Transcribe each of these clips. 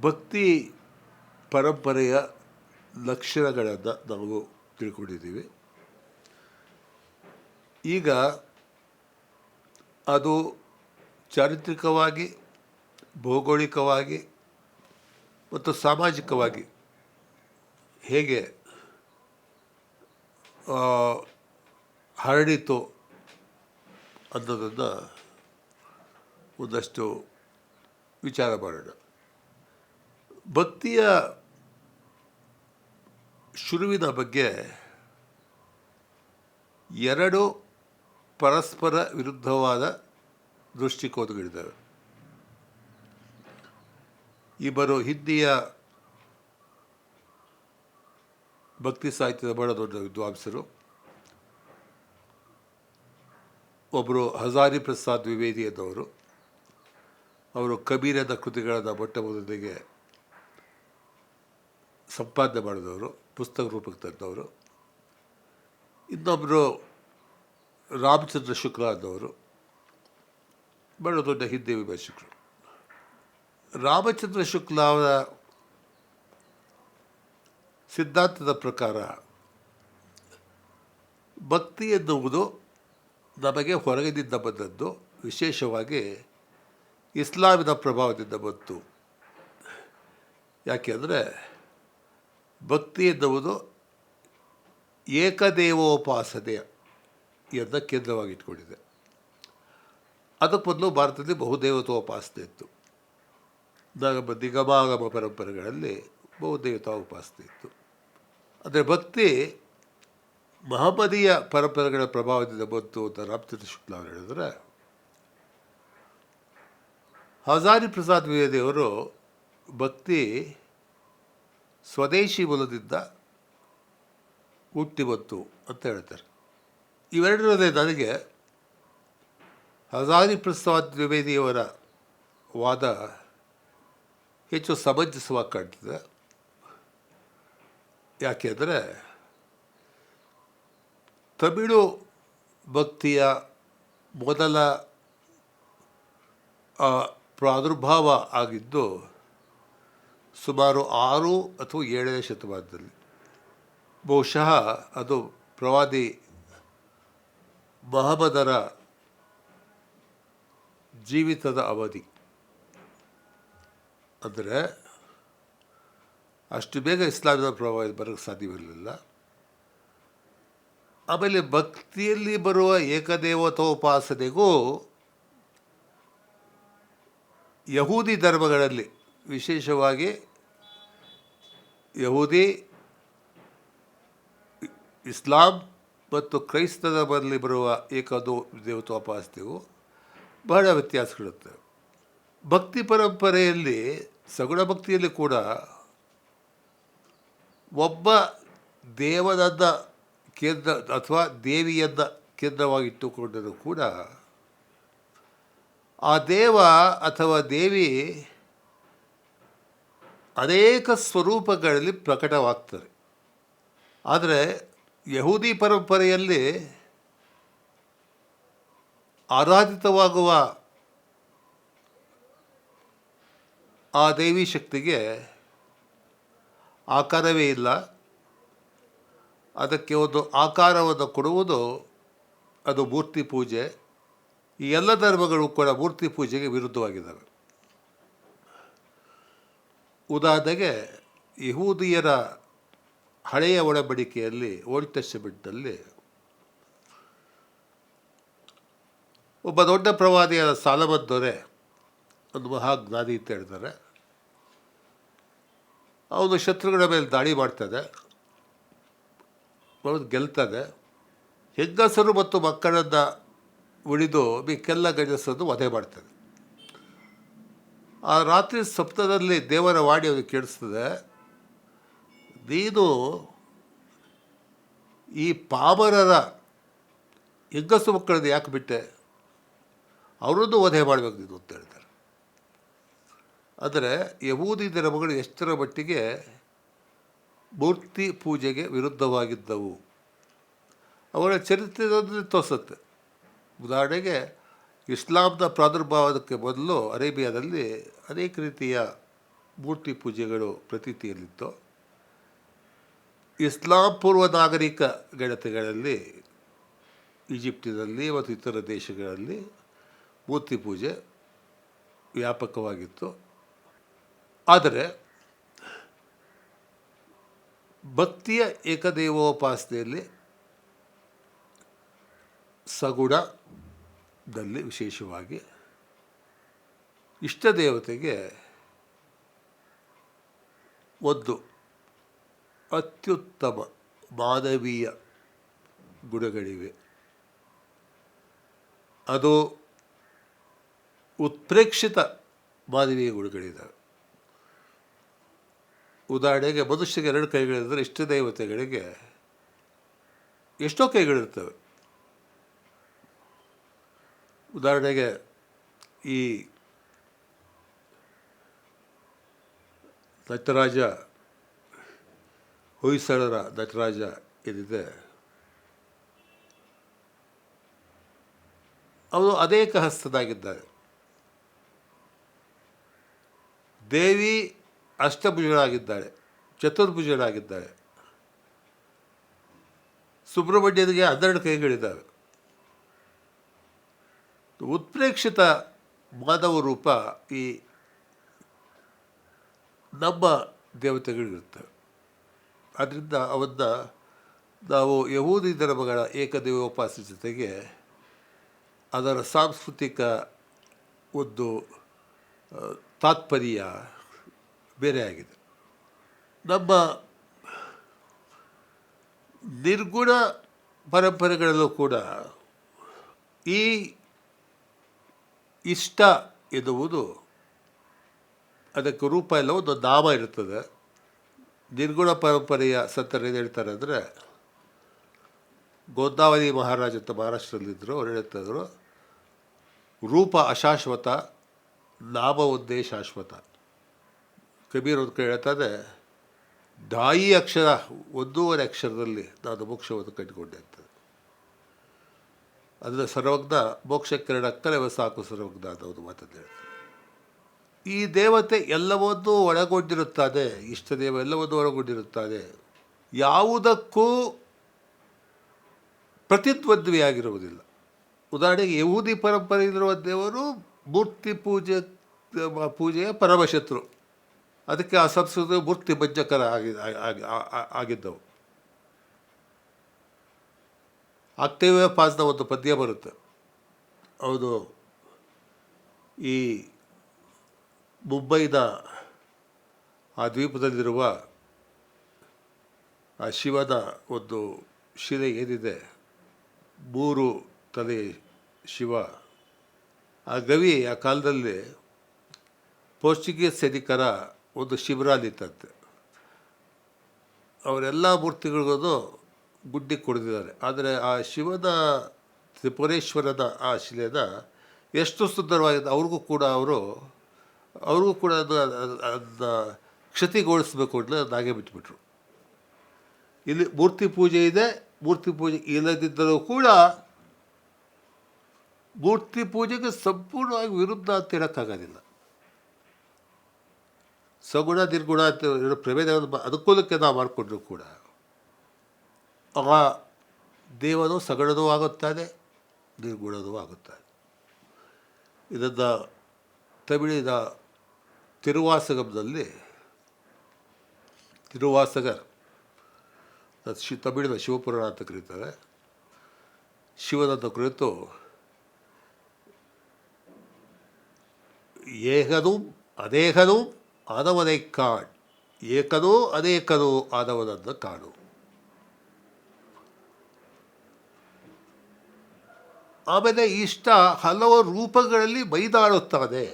ಭಕ್ತಿ ಪರಂಪರೆಯ ಲಕ್ಷಣಗಳನ್ನು ನಾವು ತಿಳ್ಕೊಂಡಿದ್ದೀವಿ. ಈಗ ಅದು ಚಾರಿತ್ರಿಕವಾಗಿ, ಭೌಗೋಳಿಕವಾಗಿ ಮತ್ತು ಸಾಮಾಜಿಕವಾಗಿ ಹೇಗೆ ಹರಡಿತು ಅನ್ನೋದನ್ನು ಒಂದಷ್ಟು ವಿಚಾರ ಮಾಡೋಣ. ಭಕ್ತಿಯ ಶುರುವಿನ ಬಗ್ಗೆ ಎರಡು ಪರಸ್ಪರ ವಿರುದ್ಧವಾದ ದೃಷ್ಟಿಕೋನಗಳಿದ್ದಾವೆ. ಇಬ್ಬರು ಹಿಂದಿಯ ಭಕ್ತಿ ಸಾಹಿತ್ಯದ ಬಹಳ ದೊಡ್ಡ ವಿದ್ವಾಂಸರು, ಒಬ್ಬರು ಹಜಾರಿ ಪ್ರಸಾದ್ ದ್ವಿವೇದಿ ಅನ್ನೋರು. ಅವರು ಕಬೀರನ ಕೃತಿಗಳನ್ನು ಮೊಟ್ಟ ಮೊದಲಿಗೆ ಸಂಪಾದನೆ ಮಾಡಿದವರು, ಪುಸ್ತಕ ರೂಪಕ್ಕೆ ತಂದವರು. ಇನ್ನೊಬ್ಬರು ರಾಮಚಂದ್ರ ಶುಕ್ಲ ಅನ್ನೋರು, ಬಹಳ ದೊಡ್ಡ ಹಿಂದಿ ವಿಮರ್ಶಕರು. ರಾಮಚಂದ್ರ ಶುಕ್ಲ ಅವರ ಸಿದ್ಧಾಂತದ ಪ್ರಕಾರ ಭಕ್ತಿ ಎನ್ನುವುದು ನಮಗೆ ಹೊರಗಿನಿಂದ ಬಂದದ್ದು, ವಿಶೇಷವಾಗಿ ಇಸ್ಲಾಮಿನ ಪ್ರಭಾವದಿಂದ ಬಂತು. ಯಾಕೆಂದರೆ ಭಕ್ತಿ ಎನ್ನುವುದು ಏಕದೇವೋಪಾಸನೆಯ ಕೇಂದ್ರವಾಗಿಟ್ಕೊಂಡಿದೆ. ಅದಕ್ಕೆ ಮೊದಲು ಭಾರತದಲ್ಲಿ ಬಹುದೇವತೋಪಾಸನೆ ಇತ್ತು. ನಿಗಮಾಗಮ ಪರಂಪರೆಗಳಲ್ಲಿ ಬಹುದೇವತಾ ಉಪಾಸನೆ ಇತ್ತು. ಆದರೆ ಭಕ್ತಿ ಮಹಮ್ಮದೀಯ ಪರಂಪರೆಗಳ ಪ್ರಭಾವದಿಂದ ಬಂತು ಅಂತ ರಾಮಚಂದ್ರ ಶುಕ್ಲ ಅವರು ಹೇಳಿದ್ರೆ, ಹಜಾರಿ ಪ್ರಸಾದ್ ದ್ವಿವೇದಿಯವರು ಭಕ್ತಿ ಸ್ವದೇಶಿ ಮೂಲದಿಂದ ಹುಟ್ಟಿ ಬಂತು ಅಂತ ಹೇಳ್ತಾರೆ. ಇವೆರಡರಲ್ಲೇ ನನಗೆ ಹಜಾರಿ ಪ್ರಸಾದ್ ದ್ವಿವೇದಿಯವರ ವಾದ ಹೆಚ್ಚು ಸಮಂಜಸವಾಗಿ ಕಾಣ್ತದೆ. ಯಾಕೆಂದರೆ ತಮಿಳು ಭಕ್ತಿಯ ಮೊದಲ ಪ್ರಾದುರ್ಭಾವ ಆಗಿದ್ದು ಸುಮಾರು 6 ಅಥವಾ 7ನೇ ಶತಮಾನದಲ್ಲಿ. ಬಹುಶಃ ಅದು ಪ್ರವಾದಿ ಮಹಮ್ಮದರ ಜೀವಿತದ ಅವಧಿ. ಅಂದರೆ ಅಷ್ಟು ಬೇಗ ಇಸ್ಲಾಮಿನ ಪ್ರಭಾವ ಬರೋಕ್ಕೆ ಸಾಧ್ಯವಿರಲಿಲ್ಲ. ಆಮೇಲೆ ಭಕ್ತಿಯಲ್ಲಿ ಬರುವ ಏಕದೇವತೋಪಾಸನೆಗೂ ಯಹೂದಿ ಧರ್ಮಗಳಲ್ಲಿ, ವಿಶೇಷವಾಗಿ ಯಹೂದಿ, ಇಸ್ಲಾಂ ಮತ್ತು ಕ್ರೈಸ್ತ ಧರ್ಮದಲ್ಲಿ ಬರುವ ಏಕದೇವತೋಪಾಸನೆಗೂ ಬಹಳ ವ್ಯತ್ಯಾಸಗಳಿರ್ತವೆ. ಭಕ್ತಿ ಪರಂಪರೆಯಲ್ಲಿ, ಸಗುಣ ಭಕ್ತಿಯಲ್ಲಿ ಕೂಡ ಒಬ್ಬ ದೇವನನ್ನು ಕೇಂದ್ರ ಅಥವಾ ದೇವಿಯನ್ನು ಕೇಂದ್ರವಾಗಿಟ್ಟುಕೊಂಡರೂ ಕೂಡ ಆ ದೇವ ಅಥವಾ ದೇವಿ ಅನೇಕ ಸ್ವರೂಪಗಳಲ್ಲಿ ಪ್ರಕಟವಾಗ್ತಾರೆ. ಆದರೆ ಯಹೂದಿ ಪರಂಪರೆಯಲ್ಲಿ ಆರಾಧಿತವಾಗುವ ಆ ದೇವಿ ಶಕ್ತಿಗೆ ಆಕಾರವೇ ಇಲ್ಲ. ಅದಕ್ಕೆ ಒಂದು ಆಕಾರವನ್ನು ಕೊಡುವುದು ಅದು ಮೂರ್ತಿ ಪೂಜೆ. ಈ ಎಲ್ಲ ಧರ್ಮಗಳು ಕೂಡ ಮೂರ್ತಿ ಪೂಜೆಗೆ ವಿರುದ್ಧವಾಗಿದ್ದಾವೆ. ಉದಾಹರಣೆಗೆ ಯಹೂದಿಯರ ಹಳೆಯ ಒಡಂಬಡಿಕೆಯಲ್ಲಿ, ಓಲ್ಡ್ ಟೆಸ್ಟಮೆಂಟ್ನಲ್ಲಿ ಒಬ್ಬ ದೊಡ್ಡ ಪ್ರವಾದಿಯಾದ ಸಾಲಮನ್ ದೊರೆ, ಒಂದು ಮಹಾಜ್ಞಾನಿ ಅಂತ ಹೇಳ್ತಾರೆ, ಅವನು ಶತ್ರುಗಳ ಮೇಲೆ ದಾಳಿ ಮಾಡ್ತದೆ, ಗೆಲ್ತದೆ. ಹೆಂಗಸರು ಮತ್ತು ಮಕ್ಕಳನ್ನು ಉಳಿದು ಮಿಕ್ಕೆಲ್ಲ ಗಂಡಸರನ್ನು ವಧೆ ಮಾಡ್ತದೆ. ಆ ರಾತ್ರಿ ಸಪ್ತದಲ್ಲಿ ದೇವರ ವಾಣಿ ಅವನಿಗೆ ಕೇಳಿಸ್ತದೆ, ನೀನು ಈ ಪಾಮರರ ಹೆಂಗಸು ಮಕ್ಕಳನ್ನು ಯಾಕೆ ಬಿಟ್ಟೆ, ಅವರನ್ನು ವಧೆ ಮಾಡಬೇಕು ನೀನು ಅಂತ ಹೇಳ್ತಾರೆ. ಆದರೆ ಯಹೂದಿ ಧರ್ಮಗಳು ಎಷ್ಟರ ಮಟ್ಟಿಗೆ ಮೂರ್ತಿ ಪೂಜೆಗೆ ವಿರುದ್ಧವಾಗಿದ್ದವು ಅವರ ಚರಿತ್ರೆಯಲ್ಲಿ ತೋರಿಸುತ್ತೆ. ಉದಾಹರಣೆಗೆ ಇಸ್ಲಾಂನ ಪ್ರಾದುರ್ಭಾವಕ್ಕೆ ಮೊದಲು ಅರೇಬಿಯಾದಲ್ಲಿ ಅನೇಕ ರೀತಿಯ ಮೂರ್ತಿ ಪೂಜೆಗಳು ಪ್ರತೀತಿಯಲ್ಲಿತ್ತು. ಇಸ್ಲಾಂ ಪೂರ್ವ ನಾಗರಿಕ ಗಣತಿಗಳಲ್ಲಿ ಈಜಿಪ್ಟಿನಲ್ಲಿ ಮತ್ತು ಇತರ ದೇಶಗಳಲ್ಲಿ ಮೂರ್ತಿ ಪೂಜೆ ವ್ಯಾಪಕವಾಗಿತ್ತು. ಆದರೆ ಭಕ್ತಿಯ ಏಕದೇವೋಪಾಸನೆಯಲ್ಲಿ ಸಗುಣದಲ್ಲಿ ವಿಶೇಷವಾಗಿ ಇಷ್ಟ ದೇವತೆಗೆ ಒಂದು ಅತ್ಯುತ್ತಮ ಮಾನವೀಯ ಗುಣಗಳಿವೆ. ಅದು ಉತ್ಪ್ರೇಕ್ಷಿತ ಮಾನವೀಯ ಗುಣಗಳಿದ್ದಾವೆ. ಉದಾಹರಣೆಗೆ ಮನುಷ್ಯಗೆ 2 ಕೈಗಳಿದ್ದರೆ ಇಷ್ಟ ದೇವತೆಗಳಿಗೆ ಎಷ್ಟೋ ಕೈಗಳಿರ್ತವೆ. ಉದಾಹರಣೆಗೆ ಈ ನಟರಾಜ, ಹೊಯ್ಸಳರ ನಟರಾಜ ಏನಿದೆ, ಅವನು ಅನೇಕ ಹಸ್ತನಾಗಿದ್ದಾನೆ. ದೇವಿ ಅಷ್ಟಭುಜಗಳಾಗಿದ್ದಾಳೆ, ಚತುರ್ಭುಜಗಳಾಗಿದ್ದಾಳೆ. ಸುಬ್ರಹ್ಮಣ್ಯನಿಗೆ 12 ಕೈಗಳಿದ್ದಾವೆ. ಉತ್ಪ್ರೇಕ್ಷಿತ ಮಾನವ ರೂಪ ಈ ನಮ್ಮ ದೇವತೆಗಳಿರ್ತವೆ. ಆದ್ದರಿಂದ ಅವನ್ನ ನಾವು ಯಹೂದಿ ಧರ್ಮಗಳ ಏಕದೇವೋಪಾಸನೆ ಜೊತೆಗೆ ಅದರ ಸಾಂಸ್ಕೃತಿಕ ಒಂದು ತಾತ್ಪರ್ಯ ಬೇರೆಯಾಗಿದೆ. ನಮ್ಮ ನಿರ್ಗುಣ ಪರಂಪರೆಗಳಲ್ಲೂ ಕೂಡ ಈ ಇಷ್ಟ ಎನ್ನುವುದು ಅದಕ್ಕೆ ರೂಪ ಎಲ್ಲ ಒಂದು ನಾಮ ಇರ್ತದೆ. ನಿರ್ಗುಣ ಪರಂಪರೆಯ ಸಂತರು ಏನು ಹೇಳ್ತಾರೆ ಅಂದರೆ, ಗೋದಾವರಿ ಮಹಾರಾಜ ಅಂತ ಮಹಾರಾಷ್ಟ್ರದಲ್ಲಿದ್ದರು. ಅವ್ರು ಹೇಳ್ತಾಯಿದ್ರು, ರೂಪ ಅಶಾಶ್ವತ, ನಾಮ ಒಂದೇ ಶಾಶ್ವತ. ಕಬೀರ್ ಒಂದು ಕಡೆ ಹೇಳ್ತಾನೆ, 2 ಅಕ್ಷರ 1.5 ಅಕ್ಷರದಲ್ಲಿ ನಾನು ಮೋಕ್ಷವನ್ನು ಕಂಡುಕೊಂಡೆ ಅಂತ. ಅದನ್ನು ಸರ್ವಜ್ಞ ಮೋಕ್ಷಕ್ಕೆ 2 ಅಕ್ಕರೆ ಸಾಕು ಸರ್ವಜ್ಞ ಅಂತ ಒಂದು ಮಾತನ್ನು ಹೇಳ್ತಾರೆ. ಈ ದೇವತೆ ಎಲ್ಲವನ್ನೂ ಒಳಗೊಂಡಿರುತ್ತಾನೆ, ಇಷ್ಟ ದೇವ ಎಲ್ಲವನ್ನೂ ಒಳಗೊಂಡಿರುತ್ತಾನೆ. ಯಾವುದಕ್ಕೂ ಪ್ರತಿದ್ವಂದ್ವಿಯಾಗಿರುವುದಿಲ್ಲ. ಉದಾಹರಣೆಗೆ ಯಹೂದಿ ಪರಂಪರೆಯಲ್ಲಿರುವ ದೇವರು ಮೂರ್ತಿ ಪೂಜೆಯ ಪರಮಶತ್ರು. ಅದಕ್ಕೆ ಆ ಸಂಸ್ಕೃತಿ ಮೂರ್ತಿ ಭಂಜಕರ ಆಗಿದ್ದವು. ಆಕ್ಟೇವಿಯಾ ಪಾಸ್ನ ಒಂದು ಪದ್ಯ ಬರುತ್ತೆ. ಅವನು ಈ ಮುಂಬೈನ ಆ ದ್ವೀಪದಲ್ಲಿರುವ ಆ ಶಿವನ ಒಂದು ಶಿಲೆ ಏನಿದೆ, 3 ತಲೆ ಶಿವ, ಆ ಗವಿ ಆ ಕಾಲದಲ್ಲಿ ಪೋರ್ಚುಗೀಸ್ ಸೈನಿಕರ ಒಂದು ಶಿಬಿರಲ್ಲಿತ್ತಂತೆ. ಅವರೆಲ್ಲ ಮೂರ್ತಿಗಳಿಗೂ ಗುಡ್ಡಿ ಕೊಡ್ತಿದ್ದಾರೆ. ಆದರೆ ಆ ಶಿವನ ತ್ರಿಪುರೇಶ್ವರನ ಆ ಶಿಲೆನ ಎಷ್ಟು ಸುಂದರವಾಗಿದೆ, ಅವ್ರಿಗೂ ಕೂಡ ಅದನ್ನ ಕ್ಷತಿಗೊಳಿಸ್ಬೇಕು ಅಂತ ನಾಗೆ ಬಿಟ್ಬಿಟ್ರು. ಇಲ್ಲಿ ಮೂರ್ತಿ ಪೂಜೆ ಇದೆ. ಮೂರ್ತಿ ಪೂಜೆ ಇಲ್ಲದಿದ್ದರೂ ಕೂಡ ಮೂರ್ತಿ ಪೂಜೆಗೆ ಸಂಪೂರ್ಣವಾಗಿ ವಿರುದ್ಧ ಅಂತ ಹೇಳೋಕ್ಕಾಗೋದಿಲ್ಲ. ಸಗುಣ ನಿರ್ಗುಣ ಅಂತ ಪ್ರಭೇದವನ್ನು ಅನುಕೂಲಕ್ಕೆ ನಾವು ಮಾಡಿಕೊಂಡ್ರೂ ಕೂಡ ಆ ದೇವನು ಸಗುಣನೂ ಆಗುತ್ತಾನೆ, ನಿರ್ಗುಣನೂ ಆಗುತ್ತಾನೆ. ಇದನ್ನು ತಮಿಳಿನ ತಿರುವಾಸಗಂನಲ್ಲಿ ತಿರುವಾಸಗರ್, ತಮಿಳಿನ ಶಿವಪುರಾಣ ಅಂತ ಕರೀತಾರೆ, ಶಿವನನ್ನು ಕುರಿತು ಏಕನೂ ಅನೇಕನೂ ಆದವನೇ ಕಾಣ್, ಏಕನೂ ಅನೇಕನೂ ಆದವನನ್ನು ಕಾಣು. ಆಮೇಲೆ ಇಷ್ಟ ಹಲವು ರೂಪಗಳಲ್ಲಿ ಮೈದಾಳುತ್ತದೆ.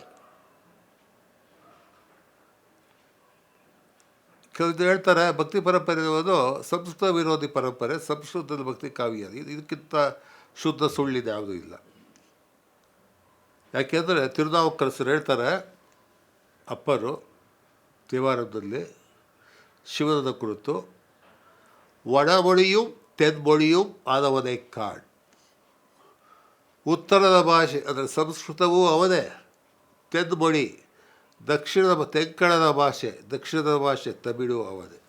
ಕೆಲವರು ಹೇಳ್ತಾರೆ ಭಕ್ತಿ ಪರಂಪರೆ ಅನ್ನೋದು ಸಂಸ್ಕೃತ ವಿರೋಧಿ ಪರಂಪರೆ, ಸಂಸ್ಕೃತದಲ್ಲಿ ಭಕ್ತಿ ಕಾವ್ಯ. ಇದಕ್ಕಿಂತ ಶುದ್ಧ ಸುಳ್ಳಿದೆ ಯಾವುದೂ ಇಲ್ಲ. ಯಾಕೆಂದರೆ ತಿರುನಾವುಕ್ಕರಸರು ಹೇಳ್ತಾರೆ, ಅಪ್ಪರು ದೇವಾರದಲ್ಲಿ ಶಿವನದ ಕುರಿತು ಒಣಮೊಳಿಯೂ ತೆನ್ಮೊಳಿಯೂ ಆದವನೇ ಕಾಣ್. ಉತ್ತರದ ಭಾಷೆ ಅಂದರೆ ಸಂಸ್ಕೃತವೂ ಅವನೇ, ತೆನ್ಮೊಳಿ ತೆಂಕಣದ ಭಾಷೆ, ದಕ್ಷಿಣದ ಭಾಷೆ ತಮಿಳು ಅವಧೆ.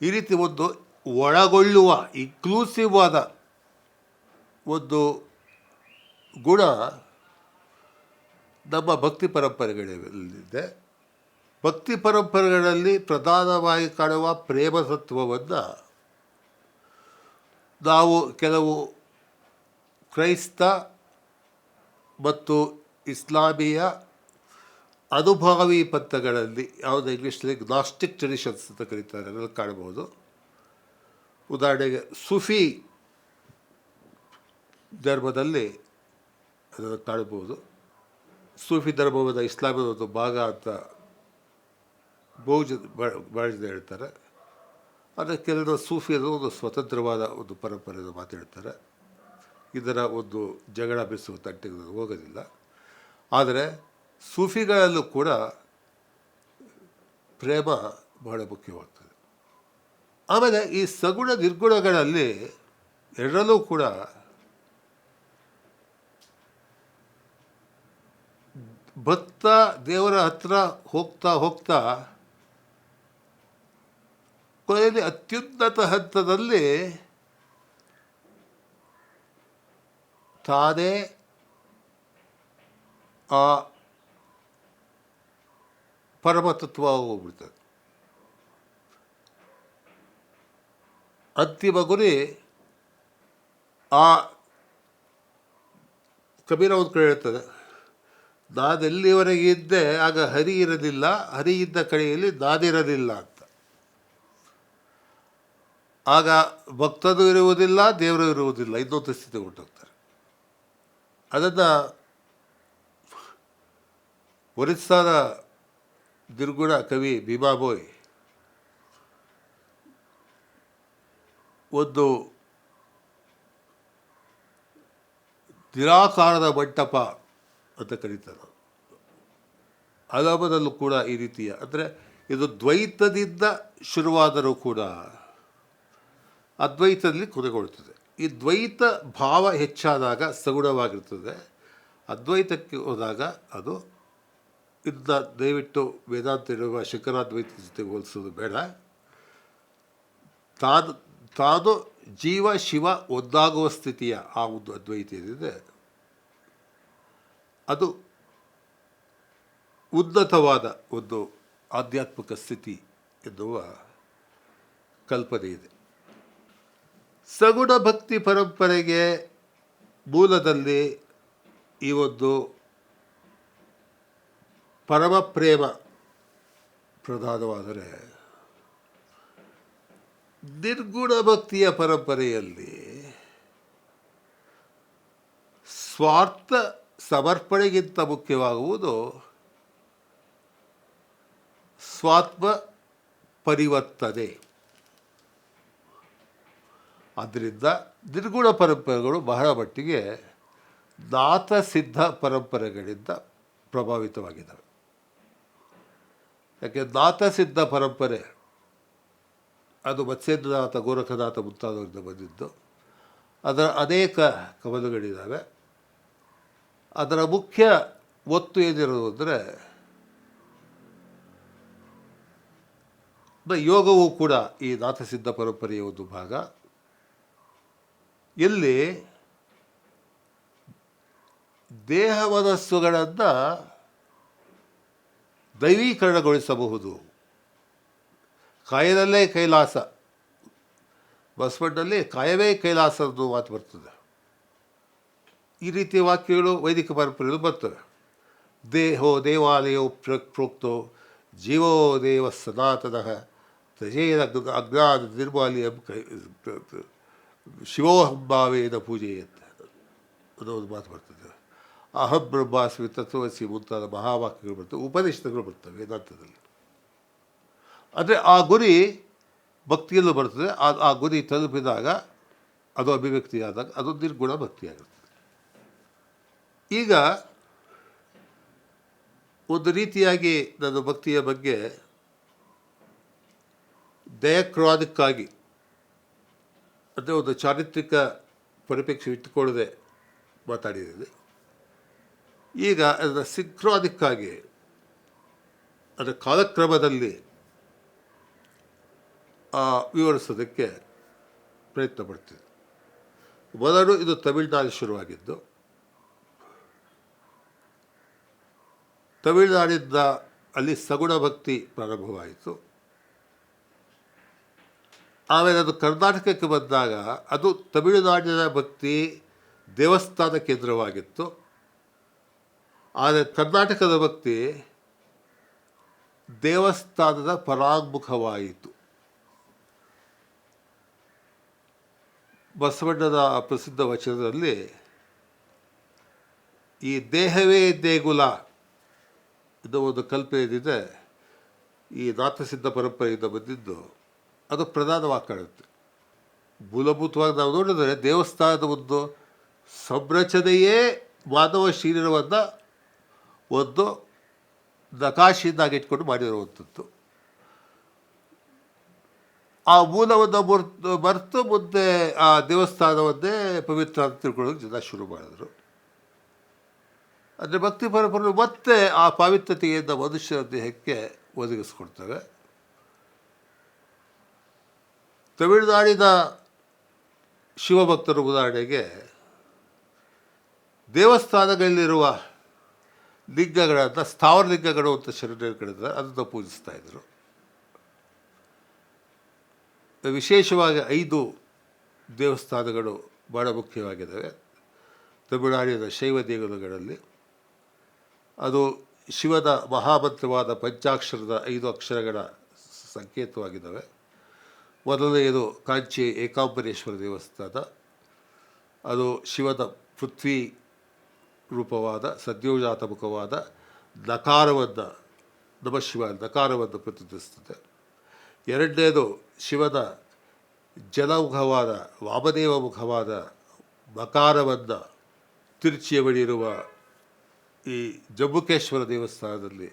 ಈ ರೀತಿ ಒಂದು ಒಳಗೊಳ್ಳುವ ಇನ್ಕ್ಲೂಸಿವ್ ಆದ ಒಂದು ಗುಣ ನಮ್ಮ ಭಕ್ತಿ ಪರಂಪರೆಗಳಿದೆ. ಭಕ್ತಿ ಪರಂಪರೆಗಳಲ್ಲಿ ಪ್ರಧಾನವಾಗಿ ಕಾಣುವ ಪ್ರೇಮ ತತ್ವವನ್ನು ನಾವು ಕೆಲವು ಕ್ರೈಸ್ತ ಮತ್ತು ಇಸ್ಲಾಮೀಯ ಅನುಭಾವಿ ಪಂಥಗಳಲ್ಲಿ, ಯಾವುದು ಇಂಗ್ಲೀಷ್ನಲ್ಲಿ ಗ್ನಾಸ್ಟಿಕ್ ಟ್ರೆಡಿಷನ್ಸ್ ಅಂತ ಕರೀತಾರೆ, ಅದರಲ್ಲಿ ಕಾಣಬಹುದು. ಉದಾಹರಣೆಗೆ ಸೂಫಿ ಧರ್ಮದಲ್ಲಿ ಅದನ್ನು ಕಾಣಬಹುದು. ಸೂಫಿ ಧರ್ಮವನ್ನು ಇಸ್ಲಾಮದ ಒಂದು ಭಾಗ ಅಂತ ಭಾಳ ಜನ ಹೇಳ್ತಾರೆ. ಆದರೆ ಕೆಲವರು ಸೂಫಿ ಅನ್ನೋದು ಒಂದು ಸ್ವತಂತ್ರವಾದ ಒಂದು ಪರಂಪರೆಯನ್ನು ಮಾತಾಡ್ತಾರೆ. ಇದರ ಒಂದು ಜಗಳ ಬೆಸುವ ತಂಟೆಗೆ ಹೋಗೋದಿಲ್ಲ. ಆದರೆ ಸೂಫಿಗಳಲ್ಲೂ ಕೂಡ ಪ್ರೇಮ ಬಹಳ ಮುಖ್ಯವಾಗ್ತದೆ. ಆಮೇಲೆ ಈ ಸಗುಣ ನಿರ್ಗುಣಗಳಲ್ಲಿ ಎರಡಲ್ಲೂ ಕೂಡ ಭಕ್ತ ದೇವರ ಹತ್ರ ಹೋಗ್ತಾ ಹೋಗ್ತಾ ಕೊನೆಯಲ್ಲಿ ಅತ್ಯುನ್ನತ ಹಂತದಲ್ಲಿ ತಾನೇ ಆ ಪರಮತತ್ವ ಹೋಗ್ಬಿಡ್ತದೆ. ಅಂತಿಮ ಗುರಿ ಆ ಕಬೀರ ಒಂದು ಕಡೆ ಹೇಳ್ತದೆ, ನಾನೆಲ್ಲಿವರೆಗೆ ಇದ್ದೆ ಆಗ ಹರಿ ಇರಲಿಲ್ಲ, ಹರಿ ಇದ್ದ ಕಡೆಯಲ್ಲಿ ನಾನಿರಲಿಲ್ಲ ಅಂತ. ಆಗ ಭಕ್ತನೂ ಇರುವುದಿಲ್ಲ, ದೇವರು ಇರುವುದಿಲ್ಲ, ಇನ್ನೊಂದು ಸ್ಥಿತಿ ಹೊರಟೋಗ್ತಾರೆ. ಅದನ್ನು ಒರಿಸ್ಸಾದ ನಿರ್ಗುಣ ಕವಿ ಭೀಮಾಬೋಯ್ ಒಂದು ನಿರಾಕಾರದ ಮಂಟಪ ಅಂತ ಕರೀತಾರೆ. ಅಲಾಮದಲ್ಲೂ ಕೂಡ ಈ ರೀತಿಯ, ಅಂದರೆ ಇದು ದ್ವೈತದಿಂದ ಶುರುವಾದರೂ ಕೂಡ ಅದ್ವೈತದಲ್ಲಿ ಕೊನೆಗೊಳ್ಳುತ್ತದೆ. ಈ ದ್ವೈತ ಭಾವ ಹೆಚ್ಚಾದಾಗ ಸಗುಣವಾಗಿರ್ತದೆ, ಅದ್ವೈತಕ್ಕೆ ಹೋದಾಗ ಅದು ಇದನ್ನ ದಯವಿಟ್ಟು ವೇದಾಂತ ಇರುವ ಶಂಕರಾದ್ವೈತ ಜೊತೆಗೆ ಹೋಲಿಸೋದು ಬೇಡ. ತಾನು ಜೀವ ಶಿವ ಒಂದಾಗುವ ಸ್ಥಿತಿಯ ಆ ಒಂದು ಅದ್ವೈತ ಏನಿದೆ ಅದು ಉನ್ನತವಾದ ಒಂದು ಆಧ್ಯಾತ್ಮಿಕ ಸ್ಥಿತಿ ಎನ್ನುವ ಕಲ್ಪನೆ ಇದೆ. ಸಗುಣ ಭಕ್ತಿ ಪರಂಪರೆಗೆ ಮೂಲದಲ್ಲಿ ಈ ಒಂದು ಪರಮ ಪ್ರೇಮ ಪ್ರಧಾನವಾದರೆ, ನಿರ್ಗುಣ ಭಕ್ತಿಯ ಪರಂಪರೆಯಲ್ಲಿ ಸ್ವಾರ್ಥ ಸಮರ್ಪಣೆಗಿಂತ ಮುಖ್ಯವಾಗುವುದು ಸ್ವಾತ್ಮ ಪರಿವರ್ತನೆ. ಆದ್ದರಿಂದ ನಿರ್ಗುಣ ಪರಂಪರೆಗಳು ಬಹಳ ಮಟ್ಟಿಗೆ ನಾಥಸಿದ್ಧ ಪರಂಪರೆಗಳಿಂದ ಪ್ರಭಾವಿತವಾಗಿದ್ದಾವೆ. ಯಾಕೆ ನಾಥಸಿದ್ಧ ಪರಂಪರೆ ಅದು ಮತ್ಸ್ಯೇಂದ್ರನಾಥ, ಗೋರಖನಾಥ ಮುಂತಾದವರಿಂದ ಬಂದಿದ್ದು. ಅದರ ಅನೇಕ ಕವನಗಳಿದ್ದಾವೆ. ಅದರ ಮುಖ್ಯ ಒತ್ತು ಏನಿರೋದು ಅಂದರೆ ಯೋಗವೂ ಕೂಡ ಈ ನಾಥಸಿದ್ಧ ಪರಂಪರೆಯ ಒಂದು ಭಾಗ. ಎಲ್ಲಿ ದೇಹ ಮನಸ್ಸುಗಳನ್ನು ದೈವೀಕರಣಗೊಳಿಸಬಹುದು. ಕಾಯದಲ್ಲೇ ಕೈಲಾಸ, ಬಸವಣ್ಣಲ್ಲಿ ಕಾಯವೇ ಕೈಲಾಸ ಅನ್ನೋ ಮಾತು ಬರ್ತದೆ. ಈ ರೀತಿಯ ವಾಕ್ಯಗಳು ವೈದಿಕ ಪರಂಪರೆಗಳು ಬರ್ತವೆ. ದೇಹೋ ದೇವಾಲಯೋ ಪ್ರೋಕ್ತೋ ಜೀವೋ ದೇವ ಸನಾತನಃ ತಜೇನ ಅಜ್ಞಾನ ನಿರ್ಮಾಲ್ಯ ಶಿವೋಹಂಭಾವೇನ ಪೂಜೆ ಅಂತ ಅನ್ನೋ ಒಂದು ಮಾತು ಬರ್ತದೆ. ಅಹಂ ಬ್ರಹ್ಮಾಸ್ಮಿ ತತ್ವಸಿ ಮುಂತಾದ ಮಹಾವಾಕ್ಯಗಳು ಬರ್ತವೆ, ಉಪನಿಷತ್ತುಗಳು ಬರ್ತವೆ ವೇದಾಂತದಲ್ಲಿ. ಅಂದರೆ ಆ ಗುರಿ ಭಕ್ತಿಯಲ್ಲೂ ಬರ್ತದೆ. ಆ ಗುರಿ ತಲುಪಿದಾಗ ಅದು ಅಭಿವ್ಯಕ್ತಿಯಾದಾಗ ಅದು ನಿರ್ಗುಣ ಭಕ್ತಿಯಾಗಿರ್ತದೆ. ಈಗ ಒಂದು ರೀತಿಯಾಗಿ ನನ್ನ ಭಕ್ತಿಯ ಬಗ್ಗೆ ಡಯಾಕ್ರಾನಿಕ್ಕಾಗಿ, ಅಂದರೆ ಒಂದು ಚಾರಿತ್ರಿಕ ಪರಿಪ್ರೇಕ್ಷೆ ಇಟ್ಟುಕೊಳ್ಳದೆ ಮಾತಾಡಿದ್ದೀನಿ. ಈಗ ಅದರ ಸಿಂಕ್ರಾನಿಕ್ ಆಗಿ ಅದರ ಕಾಲಕ್ರಮದಲ್ಲಿ ವಿವರಿಸೋದಕ್ಕೆ ಪ್ರಯತ್ನ ಪಡ್ತೀವಿ. ಮೊದಲು ಇದು ತಮಿಳುನಾಡು ಶುರುವಾಗಿದ್ದು, ತಮಿಳುನಾಡಿಂದ ಅಲ್ಲಿ ಸಗುಣ ಭಕ್ತಿ ಪ್ರಾರಂಭವಾಯಿತು. ಆಮೇಲೆ ಅದು ಕರ್ನಾಟಕಕ್ಕೆ ಬಂದಾಗ ಅದು ತಮಿಳುನಾಡಿನ ಭಕ್ತಿ ದೇವಸ್ಥಾನ ಕೇಂದ್ರವಾಗಿತ್ತು. ಆದರೆ ಕರ್ನಾಟಕದ ಭಕ್ತಿ ದೇವಸ್ಥಾನದ ಪರಾಂಗುಖವಾಯಿತು. ಬಸವಣ್ಣನ ಪ್ರಸಿದ್ಧ ವಚನದಲ್ಲಿ ಈ ದೇಹವೇ ದೇಗುಲ ಇದು ಒಂದು ಕಲ್ಪನೆ ಏನಿದೆ, ಈ ನಾಥಸಿದ್ಧ ಪರಂಪರೆಯಿಂದ ಬಂದಿದ್ದು, ಅದು ಪ್ರಧಾನವಾಗಿ ಕಾಣುತ್ತೆ. ಮೂಲಭೂತವಾಗಿ ನಾವು ನೋಡಿದರೆ ದೇವಸ್ಥಾನದ ಒಂದು ಸಂರಚನೆಯೇ ಮಾನವ ಶರೀರವನ್ನು ಒಂದು ನಕಾಶೆಯಿಂದಾಗಿ ಇಟ್ಕೊಂಡು ಮಾಡಿರುವಂಥದ್ದು. ಆ ಮೂಲವನ್ನು ಮರೆತು ಮುಂದೆ ಆ ದೇವಸ್ಥಾನವನ್ನೇ ಪವಿತ್ರ ಅಂತ ತಿಳ್ಕೊಳ್ಳೋಕೆ ಜನ ಶುರು ಮಾಡಿದರು. ಅಂದರೆ ಭಕ್ತಿ ಪರಂಪರೆ ಮತ್ತೆ ಆ ಪಾವಿತ್ರತೆಯಿಂದ ಮನುಷ್ಯರ ದೇಹಕ್ಕೆ ಒದಗಿಸ್ಕೊಡ್ತವೆ. ತಮಿಳುನಾಡಿನ ಶಿವಭಕ್ತರು ಉದಾಹರಣೆಗೆ ದೇವಸ್ಥಾನಗಳಲ್ಲಿರುವ ಲಿಂಗಗಳನ್ನು ಸ್ಥಾವರ ಲಿಂಗಗಳು ಅಂತ ಶರಣಗಳಿದ್ದಾರೆ, ಅದನ್ನು ಪೂಜಿಸ್ತಾ ಇದ್ದರು. ವಿಶೇಷವಾಗಿ 5 ದೇವಸ್ಥಾನಗಳು ಭಾಳ ಮುಖ್ಯವಾಗಿದ್ದಾವೆ ತಮಿಳುನಾಡಿನ ಶೈವ ದೇಗುಲಗಳಲ್ಲಿ. ಅದು ಶಿವನ ಮಹಾಮಂತ್ರವಾದ ಪಂಚಾಕ್ಷರದ 5 ಅಕ್ಷರಗಳ ಸಂಕೇತವಾಗಿದ್ದಾವೆ. ಮೊದಲನೆಯದು ಕಾಂಚಿ ಏಕಾಂಬರೇಶ್ವರ ದೇವಸ್ಥಾನ. ಅದು ಶಿವನ ಪೃಥ್ವಿ ರೂಪವಾದ ಸದ್ಯೋಜಾತಮುಖವಾದ ನಕಾರವನ್ನು, ನಮಃ ಶಿವ ನಕಾರವನ್ನು ಪ್ರತಿನಿಧಿಸ್ತದೆ. ಎರಡನೇದು ಶಿವನ ಜಲಮುಖವಾದ ವಾಮದೇವ ಮುಖವಾದ ಮಕಾರವನ್ನು ತಿರುಚಿಯ ಬಳಿ ಇರುವ ಈ ಜಂಬುಕೇಶ್ವರ ದೇವಸ್ಥಾನದಲ್ಲಿ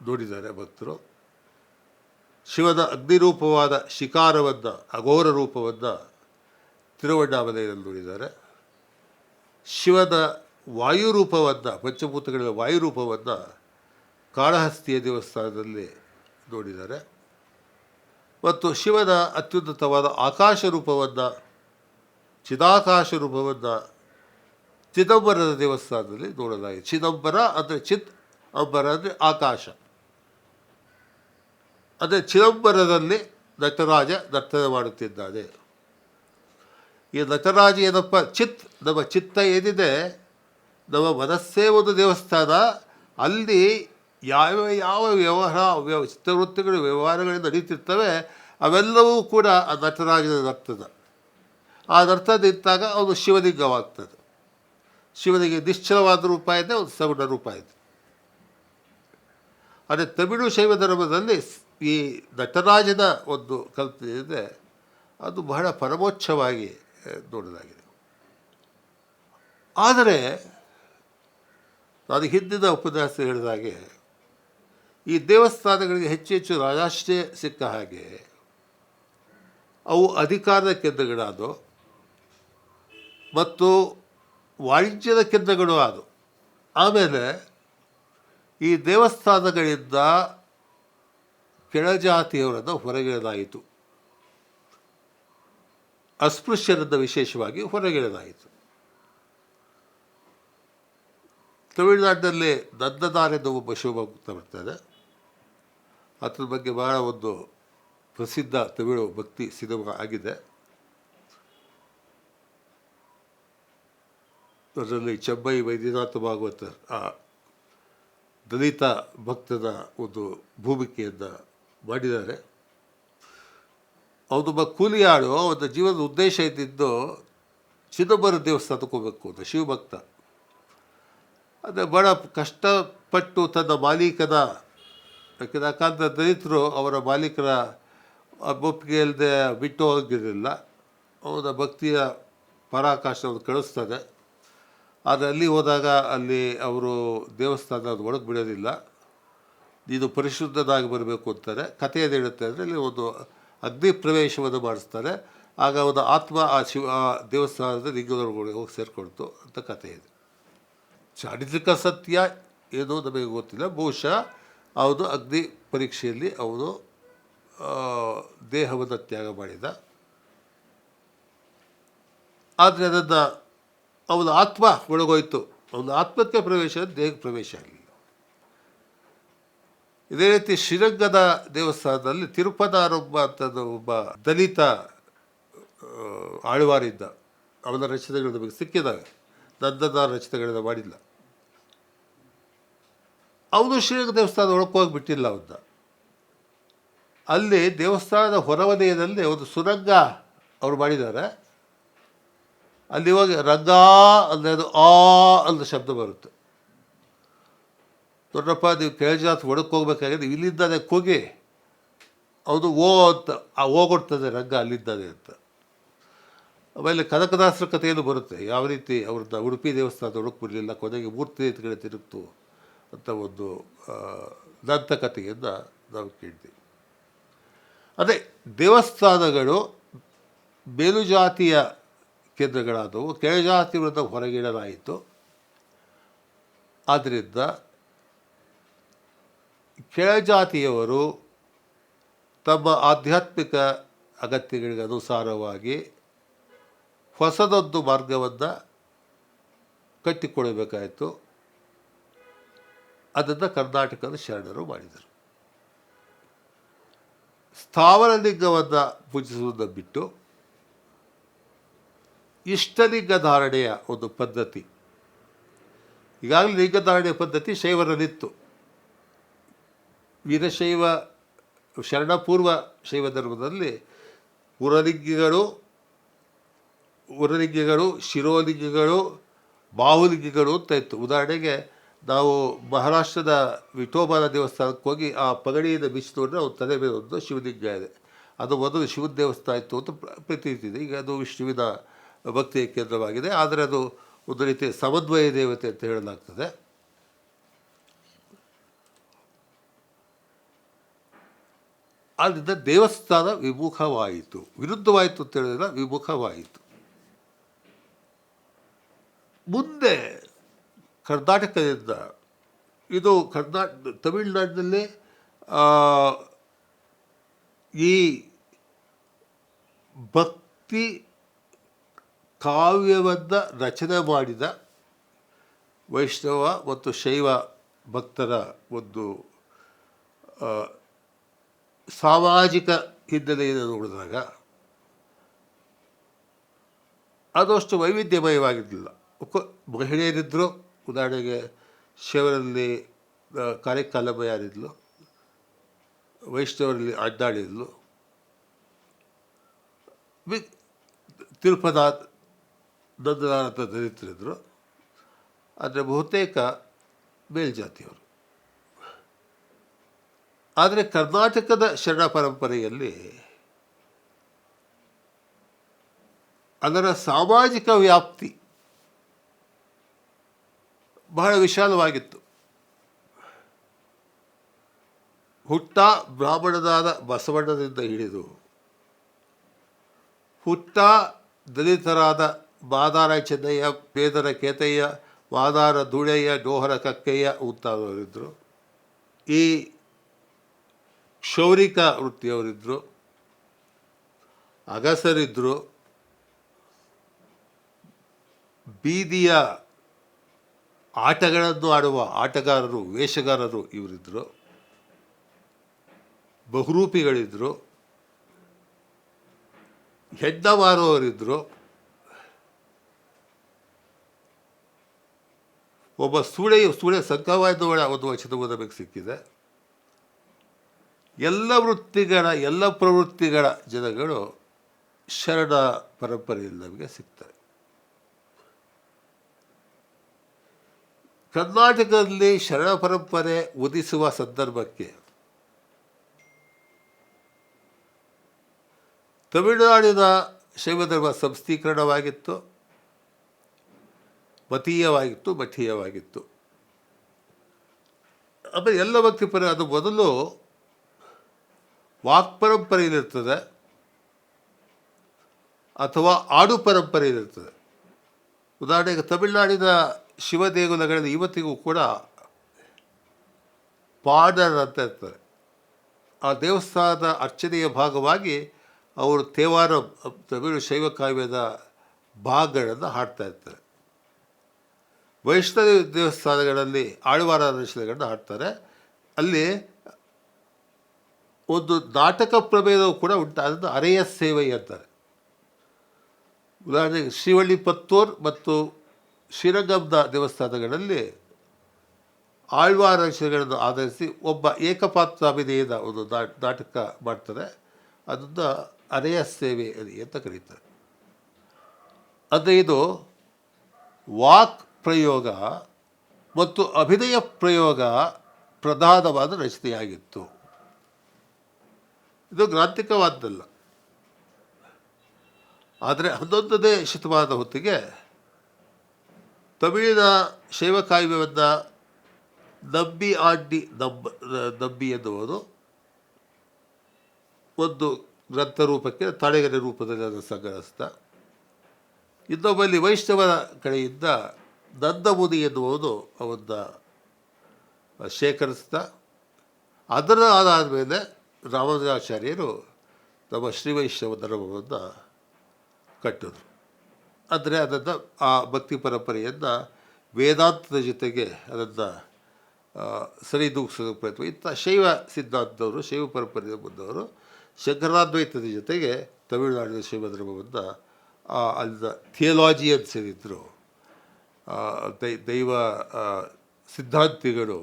ನೋಡಿದ್ದಾರೆ ಭಕ್ತರು. ಶಿವನ ಅಗ್ನಿರೂಪವಾದ ಶಿಕಾರವನ್ನು, ಅಘೋರ ರೂಪವನ್ನು ತಿರುವಣ್ಣಾಮಲೆಯಲ್ಲಿ ನೋಡಿದ್ದಾರೆ. ಶಿವನ ವಾಯುರೂಪವನ್ನು, ಪಂಚಭೂತಗಳ ವಾಯುರೂಪವನ್ನು ಕಾಳಹಸ್ತಿಯ ದೇವಸ್ಥಾನದಲ್ಲಿ ನೋಡಿದ್ದಾರೆ. ಮತ್ತು ಶಿವನ ಅತ್ಯುನ್ನತವಾದ ಆಕಾಶ ರೂಪವನ್ನು, ಚಿದಾಕಾಶ ರೂಪವನ್ನು ಚಿದಂಬರದ ದೇವಸ್ಥಾನದಲ್ಲಿ ನೋಡಲಾಗಿದೆ. ಚಿದಂಬರ ಅಂದರೆ ಚಿತ್, ಅಂಬರ ಅಂದರೆ ಆಕಾಶ. ಅಂದರೆ ಚಿದಂಬರದಲ್ಲಿ ನಟರಾಜ ನರ್ತನ ಮಾಡುತ್ತಿದ್ದಾನೆ. ಈ ನಟರಾಜ ಏನಪ್ಪ, ಚಿತ್, ನಮ್ಮ ಚಿತ್ತ ಏನಿದೆ, ನಮ್ಮ ಮನಸ್ಸೇ ಒಂದು ದೇವಸ್ಥಾನ. ಅಲ್ಲಿ ಯಾವ ವ್ಯವಹಾರ ಚಿತ್ತವೃತ್ತಿಗಳು ವ್ಯವಹಾರಗಳಿಂದ ನಡೀತಿರ್ತವೆ, ಅವೆಲ್ಲವೂ ಕೂಡ ಆ ನಟರಾಜನ ನರ್ತನ. ಆ ನರ್ತನ ನಿಂತಾಗ ಅವನು ಶಿವಲಿಂಗವಾಗ್ತದೆ. ಶಿವನಿಗೆ ನಿಶ್ಚಲವಾದ ರೂಪ ಇದೆ, ಒಂದು ಸಗುಣ ರೂಪ ಇದೆ. ಅದೇ ತಮಿಳು ಶೈವ ಧರ್ಮದಲ್ಲಿ ಈ ನಟರಾಜನ ಒಂದು ಕಲ್ಪನೆ ಇದೆ, ಅದು ಬಹಳ ಪರಮೋಚ್ಛವಾಗಿ ನೋಡಲಾಗಿದೆ. ಆದರೆ ನಾನು ಹಿಂದಿನ ಉಪನ್ಯಾಸ ಹೇಳಿದಾಗೆ ಈ ದೇವಸ್ಥಾನಗಳಿಗೆ ಹೆಚ್ಚು ಹೆಚ್ಚು ರಾಜಾಶ್ರಯ ಸಿಕ್ಕ ಹಾಗೆ ಅವು ಅಧಿಕಾರದ ಕೇಂದ್ರಗಳಾದವು ಮತ್ತು ವಾಣಿಜ್ಯದ ಕೇಂದ್ರಗಳು ಆದವು. ಆಮೇಲೆ ಈ ದೇವಸ್ಥಾನಗಳಿಂದ ಕೆಳಜಾತಿಯವರನ್ನು ಹೊರಗಿಡಲಾಯಿತು, ಅಸ್ಪೃಶ್ಯರನ್ನು ವಿಶೇಷವಾಗಿ ಹೊರಗಿಡಲಾಯಿತು. ತಮಿಳುನಾಡಿನಲ್ಲಿ ನಂದನಾರೆಂದು ಒಬ್ಬ ಶಿವಭಕ್ತ ಬರ್ತಾರೆ. ಅದ್ರ ಬಗ್ಗೆ ಬಹಳ ಒಂದು ಪ್ರಸಿದ್ಧ ತಮಿಳು ಭಕ್ತಿ ಸಿನಿಮಾ ಆಗಿದೆ. ಅದರಲ್ಲಿ ಚೆಂಬೈ ವೈದ್ಯನಾಥ ಭಾಗವತರ್ ಆ ದಲಿತ ಭಕ್ತನ ಒಂದು ಭೂಮಿಕೆಯನ್ನು ಮಾಡಿದ್ದಾರೆ. ಅವನೊಬ್ಬ ಕೂಲಿಯಾಳು, ಅವನ ಜೀವನದ ಉದ್ದೇಶ ಇದ್ದಿದ್ದು ಚಿದಂಬರ ದೇವಸ್ಥಾನಕ್ಕೆ ಹೋಗಬೇಕು ಅಂತ, ಶಿವಭಕ್ತ. ಅಂದರೆ ಭಾಳ ಕಷ್ಟಪಟ್ಟು ತನ್ನ ಮಾಲೀಕನ, ಯಾಕೆಂದರೆ ಆ ಕಾಲದ ದಲಿತರು ಅವರ ಮಾಲೀಕರ ಒಪ್ಪಿಗೆ ಇಲ್ಲದೆ ಬಿಟ್ಟು ಹೋಗಿರಲಿಲ್ಲ. ಅವನ ಭಕ್ತಿಯ ಪರಾಕಾಶವನ್ನು ಕಳಿಸ್ತಾನೆ. ಆದರೆ ಅಲ್ಲಿ ಹೋದಾಗ ಅಲ್ಲಿ ಅವರು ದೇವಸ್ಥಾನ ಒಳಗೆ ಬಿಡೋದಿಲ್ಲ, ಇದು ಪರಿಶುದ್ಧನಾಗಿ ಬರಬೇಕು ಅಂತಾರೆ. ಕಥೆಯನ್ನು ಹೇಳುತ್ತೆ ಅಂದರೆ ಅಲ್ಲಿ ಒಂದು ಅಗ್ನಿ ಪ್ರವೇಶವನ್ನು ಮಾಡಿಸ್ತಾರೆ. ಆಗ ಅವನ ಆತ್ಮ ಆ ದೇವಸ್ಥಾನದ ಲಿಂಗದೊಳಗಡೆ ಹೋಗಿ ಸೇರಿಕೊಳ್ತು ಅಂತ ಕಥೆ ಇದೆ. ಚಾರಿತ್ರಿಕ ಸತ್ಯ ಏನೋ ನಮಗೆ ಗೊತ್ತಿಲ್ಲ. ಬಹುಶಃ ಅವನು ಅಗ್ನಿ ಪರೀಕ್ಷೆಯಲ್ಲಿ ಅವನು ದೇಹವನ್ನು ತ್ಯಾಗ ಮಾಡಿದ. ಆದರೆ ಅದನ್ನು ಅವನ ಆತ್ಮ ಒಳಗೋಯ್ತು. ಅವನ ಆತ್ಮಕ್ಕೆ ಪ್ರವೇಶ, ದೇಹಕ್ಕೆ ಪ್ರವೇಶ ಆಗಲಿಲ್ಲ. ಇದೇ ರೀತಿ ಶ್ರೀರಂಗದ ದೇವಸ್ಥಾನದಲ್ಲಿ ತಿರುಪದಾರೊಬ್ಬ ಅಂತದ್ದು ಒಬ್ಬ ದಲಿತ ಆಳ್ವಾರಿದ್ದ. ಅವನ ರಚನೆಗಳು ನಮಗೆ ಸಿಕ್ಕಿದ್ದಾವೆ, ನನ್ನದ ರಚನೆಗಳನ್ನ ಮಾಡಿಲ್ಲ. ಅವನು ಶ್ರೀರಂಗ ದೇವಸ್ಥಾನದ ಒಳಗೆ ಹೋಗಿ ಬಿಟ್ಟಿಲ್ಲ. ಅವನ್ನ ಅಲ್ಲಿ ದೇವಸ್ಥಾನದ ಹೊರವಲಯದಲ್ಲಿ ಒಂದು ಸುರಂಗ ಅವರು ಮಾಡಿದ್ದಾರೆ. ಅಲ್ಲಿ ಹೋಗಿ ರಂಗ ಅಂದರೆ ಅದು ಆ ಅನ್ನೋ ಶಬ್ದ ಬರುತ್ತೆ. ದೊಡ್ಡಪ್ಪ ನೀವು ಕೆಳಜಾತ್ ಒಳಕ್ಕೆ ಹೋಗ್ಬೇಕಾಗಿದೆ, ಇಲ್ಲಿದ್ದಾನೆ ಕೂಗಿ ಅವನು ಓ ಅಂತ ಹೋಗೊಡ್ತದೆ ರಂಗ ಅಲ್ಲಿದ್ದಾನೆ ಅಂತ. ಆಮೇಲೆ ಕನಕದಾಸರ ಕಥೆಯನ್ನು ಬರುತ್ತೆ, ಯಾವ ರೀತಿ ಅವ್ರನ್ನ ಉಡುಪಿ ದೇವಸ್ಥಾನದ ಒಳಗೆ ಬರಲಿಲ್ಲ, ಕೊನೆಗೆ ಮೂರ್ತಿ ಕಡೆ ತಿರುಗ್ತು ಅಂತ ಒಂದು ದಂತಕಥೆಯನ್ನು ನಾವು ಕೇಳ್ತೀವಿ. ಅದೇ ದೇವಸ್ಥಾನಗಳು ಮೇಲುಜಾತಿಯ ಕೇಂದ್ರಗಳಾದವು, ಕೆಳಜಾತಿಗಳನ್ನು ಹೊರಗಿಡಲಾಯಿತು. ಆದ್ದರಿಂದ ಕೆಳಜಾತಿಯವರು ತಮ್ಮ ಆಧ್ಯಾತ್ಮಿಕ ಅಗತ್ಯಗಳಿಗೆ ಅನುಸಾರವಾಗಿ ಹೊಸದೊಂದು ಮಾರ್ಗವನ್ನು ಕಟ್ಟಿಕೊಡಬೇಕಾಯಿತು. ಅದನ್ನು ಕರ್ನಾಟಕದ ಶರಣರು ಮಾಡಿದರು. ಸ್ಥಾವರ ಲಿಂಗವನ್ನು ಪೂಜಿಸುವುದನ್ನು ಬಿಟ್ಟು ಇಷ್ಟಲಿಂಗ ಧಾರಣೆಯ ಒಂದು ಪದ್ಧತಿ, ಈಗಾಗಲೇ ಲಿಂಗಧಾರಣೆಯ ಪದ್ಧತಿ ಶೈವರಲ್ಲಿತ್ತು. ವೀರಶೈವ ಶರಣಪೂರ್ವ ಶೈವ ಧರ್ಮದಲ್ಲಿ ಉರಲಿಂಗಿಗಳು, ಶಿರೋಲಿಂಗಿಗಳು, ಬಾಹುಲಿಂಗಿಗಳು ಅಂತ ಇತ್ತು. ಉದಾಹರಣೆಗೆ ನಾವು ಮಹಾರಾಷ್ಟ್ರದ ವಿಠೋಬಾನ ದೇವಸ್ಥಾನಕ್ಕೆ ಹೋಗಿ ಆ ಪಗಡಿಯಿಂದ ಬಿಚ್ಚಿಕೊಂಡ್ರೆ ಅವ್ರ ತಲೆ ಮೇಲೆ ಒಂದು ಶಿವಲಿಂಗ ಇದೆ. ಅದು ಮೊದಲು ಶಿವನ ದೇವಸ್ಥಾನ ಇತ್ತು ಅಂತ ಪ್ರತೀತಿ ಇದೆ. ಈಗ ಅದು ವಿಷ್ಣುವಿನ ಭಕ್ತಿಯ ಕೇಂದ್ರವಾಗಿದೆ. ಆದರೆ ಅದು ಒಂದು ರೀತಿಯ ಸಮನ್ವಯ ದೇವತೆ ಅಂತ ಹೇಳಲಾಗ್ತದೆ. ಆದ್ದರಿಂದ ದೇವಸ್ಥಾನ ವಿಮುಖವಾಯಿತು, ವಿರುದ್ಧವಾಯಿತು ಅಂತ ಹೇಳಿದ್ರೆ ವಿಮುಖವಾಯಿತು. ಮುಂದೆ ಕರ್ನಾಟಕದಿಂದ ಇದು ತಮಿಳುನಾಡಿನಲ್ಲಿ ಈ ಭಕ್ತಿ ಕಾವ್ಯವನ್ನು ರಚನೆ ಮಾಡಿದ ವೈಷ್ಣವ ಮತ್ತು ಶೈವ ಭಕ್ತರ ಒಂದು ಸಾಮಾಜಿಕ ಹಿನ್ನೆಲೆಯನ್ನು ನೋಡಿದಾಗ ಅದು ಅಷ್ಟು ವೈವಿಧ್ಯಮಯವಾಗಿರಲಿಲ್ಲ. ಮಹಿಳೆಯರಿದ್ದರು. ಉದಾಹರಣೆಗೆ ಶೈವರಲ್ಲಿ ಕಾರ್ಯಕಾಲಮಯ್ಯರಿದ್ಲು, ವೈಷ್ಣವರಲ್ಲಿ ಅಡ್ಡಾಳಿದ್ಲು, ತಿರುಪನಾಥ್ ನಂದನಾಥ ದಲಿತರಿದ್ದರು. ಆದರೆ ಬಹುತೇಕ ಮೇಲ್ಜಾತಿಯವರು. ಆದರೆ ಕರ್ನಾಟಕದ ಶರಣ ಪರಂಪರೆಯಲ್ಲಿ ಅದರ ಸಾಮಾಜಿಕ ವ್ಯಾಪ್ತಿ ಬಹಳ ವಿಶಾಲವಾಗಿತ್ತು. ಹುಟ್ಟ ಬ್ರಾಹ್ಮಣನಾದ ಬಸವಣ್ಣನಿಂದ ಹಿಡಿದು ಹುಟ್ಟ ದಲಿತರಾದ ಮಾದಾರ ಚೆನ್ನಯ್ಯ, ಬೇದರ ಕೇತಯ್ಯ, ಮಾದಾರ ಧೂಳಯ್ಯ, ಡೋಹರ ಕಕ್ಕಯ್ಯ ಮುಂತಾದವರಿದ್ದರು. ಈ ಕ್ಷೌರಿಕ ವೃತ್ತಿಯವರಿದ್ದರು, ಅಗಸರಿದ್ದರು, ಬೀದಿಯ ಆಟಗಳನ್ನು ಆಡುವ ಆಟಗಾರರು, ವೇಷಗಾರರು ಇವರಿದ್ದರು, ಬಹುರೂಪಿಗಳಿದ್ದರು, ಹೆಡ್ಡ ಮಾರುವವರಿದ್ದರು. ಒಬ್ಬ ಸೂಳೆ ಸಂಕವಾದ ಒಂದು ವಚನವು ನಮಗೆ ಸಿಕ್ಕಿದೆ. ಎಲ್ಲ ವೃತ್ತಿಗಳ, ಎಲ್ಲ ಪ್ರವೃತ್ತಿಗಳ ಜನಗಳು ಶರಣ ಪರಂಪರೆಯಲ್ಲಿ ನಮಗೆ ಸಿಗ್ತಾರೆ. ಕರ್ನಾಟಕದಲ್ಲಿ ಶರಣ ಪರಂಪರೆ ಉದಿಸುವ ಸಂದರ್ಭಕ್ಕೆ ತಮಿಳುನಾಡಿನ ಶೈವಧರ್ಮ ಸಂಸ್ಥೀಕರಣವಾಗಿತ್ತು, ಮತೀಯವಾಗಿತ್ತು, ಮಠೀಯವಾಗಿತ್ತು. ಆಮೇಲೆ ಎಲ್ಲ ವೃತ್ತಿಪರ ಅದು ಮೊದಲು ವಾಕ್ ಪರಂಪರೆಯಲ್ಲಿರ್ತದೆ ಅಥವಾ ಆಡು ಪರಂಪರೆಯಲ್ಲಿರ್ತದೆ. ಉದಾಹರಣೆಗೆ ತಮಿಳುನಾಡಿನ ಶಿವ ದೇಗುಲಗಳಲ್ಲಿ ಇವತ್ತಿಗೂ ಕೂಡ ಪಾಡರ್ ಅಂತ ಇರ್ತಾರೆ. ಆ ದೇವಸ್ಥಾನದ ಅರ್ಚನೆಯ ಭಾಗವಾಗಿ ಅವರು ತೇವಾರ ತಮಿಳು ಶೈವ ಕಾವ್ಯದ ಭಾಗಗಳನ್ನು ಹಾಡ್ತಾ ಇರ್ತಾರೆ. ವೈಷ್ಣವ ದೇವಸ್ಥಾನಗಳಲ್ಲಿ ಆಳ್ವಾರ ರಚನೆಗಳನ್ನ ಹಾಡ್ತಾರೆ. ಅಲ್ಲಿ ಒಂದು ನಾಟಕ ಪ್ರಭೇದವು ಕೂಡ ಉಂಟಾದ ಅರೆಯ ಸೇವೆ ಅಂತಾರೆ. ಉದಾಹರಣೆಗೆ ಶ್ರೀವಳ್ಳಿಪತ್ತೂರ್ ಮತ್ತು ಶ್ರೀರಂಗಂನ ದೇವಸ್ಥಾನಗಳಲ್ಲಿ ಆಳ್ವಾರ ರಚನೆಗಳನ್ನು ಆಧರಿಸಿ ಒಬ್ಬ ಏಕಪಾತ್ರ ಅಭಿನಯದ ಒಂದು ನಾಟಕ ಮಾಡ್ತಾರೆ. ಅದನ್ನು ಅರೆಯ ಸೇವೆ ಅಂತ ಕರೀತಾರೆ. ಅಂದರೆ ಇದು ವಾಕ್ ಪ್ರಯೋಗ ಮತ್ತು ಅಭಿನಯ ಪ್ರಯೋಗ ಪ್ರಧಾನವಾದ ರಚನೆಯಾಗಿತ್ತು. ಇದು ಗ್ರಾಂಥಿಕವಾದ್ದಲ್ಲ. ಆದರೆ 11ನೇ ಶತಮಾನದ ಹೊತ್ತಿಗೆ ತಮಿಳಿನ ಶೈವ ಕಾವ್ಯವನ್ನು ನಂಬಿ ಆಂಡಿ ನಂಬಿ ಎನ್ನುವುದು ಒಂದು ಗ್ರಂಥ ರೂಪಕ್ಕೆ ತಾಳೆಗರೆ ರೂಪದಲ್ಲಿ ಅದನ್ನು ಸಂಗ್ರಹಿಸ್ತಾ, ಇನ್ನೊಬ್ಬಲ್ಲಿ ವೈಷ್ಣವರ ಕಡೆಯಿಂದ ನಂದಮುನಿ ಎನ್ನುವುದು ಅವನ್ನು ಶೇಖರಿಸ್ತಾ, ಅದರ ಆದಾದ ಮೇಲೆ ರಾಮಾನುಜಾಚಾರ್ಯರು ನಮ್ಮ ಶ್ರೀ ವೈಷ್ಣವ ಧರ್ಮವನ್ನು ಕಟ್ಟಿದ್ರು. ಅಂದರೆ ಅದನ್ನು ಆ ಭಕ್ತಿ ಪರಂಪರೆಯನ್ನು ವೇದಾಂತದ ಜೊತೆಗೆ ಅದನ್ನು ಸರಿದೂಗಿಸೋದಕ್ಕೆ ಪ್ರಯತ್ನ. ಇಂಥ ಶೈವ ಸಿದ್ಧಾಂತದವರು, ಶೈವ ಪರಂಪರೆಯ ಬಂದವರು ಶಂಕರಾದ್ವೈತದ ಜೊತೆಗೆ ತಮಿಳುನಾಡಿನ ಶೈವ ಧರ್ಮವನ್ನು ಅಲ್ಲಿನ ಥಿಯಲಾಜಿಯನ್ಸ್ ಏನಿದ್ರು, ದೈವ ಸಿದ್ಧಾಂತಿಗಳು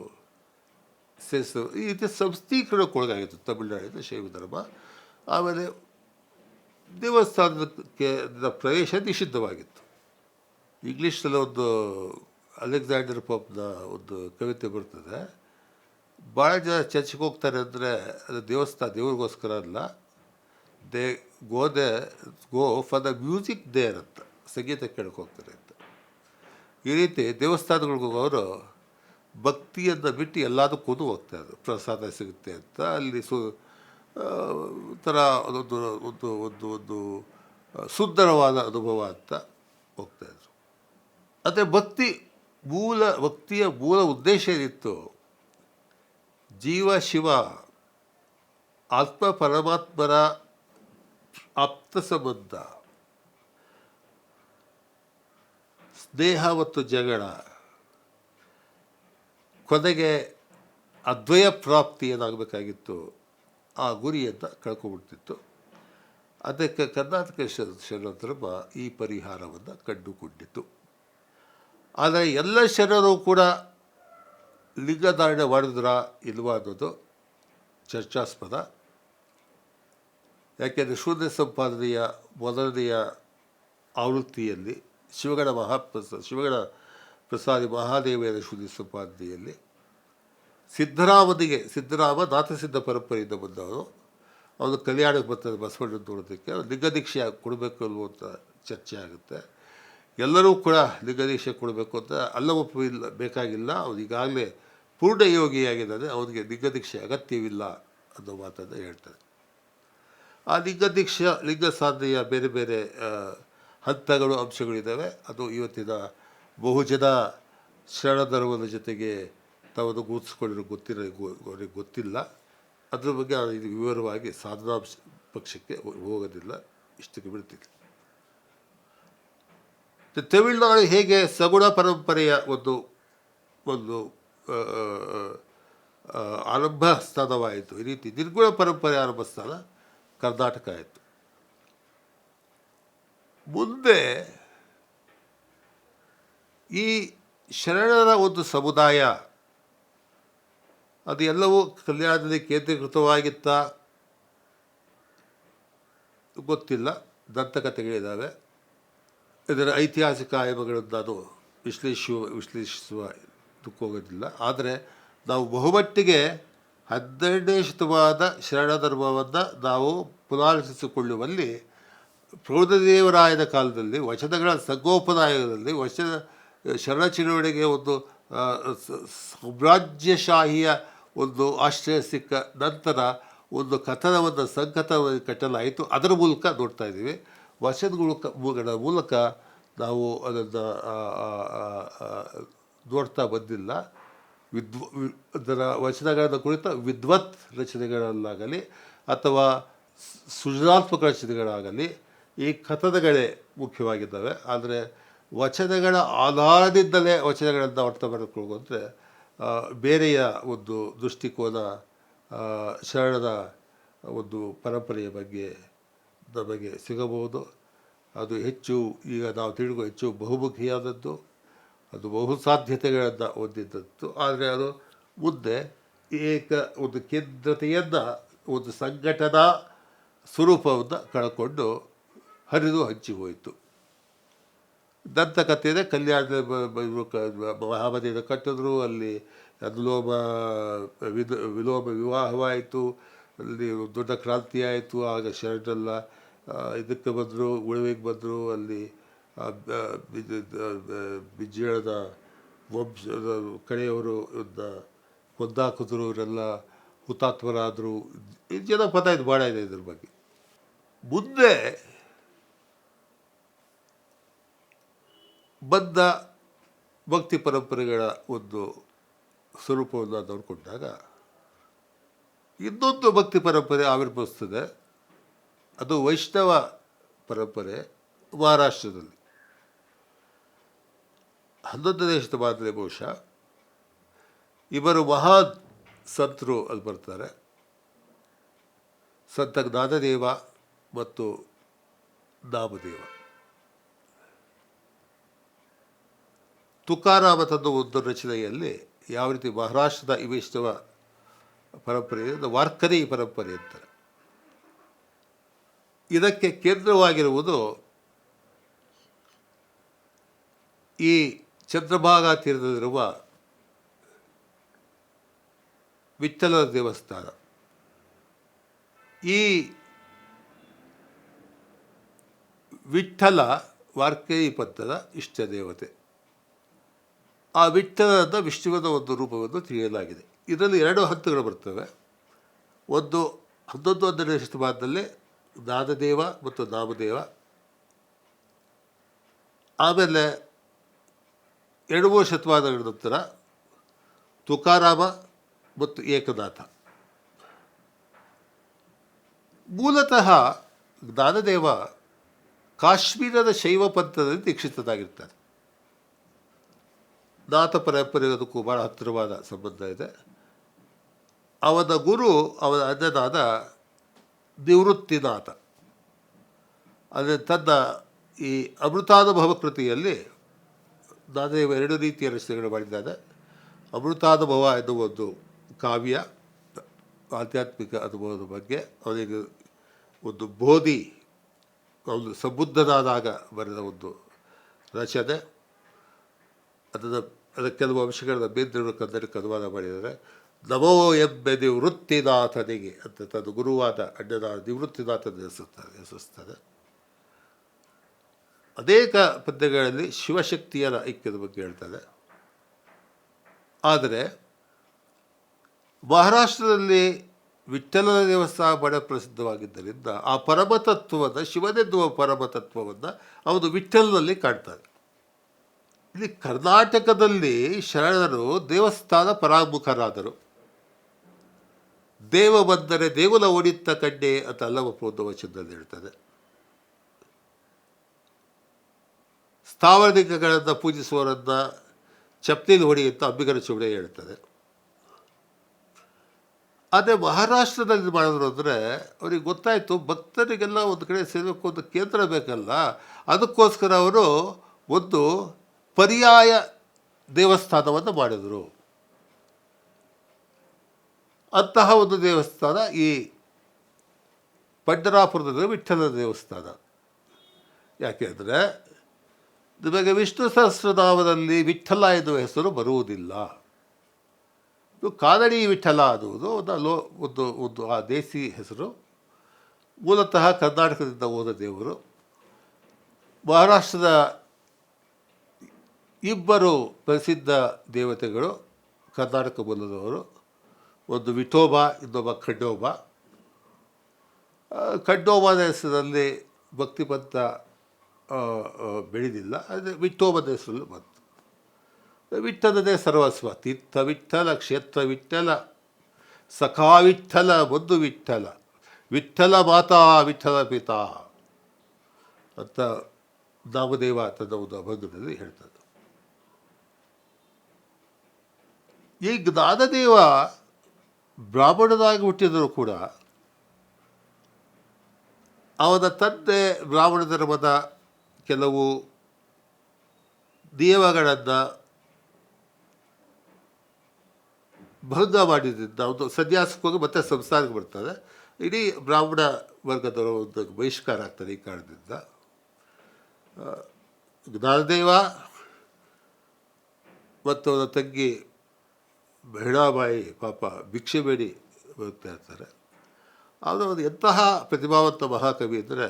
ಸೇರಿಸೋ ಈ ರೀತಿ ಸಂಸ್ಥೀಕರಣಕ್ಕೊಳಗಾಗಿತ್ತು ತಮಿಳುನಾಡಿನ ಶೈವ ಧರ್ಮ. ಆಮೇಲೆ ದೇವಸ್ಥಾನಕ್ಕೆ ಪ್ರವೇಶ ನಿಷಿದ್ಧವಾಗಿತ್ತು. ಇಂಗ್ಲೀಷಲ್ಲಿ ಒಂದು ಅಲೆಕ್ಸಾಂಡರ್ ಪೋಪ್ನ ಒಂದು ಕವಿತೆ ಬರ್ತದೆ. ಭಾಳ ಜನ ಚರ್ಚ್ಗೆ ಹೋಗ್ತಾರೆ ಅಂದರೆ ಅದು ದೇವ್ರಿಗೋಸ್ಕರ ಅಲ್ಲ, they go for the music there ಅಂತ, ಸಂಗೀತ ಕೇಳಕ್ಕೆ ಹೋಗ್ತಾರೆ ಅಂತ. ಈ ರೀತಿ ದೇವಸ್ಥಾನಗಳಿಗೆ ಹೋಗೋರು ಭಕ್ತಿಯನ್ನು ಬಿಟ್ಟು ಎಲ್ಲದಕ್ಕೂ ಹೋಗ್ತಾಯಿದ್ರು. ಪ್ರಸಾದ ಸಿಗುತ್ತೆ ಅಂತ ಅಲ್ಲಿ ಥರ ಒಂದು ಒಂದು ಒಂದು ಒಂದು ಸುಂದರವಾದ ಅನುಭವ ಅಂತ ಹೋಗ್ತಾಯಿದ್ರು. ಆದರೆ ಭಕ್ತಿಯ ಮೂಲ ಉದ್ದೇಶ ಏನಿತ್ತು, ಜೀವ ಶಿವ ಆತ್ಮ ಪರಮಾತ್ಮರ ಆಪ್ತ ಸಂಬಂಧ, ಸ್ನೇಹ ಮತ್ತು ಜಗಳ, ಕೊನೆಗೆ ಅದ್ವಯ ಪ್ರಾಪ್ತಿ ಏನಾಗಬೇಕಾಗಿತ್ತು, ಆ ಗುರಿಯನ್ನು ಕಳ್ಕೊಂಡ್ಬಿಡ್ತಿತ್ತು. ಅದಕ್ಕೆ ಕರ್ನಾಟಕ ಶರಣ ಧರ್ಮ ಈ ಪರಿಹಾರವನ್ನು ಕಂಡುಕೊಂಡಿತು. ಆದರೆ ಎಲ್ಲ ಶರಣರು ಕೂಡ ಲಿಂಗಧಾರಣೆ ಮಾಡಿದ್ರ ಇಲ್ವಾ ಅನ್ನೋದು ಚರ್ಚಾಸ್ಪದ. ಯಾಕೆಂದರೆ ಶೂನ್ಯ ಸಂಪಾದನೆಯ ಮೊದಲನೆಯ ಆವೃತ್ತಿಯಲ್ಲಿ ಶಿವಗಣ ಪ್ರಸಾದಿ ಮಹಾದೇವರ ಶೂನ್ಯ ಸಂಪಾದನೆಯಲ್ಲಿ ಸಿದ್ದರಾಮ ನಾಥಸಿದ್ಧ ಪರಂಪರೆಯಿಂದ ಬಂದವರು, ಅವನು ಕಲ್ಯಾಣಕ್ಕೆ ಬರ್ತಾರೆ ಬಸವಣ್ಣ ನೋಡೋದಕ್ಕೆ. ಲಿಂಗದೀಕ್ಷೆ ಕೊಡಬೇಕು ಅನ್ನುವಂಥ ಚರ್ಚೆ ಆಗುತ್ತೆ. ಎಲ್ಲರೂ ಕೂಡ ಲಿಂಗದೀಕ್ಷೆ ಕೊಡಬೇಕು ಅಂತ ಅಲ್ಲವಪ್ಪಿಲ್ಲ, ಬೇಕಾಗಿಲ್ಲ, ಅವನು ಈಗಾಗಲೇ ಪೂರ್ಣ ಯೋಗಿಯಾಗಿದ್ದಾನೆ, ಅವನಿಗೆ ಲಿಂಗದೀಕ್ಷೆ ಅಗತ್ಯವಿಲ್ಲ ಅನ್ನೋ ಮಾತನ್ನು ಹೇಳ್ತಾರೆ. ಆ ಲಿಂಗ ಸಾಧನೆಯ ಬೇರೆ ಬೇರೆ ಹಂತಗಳು, ಅಂಶಗಳಿದ್ದಾವೆ. ಅದು ಇವತ್ತಿನ ಬಹುಜನ ಶರಣ ಧರ್ಮದ ಜೊತೆಗೆ ತಾವನ್ನು ಗುರುತಿಸ್ಕೊಂಡಿರೋ ಅವ್ರಿಗೆ ಗೊತ್ತಿಲ್ಲ. ಅದ್ರ ಬಗ್ಗೆ ಇದು ವಿವರವಾಗಿ ಸಾಧನಾ ಪಕ್ಷಕ್ಕೆ ಹೋಗೋದಿಲ್ಲ, ಇಷ್ಟಕ್ಕೆ ಬಿಡ್ತಿಲ್ಲ. ತಮಿಳುನಾಡು ಹೇಗೆ ಸಗುಣ ಪರಂಪರೆಯ ಒಂದು ಒಂದು ಆರಂಭ ಸ್ಥಾನವಾಯಿತು, ಈ ರೀತಿ ನಿರ್ಗುಣ ಪರಂಪರೆ ಆರಂಭ ಸ್ಥಾನ ಕರ್ನಾಟಕ ಆಯಿತು. ಮುಂದೆ ಈ ಶರಣರ ಒಂದು ಸಮುದಾಯ ಅದು ಎಲ್ಲವೂ ಕಲ್ಯಾಣದಲ್ಲಿ ಕೇಂದ್ರೀಕೃತವಾಗಿತ್ತ ಗೊತ್ತಿಲ್ಲ. ದಂತಕಥೆಗಳಿದ್ದಾವೆ. ಇದರ ಐತಿಹಾಸಿಕ ಆಯಾಮಗಳನ್ನು ನಾನು ವಿಶ್ಲೇಷಿಸುವುದಕ್ಕೆ ಹೋಗೋದಿಲ್ಲ. ಆದರೆ ನಾವು ಬಹುಮಟ್ಟಿಗೆ 12ನೇ ಶತಮಾನದ ಶರಣ ಧರ್ಮವನ್ನು ನಾವು ಪುನರಾವರ್ತಿಸಿಕೊಳ್ಳುವಲ್ಲಿ ಪ್ರೌಢದೇವರಾಯನ ಕಾಲದಲ್ಲಿ ವಚನಗಳ ಸಂಗೋಪನಾಯಕದಲ್ಲಿ ಶರಣ ಚಳುವಳಿಗೆ ಒಂದು ಸಾಮ್ರಾಜ್ಯಶಾಹಿಯ ಒಂದು ಆಶ್ರಯ ಸಿಕ್ಕ ನಂತರ ಒಂದು ಸಂಕಥನವನ್ನು ಕಟ್ಟಲಾಯಿತು. ಅದರ ಮೂಲಕ ನೋಡ್ತಾ ಇದ್ದೀವಿ. ವಚನಗಳ ಮೂಲಕ ನಾವು ಅದನ್ನು ನೋಡ್ತಾ ಬಂದಿಲ್ಲ. ಅದರ ವಚನಗಳನ್ನು ಕುರಿತ ವಿದ್ವತ್ ರಚನೆಗಳಲ್ಲಾಗಲಿ ಅಥವಾ ಸೃಜನಾತ್ಮಕ ರಚನೆಗಳಾಗಲಿ ಈ ಕಥನಗಳೇ ಮುಖ್ಯವಾಗಿದ್ದಾವೆ. ಆದರೆ ವಚನಗಳ ಆಧಾರದಿಂದಲೇ ವಚನಗಳನ್ನು ಅರ್ಥ ಮಾಡಿಕೊಳ್ಳುವಂದರೆ ಬೇರೆಯ ಒಂದು ದೃಷ್ಟಿಕೋನ ಶರಣರ ಒಂದು ಪರಂಪರೆಯ ಬಗ್ಗೆ ನಮಗೆ ಸಿಗಬಹುದು. ಅದು ಹೆಚ್ಚು ಈಗ ನಾವು ತಿಳಿದುಕೋ ಹೆಚ್ಚು ಬಹುಮುಖಿಯಾದದ್ದು, ಅದು ಬಹು ಸಾಧ್ಯತೆಗಳನ್ನು ಹೊಂದಿದ್ದದ್ದು. ಆದರೆ ಅದು ಮುಂದೆ ಒಂದು ಕೇಂದ್ರತೆಯನ್ನು, ಒಂದು ಸಂಘಟನಾ ಸ್ವರೂಪವನ್ನು ಕಳ್ಕೊಂಡು ಹರಿದು ಹಂಚಿ ಹೋಯಿತು. ದಂತಕಥೆಯೇ ಕಲ್ಯಾಣದ ಮಹಾಮನೆಯನ್ನು ಕಟ್ಟಿದ್ರು, ಅಲ್ಲಿ ಅನುಲೋಮ ವಿಲೋಮ ವಿವಾಹವಾಯಿತು, ಅಲ್ಲಿ ದೊಡ್ಡ ಕ್ರಾಂತಿ ಆಯಿತು. ಆಗ ಶರಣರೆಲ್ಲ ಇದಕ್ಕೆ ಬಂದರು, ಉಳುವಿಗೆ ಬಂದರು. ಅಲ್ಲಿ ಬಿಜ್ಜಳದ ವಂಶದ ಕಡೆಯವರು ಕೊಂದಾಕಿದ್ರು, ಇವರೆಲ್ಲ ಹುತಾತ್ಮರಾದರು. ಜನ ಪದ ಇದು ಭಾಳ ಇದೆ ಇದ್ರ ಬಗ್ಗೆ. ಮುಂದೆ ಬಂದ ಭಕ್ತಿ ಪರಂಪರೆಗಳ ಒಂದು ಸ್ವರೂಪವನ್ನು ನೋಡಿಕೊಂಡಾಗ ಇನ್ನೊಂದು ಭಕ್ತಿ ಪರಂಪರೆ ಆವಿರ್ಭವಿಸ್ತದೆ. ಅದು ವೈಷ್ಣವ ಪರಂಪರೆ ಮಹಾರಾಷ್ಟ್ರದಲ್ಲಿ 11ನೇ ಶತಮಾನದಲ್ಲಿ ಬಹುಶಃ ಇಬ್ಬರು ಮಹಾನ್ ಸಂತರು ಅಲ್ಲಿ ಬರ್ತಾರೆ. ಸಂತ ಜ್ಞಾನದೇವ ಮತ್ತು ನಾಮದೇವ. ತುಕಾರಾಮ ತಂದು ಒಂದು ರಚನೆಯಲ್ಲಿ ಯಾವ ರೀತಿ ಮಹಾರಾಷ್ಟ್ರದ ಈ ವೈಷ್ಣವ ಪರಂಪರೆ ವಾರ್ಕರಿ ಪರಂಪರೆ ಅಂತಾರೆ. ಇದಕ್ಕೆ ಕೇಂದ್ರವಾಗಿರುವುದು ಈ ಚಂದ್ರಭಾಗಾ ತೀರದಲ್ಲಿರುವ ವಿಠ್ಠಲನ ದೇವಸ್ಥಾನ. ಈ ವಿಠ್ಠಲ ವಾರ್ಕರಿ ಪಂಥದ ಇಷ್ಟ ದೇವತೆ. ಆ ವಿಠ್ಠಲದ ವಿಷ್ಣುವಿನ ಒಂದು ರೂಪವನ್ನು ತಿಳಿಯಲಾಗಿದೆ. ಇದರಲ್ಲಿ 2 ಹಂತಗಳು ಬರ್ತವೆ. ಒಂದು 11ನೇ ಶತಮಾನದಲ್ಲಿ ಜ್ಞಾನದೇವ ಮತ್ತು ನಾಮದೇವ. ಆಮೇಲೆ 2-3 ಶತಮಾನಗಳ ನಂತರ ತುಕಾರಾಮ ಮತ್ತು ಏಕನಾಥ. ಮೂಲತಃ ಜ್ಞಾನದೇವ ಕಾಶ್ಮೀರದ ಶೈವ ಪಂಥದಲ್ಲಿ ದೀಕ್ಷಿತನಾಗಿರ್ತಾರೆ. ನಾಥ ಪರಂಪರೆಗೆ ಅದಕ್ಕೂ ಭಾಳ ಹತ್ತಿರವಾದ ಸಂಬಂಧ ಇದೆ. ಅವನ ಗುರು ಅವನ ಅಜ್ಜನಾದ ನಿವೃತ್ತಿನಾಥ. ಅಂದರೆ ತನ್ನ ಈ ಅಮೃತಾನುಭವ ಕೃತಿಯಲ್ಲಿ ಜ್ಞಾನದೇವ 2 ರೀತಿಯ ರಚನೆಗಳು ಮಾಡಿದ್ದಾನೆ. ಅಮೃತಾನುಭವ ಎನ್ನುವ ಒಂದು ಕಾವ್ಯ, ಆಧ್ಯಾತ್ಮಿಕ ಅನುಭವದ ಬಗ್ಗೆ. ಅವನಿಗೆ ಒಂದು ಬೋಧಿ, ಅವನು ಸಬುದ್ಧನಾದಾಗ ಬರೆದ ಒಂದು ರಚನೆ. ಅದಕ್ಕೆ ಕೆಲವು ಅಂಶಗಳನ್ನು ಬೇಂದ್ರವರು ಕನ್ನಡಕ್ಕೆ ಅನುವಾದ ಮಾಡಿದ್ದಾರೆ. ನಮೋ ಎಂಬೆ ನಿವೃತ್ತಿನಾಥನಿಗೆ ಅಂತ ತನ್ನ ಗುರುವಾದ ಅಡ್ಡನಾದ ನಿವೃತ್ತಿನಾಥನ ಹೆಸರಿಸ್ತಾರೆ. ಅನೇಕ ಪದ್ಯಗಳಲ್ಲಿ ಶಿವಶಕ್ತಿಯರ ಐಕ್ಯದ ಬಗ್ಗೆ ಹೇಳ್ತಾರೆ. ಆದರೆ ಮಹಾರಾಷ್ಟ್ರದಲ್ಲಿ ವಿಠ್ಠಲನ ದೇವಸ್ಥಾನ ಬಹಳ ಪ್ರಸಿದ್ಧವಾಗಿದ್ದರಿಂದ ಆ ಪರಮತತ್ವವನ್ನು, ಶಿವನೆನ್ನುವ ಪರಮತತ್ವವನ್ನು ಅವನು ವಿಠ್ಠಲನಲ್ಲಿ ಕಾಣ್ತಾನೆ. ಇಲ್ಲಿ ಕರ್ನಾಟಕದಲ್ಲಿ ಶರಣರು ದೇವಸ್ಥಾನ ಪರಾಮುಖರಾದರು. ದೇವ ಬಂದರೆ ದೇಗುಲ ಒಡಿತ್ತ ಕಡ್ಡೆ ಅಂತ ಅಲ್ಲಮಪ್ಪ ವಚನದಲ್ಲಿ ಹೇಳ್ತಾರೆ. ಸ್ಥಾವರಲಿಂಗಗಳನ್ನು ಪೂಜಿಸುವವರನ್ನು ಚಪ್ನೀಲಿ ಹೊಡೆಯುತ್ತ ಅಂಬಿಗರ ಚೌಡೆ ಹೇಳ್ತಾರೆ. ಅದೇ ಮಹಾರಾಷ್ಟ್ರದಲ್ಲಿ ಮಾಡಿದ್ರು ಅಂದರೆ ಅವ್ರಿಗೆ ಗೊತ್ತಾಯಿತು, ಭಕ್ತರಿಗೆಲ್ಲ ಒಂದು ಕಡೆ ಸೇರಬೇಕು, ಒಂದು ಕೇಂದ್ರ ಬೇಕಲ್ಲ. ಅದಕ್ಕೋಸ್ಕರ ಅವರು ಒಂದು ಪರ್ಯಾಯ ದೇವಸ್ಥಾನವನ್ನು ಮಾಡಿದರು. ಅಂತಹ ಒಂದು ದೇವಸ್ಥಾನ ಈ ಪಂಢರಾಪುರದಲ್ಲಿ ವಿಠ್ಠಲನ ದೇವಸ್ಥಾನ. ಯಾಕೆಂದರೆ ನಿಮಗೆ ವಿಷ್ಣು ಸಹಸ್ರನಾಮದಲ್ಲಿ ವಿಠ್ಠಲ ಎನ್ನುವ ಹೆಸರು ಬರುವುದಿಲ್ಲ. ಇದು ಕಾನಡಿ ವಿಠ್ಠಲ ಅನ್ನುವುದು ಒಂದು ಆ ದೇಸಿ ಹೆಸರು. ಮೂಲತಃ ಕರ್ನಾಟಕದಿಂದ ಹೋದ ದೇವರು. ಮಹಾರಾಷ್ಟ್ರದ 2 ಪ್ರಸಿದ್ಧ ದೇವತೆಗಳು ಕರ್ನಾಟಕ ಮೂಲದವರು. ಒಂದು ವಿಠೋಬ, ಇನ್ನೊಬ್ಬ ಖಂಡೋಬ. ಖಂಡೋಬನ ಹೆಸರಲ್ಲಿ ಭಕ್ತಿಪಂಥ ಬೆಳೆದಿಲ್ಲ. ಅದು ವಿಠೋಬದ ಹೆಸರಲ್ಲೂ ಬಂತು. ವಿಠ್ಠಲನೇ ಸರ್ವಸ್ವ. ತೀರ್ಥ ವಿಠ್ಠಲ, ಕ್ಷೇತ್ರ ವಿಠ್ಠಲ, ಸಖಾ ವಿಠ್ಠಲ, ಬಂಧು ವಿಠ್ಠಲ, ವಿಠ್ಠಲ ಮಾತಾ ವಿಠ್ಠಲ ಪಿತಾ ಅಂತ ನಾಮದೇವ ತನ್ನ ಒಂದು ಅಭಂಗದಲ್ಲಿ ಹೇಳ್ತದೆ. ಈ ಜ್ಞಾನದೇವ ಬ್ರಾಹ್ಮಣನಾಗಿ ಹುಟ್ಟಿದರೂ ಕೂಡ ಅವನ ತಂದೆ ಬ್ರಾಹ್ಮಣ ಧರ್ಮದ ಕೆಲವು ನಿಯಮಗಳನ್ನು ಭಂಗ ಮಾಡಿದ್ದರಿಂದ ಒಂದು ಸನ್ಯಾಸಕ್ಕೆ ಹೋಗಿ ಮತ್ತೆ ಸಂಸಾರಕ್ಕೆ ಬರ್ತಾರೆ. ಇಡೀ ಬ್ರಾಹ್ಮಣ ವರ್ಗದವರ ಒಂದು ಬಹಿಷ್ಕಾರ ಆಗ್ತದೆ ಈ ಕಾರಣದಿಂದ. ಜ್ಞಾನದೇವ ಮತ್ತು ಅವನ ತಂಗಿ ಬಹಿಣಾಬಾಯಿ ಪಾಪ ಭಿಕ್ಷೆ ಬೇಡಿ ಹೋಗ್ತಾ ಇರ್ತಾರೆ. ಆದರೆ ಒಂದು ಎಂತಹ ಪ್ರತಿಭಾವಂತ ಮಹಾಕವಿ ಅಂದರೆ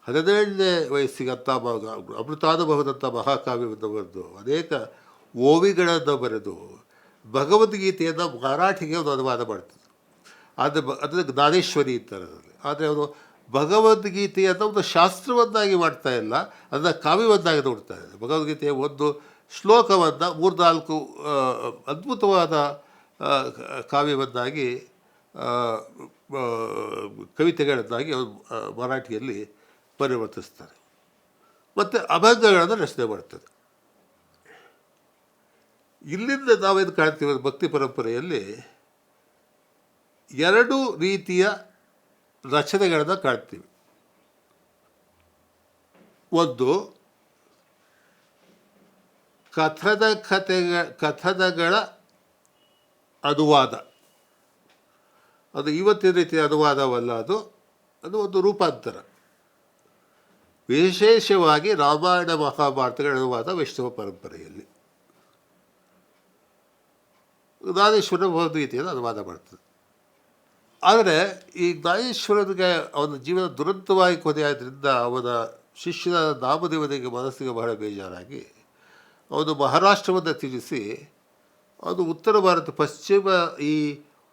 17ನೇ ವಯಸ್ಸಿಗೆ ಅಮೃತಾನುಭವದಂಥ ಮಹಾಕಾವ್ಯವನ್ನು ಬರೆದು ಅನೇಕ ಓವಿಗಳನ್ನು ಬರೆದು ಭಗವದ್ಗೀತೆಯನ್ನು ಮರಾಠಿಗೆ ಒಂದು ಅನುವಾದ ಮಾಡ್ತದೆ. ಅದನ್ನು ಜ್ಞಾನೇಶ್ವರಿ ಇರ್ತಾರೆ ಅದರಲ್ಲಿ. ಆದರೆ ಅವರು ಭಗವದ್ಗೀತೆಯನ್ನು ಒಂದು ಶಾಸ್ತ್ರವನ್ನಾಗಿ ಮಾಡ್ತಾ ಇಲ್ಲ, ಅದನ್ನು ಕಾವ್ಯವನ್ನಾಗಿ ನೋಡ್ತಾ ಇದೆ. ಭಗವದ್ಗೀತೆಯ ಒಂದು ಶ್ಲೋಕವನ್ನು 3-4 ಅದ್ಭುತವಾದ ಕಾವ್ಯವನ್ನಾಗಿ ಕವಿತೆಗಳನ್ನಾಗಿ ಮರಾಠಿಯಲ್ಲಿ ಪರಿವರ್ತಿಸ್ತಾರೆ ಮತ್ತು ಅಭಂಗಗಳನ್ನು ರಚನೆ ಮಾಡ್ತಾರೆ. ಇಲ್ಲಿಂದ ನಾವೇನು ಕಾಣ್ತೀವಿ ಭಕ್ತಿ ಪರಂಪರೆಯಲ್ಲಿ 2 ರೀತಿಯ ರಚನೆಗಳನ್ನು ಕಾಣ್ತೀವಿ. ಒಂದು ಕಥನಗಳ ಅನುವಾದ. ಅದು ಇವತ್ತಿನ ರೀತಿಯ ಅನುವಾದವಲ್ಲ, ಅದು ಒಂದು ರೂಪಾಂತರ. ವಿಶೇಷವಾಗಿ ರಾಮಾಯಣ ಮಹಾಭಾರತಗಳ ಅನುವಾದ ವೈಷ್ಣವ ಪರಂಪರೆಯಲ್ಲಿ. ಜ್ಞಾನೇಶ್ವರ ಭಗವದ್ಗೀತೆಯನ್ನು ಅನುವಾದ ಮಾಡ್ತದೆ. ಆದರೆ ಈ ಜ್ಞಾನೇಶ್ವರನಿಗೆ ಅವನ ಜೀವನ ದುರಂತವಾಗಿ ಕೊನೆಯಾದ್ದರಿಂದ ಅವನ ಶಿಷ್ಯನ ನಾಮದೇವನಿಗೆ ಮನಸ್ಸಿಗೆ ಬಹಳ ಬೇಜಾರಾಗಿ ಅವನು ಮಹಾರಾಷ್ಟ್ರವನ್ನು ತಿಳಿಸಿ ಅದು ಉತ್ತರ ಭಾರತ, ಪಶ್ಚಿಮ ಈ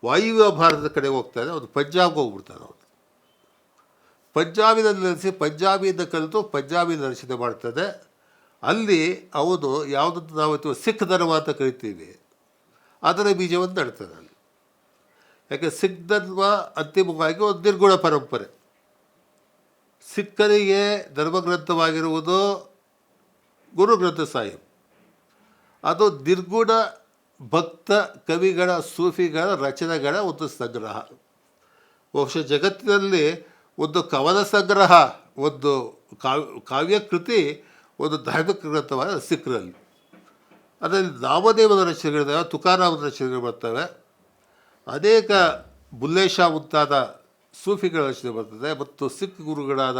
ವಾಯುವ್ಯ ಭಾರತದ ಕಡೆ ಹೋಗ್ತಾನೆ. ಅವನು ಪಂಜಾಬ್ಗೆ ಹೋಗ್ಬಿಡ್ತಾನೆ. ಅವನು ಪಂಜಾಬಿನಲ್ಲಿ ನೆಲೆಸಿ ಪಂಜಾಬಿಯಿಂದ ಕಲಿತು ಪಂಜಾಬಿನ ರಚನೆ ಮಾಡ್ತಾನೆ. ಅಲ್ಲಿ ಅವನು ಯಾವುದನ್ನು ನಾವು ಇವತ್ತು ಸಿಖ್ ಧರ್ಮ ಅಂತ ಕರಿತೀವಿ, ಅದರ ಬೀಜವನ್ನು ನಡ್ತಾನೆ ಅಲ್ಲಿ. ಯಾಕೆ ಸಿಖ್ ಧರ್ಮ ಅಂತಿಮವಾಗಿ ಒಂದು ನಿರ್ಗುಣ ಪರಂಪರೆ. ಸಿಖ್ಖರಿಗೆ ಧರ್ಮಗ್ರಂಥವಾಗಿರುವುದು ಗುರು ಗ್ರಂಥ ಸಾಹಿಬ್. ಅದು ನಿರ್ಗುಣ ಭಕ್ತ ಕವಿಗಳ, ಸೂಫಿಗಳ ರಚನೆಗಳ ಒಂದು ಸಂಗ್ರಹ. ಬಹುಶಃ ಜಗತ್ತಿನಲ್ಲಿ ಒಂದು ಕವನ ಸಂಗ್ರಹ, ಒಂದು ಕಾವ್ಯಕೃತಿ, ಒಂದು ಧಾರ್ಮಿಕ ಗ್ರಂಥವಾದ ಸಿಖ್ರಲ್ಲಿ. ಅದರಲ್ಲಿ ನಾಮದೇವನ ರಚನೆಗಳಿದ್ದಾವೆ, ತುಕಾರಾಮನ ರಚನೆಗಳು ಬರ್ತವೆ, ಅನೇಕ ಬುಲ್ಲೆ ಶಾ ಮುಂತಾದ ಸೂಫಿಗಳ ರಚನೆ ಬರ್ತದೆ, ಮತ್ತು ಸಿಖ್ ಗುರುಗಳಾದ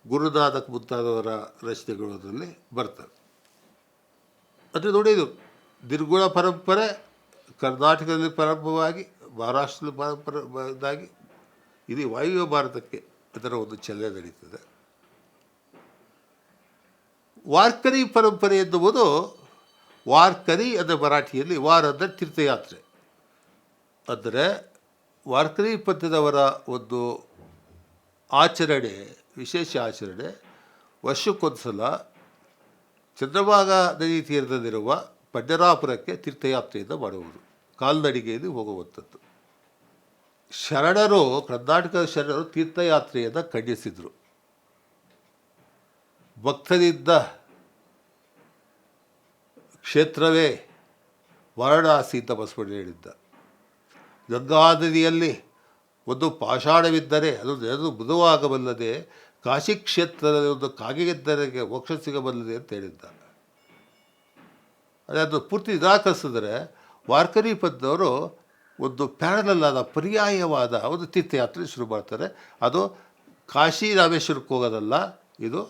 ಗುರುನಾನಕ್ ಮುಂತಾದವರ ರಚನೆಗಳು ಅದರಲ್ಲಿ ಬರ್ತವೆ. ಅಂದರೆ ನೋಡಿ, ಇದು ನಿರ್ಗುಣ ಪರಂಪರೆ ಕರ್ನಾಟಕದಲ್ಲಿ ಪ್ರಾರಂಭವಾಗಿ ಮಹಾರಾಷ್ಟ್ರದಲ್ಲಿ ಪರಂಪರೆಯಾಗಿ ಇಡೀ ವಾಯುವ್ಯ ಭಾರತಕ್ಕೆ ಅದರ ಒಂದು ಚಲನೆ ನಡೀತದೆ. ವಾರ್ಕರಿ ಪರಂಪರೆ ಎನ್ನುವುದು, ವಾರ್ಕರಿ ಅಂದರೆ ಮರಾಠಿಯಲ್ಲಿ ವಾರ ಅಂದರೆ ತೀರ್ಥಯಾತ್ರೆ. ಅಂದರೆ ವಾರ್ಕರಿ ಪಂಥದವರ ಒಂದು ಆಚರಣೆ, ವಿಶೇಷ ಆಚರಣೆ, ವರ್ಷಕ್ಕೊಂದು ಸಲ ಚಂದ್ರಭಾಗ ನದಿ ತೀರದಲ್ಲಿರುವ ಪಂಢರಾಪುರಕ್ಕೆ ತೀರ್ಥಯಾತ್ರೆಯಿಂದ ಮಾಡುವುದು, ಕಾಲ್ನಡಿಗೆಯಲ್ಲಿ ಹೋಗುವಂಥದ್ದು. ಶರಣರು, ಕರ್ನಾಟಕದ ಶರಣರು ತೀರ್ಥಯಾತ್ರೆಯನ್ನು ಖಂಡಿಸಿದರು. ಭಕ್ತನಿದ್ದ ಕ್ಷೇತ್ರವೇ ವಾರಣಾಸಿ ಅಂತ ಬಸವಣ್ಣ ಹೇಳಿದ್ದ. ಗಂಗಾ ನದಿಯಲ್ಲಿ ಒಂದು ಪಾಷಾಣವಿದ್ದರೆ ಅದು ಮೃದುವಾಗಬಲ್ಲದೆ, ಕಾಶಿ ಕ್ಷೇತ್ರದಲ್ಲಿ ಒಂದು ಕಾಗೆಗೆದ್ದರೆಗೆ ಮೋಕ್ಷ ಸಿಗಬಲ್ಲದೆ ಅಂತ ಹೇಳಿದ್ದ. ಅದು ಪೂರ್ತಿ ನಿರಾಕರಿಸಿದ್ರೆ ವಾರ್ಕರಿ ಪಂಥದವರು ಒಂದು ಪ್ಯಾರಲಲ್ ಆದ, ಪರ್ಯಾಯವಾದ ಒಂದು ತೀರ್ಥಯಾತ್ರೆ ಶುರು ಮಾಡ್ತಾರೆ. ಅದು ಕಾಶಿ ರಾಮೇಶ್ವರಕ್ಕೆ ಹೋಗೋದಲ್ಲ, ಇದು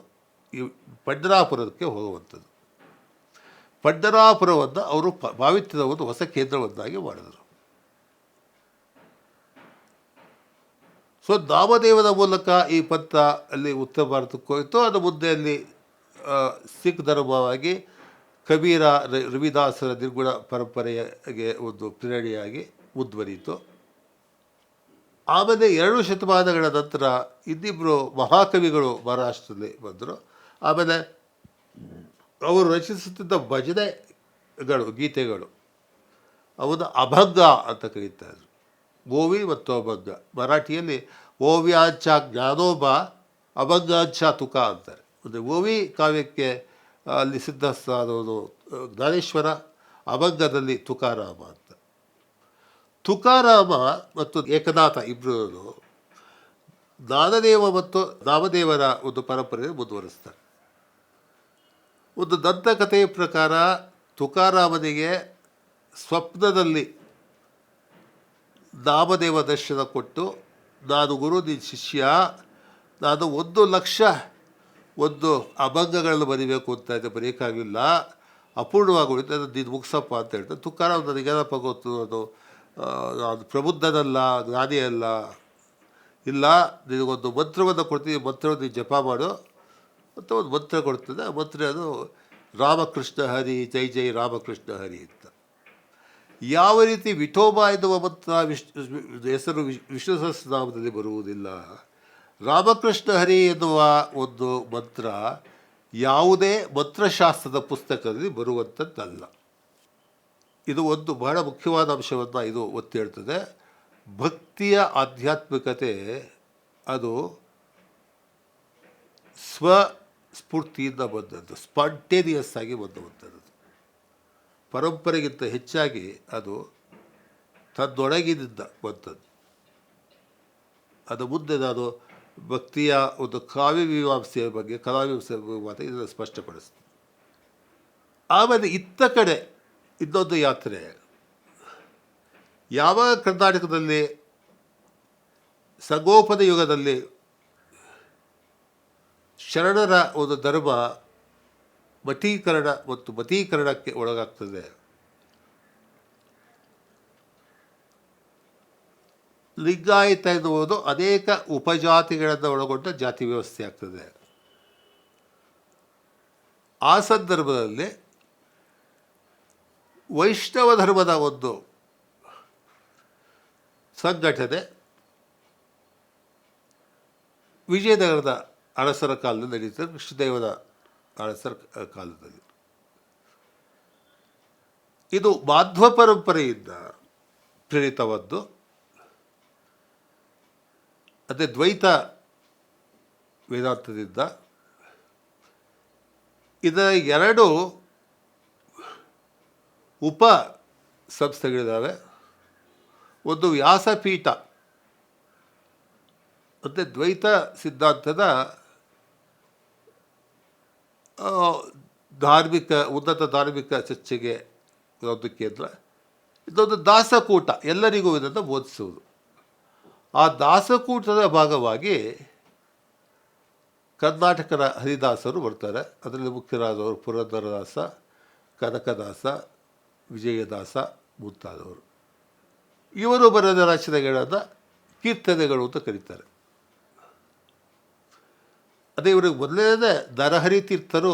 ಈ ಪಂಢರಾಪುರಕ್ಕೆ ಹೋಗುವಂಥದ್ದು. ಪಂಢರಾಪುರವನ್ನು ಅವರು ಪಾವಿತ್ರ್ಯದ ಒಂದು ಹೊಸ ಕೇಂದ್ರವನ್ನಾಗಿ ಮಾಡಿದರು. ಸೊ ನಾಮದೇವನ ಮೂಲಕ ಈ ಪಂಥ ಅಲ್ಲಿ ಉತ್ತರ ಭಾರತಕ್ಕೆ ಹೋಯಿತು. ಅದು ಮುಂದೆ ಅಲ್ಲಿ ಸಿಖ್ ಧರ್ಮವಾಗಿ ಕಬೀರ, ರವಿದಾಸರ ನಿರ್ಗುಣ ಪರಂಪರೆಗೆ ಒಂದು ಪ್ರೇರಣೆಯಾಗಿ ಮುಂದುವರಿಯಿತು. ಆಮೇಲೆ 2 ಶತಮಾನಗಳ ನಂತರ ಇನ್ನಿಬ್ಬರು ಮಹಾಕವಿಗಳು ಮಹಾರಾಷ್ಟ್ರದಲ್ಲಿ ಬಂದರು. ಆಮೇಲೆ ಅವರು ರಚಿಸುತ್ತಿದ್ದ ಭಜನೆಗಳು, ಗೀತೆಗಳು, ಅವನ್ನ ಅಭಂಗ ಅಂತ ಕರೀತಾರೆ. ಓವಿ ಮತ್ತು ಅಭಂಗ. ಮರಾಠಿಯಲ್ಲಿ ಓವ್ಯಾಂಚ ಜ್ಞಾನೋಬ, ಅಭಂಗಾಂಚ ತುಕ ಅಂತಾರೆ. ಒಂದು ಓವಿ ಕಾವ್ಯಕ್ಕೆ ಅಲ್ಲಿ ಸಿದ್ಧಸ್ಥಾನವನು ಜ್ಞಾನೇಶ್ವರ, ಅಭಂಗದಲ್ಲಿ ತುಕಾರಾಮ ಅಂತ. ತುಕಾರಾಮ ಮತ್ತು ಏಕನಾಥ ಇಬ್ಬರು ಜ್ಞಾನದೇವ ಮತ್ತು ನಾಮದೇವರ ಒಂದು ಪರಂಪರೆಯನ್ನು ಮುಂದುವರಿಸ್ತಾರೆ. ಒಂದು ದಂತಕಥೆಯ ಪ್ರಕಾರ ತುಕಾರಾಮನಿಗೆ ಸ್ವಪ್ನದಲ್ಲಿ ನಾಮದೇವ ದರ್ಶನ ಕೊಟ್ಟು, ನಾನು ಗುರು, ನಿನ್ನ ಶಿಷ್ಯ, ನಾನು 1,00,000 ಒಂದು ಅಭಂಗಗಳನ್ನು ಬರೀಬೇಕು ಅಂತ ಇದೆ, ಬರೆಯೋಕ್ಕಾಗಲಿಲ್ಲ, ಅಪೂರ್ಣವಾಗಿ ಉಳಿತು, ಅದು ನೀನು ಮುಗಿಸಪ್ಪ ಅಂತ ಹೇಳ್ತಾರೆ. ತುಕಾರಾಮ್ ನನಗೇನಪ್ಪ ಗೊತ್ತು, ಅದು ಪ್ರಬುದ್ಧನಲ್ಲ, ಜ್ಞಾನಿ ಅಲ್ಲ, ಇಲ್ಲ ನಿನಗೊಂದು ಮಂತ್ರವನ್ನು ಕೊಡ್ತೀನಿ, ಮಂತ್ರವನ್ನು ನೀನು ಜಪ ಮಾಡು ಅಂತ ಒಂದು ಮಂತ್ರ ಕೊಡ್ತದೆ. ಆ ಮಂತ್ರ ಅದು ರಾಮಕೃಷ್ಣ ಹರಿ, ಜೈ ಜೈ ರಾಮಕೃಷ್ಣ ಹರಿ ಅಂತ. ಯಾವ ರೀತಿ ವಿಠೋಬ ಎನ್ನುವ ಮಂತ್ರ ಹೆಸರು ವಿಷ್ಣು ಸಹಸ್ರನಾಮದಲ್ಲಿ ಬರುವುದಿಲ್ಲ, ರಾಮಕೃಷ್ಣ ಹರಿ ಎನ್ನುವ ಒಂದು ಮಂತ್ರ ಯಾವುದೇ ಮಂತ್ರಶಾಸ್ತ್ರದ ಪುಸ್ತಕದಲ್ಲಿ ಬರುವಂಥದ್ದಲ್ಲ. ಇದು ಒಂದು ಬಹಳ ಮುಖ್ಯವಾದ ಅಂಶವನ್ನು ಇದು ಒತ್ತಿ ಹೇಳ್ತದೆ. ಭಕ್ತಿಯ ಆಧ್ಯಾತ್ಮಿಕತೆ ಅದು ಸ್ವಸ್ಫೂರ್ತಿಯಿಂದ ಬಂದದ್ದು, ಸ್ಪಾಂಟೇನಿಯಸ್ ಆಗಿ ಬಂದುವಂಥದ್ದು. ಪರಂಪರೆಗಿಂತ ಹೆಚ್ಚಾಗಿ ಅದು ತನ್ನೊಳಗಿನಿಂದ ಬಂದದ್ದು. ಅದು ಮುಂದೆ ನಾನು ಭಕ್ತಿಯ ಒಂದು ಕಾವ್ಯ ಮೀಮಾಂಸೆಯ ಬಗ್ಗೆ, ಕಲಾಮೀಮಾಂಸೆಯ ಬಗ್ಗೆ ಇದನ್ನು ಸ್ಪಷ್ಟಪಡಿಸ್ತೀನಿ. ಆಮೇಲೆ ಇತ್ತ ಕಡೆ ಇನ್ನೊಂದು ಯಾತ್ರೆ. ಯಾವಾಗ ಕರ್ನಾಟಕದಲ್ಲಿ ಸಂಗೋಪನ ಯುಗದಲ್ಲಿ ಶರಣರ ಒಂದು ಧರ್ಮ ಮಠೀಕರಣ ಮತ್ತು ಮತೀಕರಣಕ್ಕೆ ಒಳಗಾಗ್ತದೆ, ಲಿಂಗಾಯತ ಎನ್ನುವುದು ಅನೇಕ ಉಪಜಾತಿಗಳನ್ನು ಒಳಗೊಂಡ ಜಾತಿ ವ್ಯವಸ್ಥೆ ಆಗ್ತದೆ. ಆ ಸಂದರ್ಭದಲ್ಲಿ ವೈಷ್ಣವ ಧರ್ಮದ ಒಂದು ಸಂಘಟನೆ ವಿಜಯನಗರದ ಅರಸರ ಕಾಲದಲ್ಲಿ ನಡೀತದೆ, ಕೃಷ್ಣದೇವರ ಅರಸರ ಕಾಲದಲ್ಲಿ. ಇದು ಮಾಧ್ವ ಪರಂಪರೆಯಿಂದ ಪ್ರೇರಿತವಾದ್ದು. ಅದೇ ದ್ವೈತ ವೇದಾಂತದಿಂದ. ಇದರ 2 ಉಪ ಸಂಸ್ಥೆಗಳಿದ್ದಾವೆ. ಒಂದು ವ್ಯಾಸಪೀಠ, ಮತ್ತು ದ್ವೈತ ಸಿದ್ಧಾಂತದ ಉನ್ನತ ಧಾರ್ಮಿಕ ಚರ್ಚೆಗೆ ಒಂದು ಕೇಂದ್ರ. ಇದೊಂದು ದಾಸಕೂಟ, ಎಲ್ಲರಿಗೂ ಇದನ್ನು ಬೋಧಿಸುವುದು. ಆ ದಾಸಕೂಟದ ಭಾಗವಾಗಿ ಕರ್ನಾಟಕದ ಹರಿದಾಸರು ಬರ್ತಾರೆ. ಅದರಲ್ಲಿ ಮುಖ್ಯರಾದವರು ಪುರಂದರದಾಸ, ಕನಕದಾಸ, ವಿಜಯದಾಸ ಮುಂತಾದವರು. ಇವರು ಬರೆದ ರಚನೆಗಳನ್ನು ಕೀರ್ತನೆಗಳು ಅಂತ ಕರೀತಾರೆ. ಅದೇ ಇವರಿಗೆ ಮೊದಲನೇ ನರಹರಿ ತೀರ್ಥರು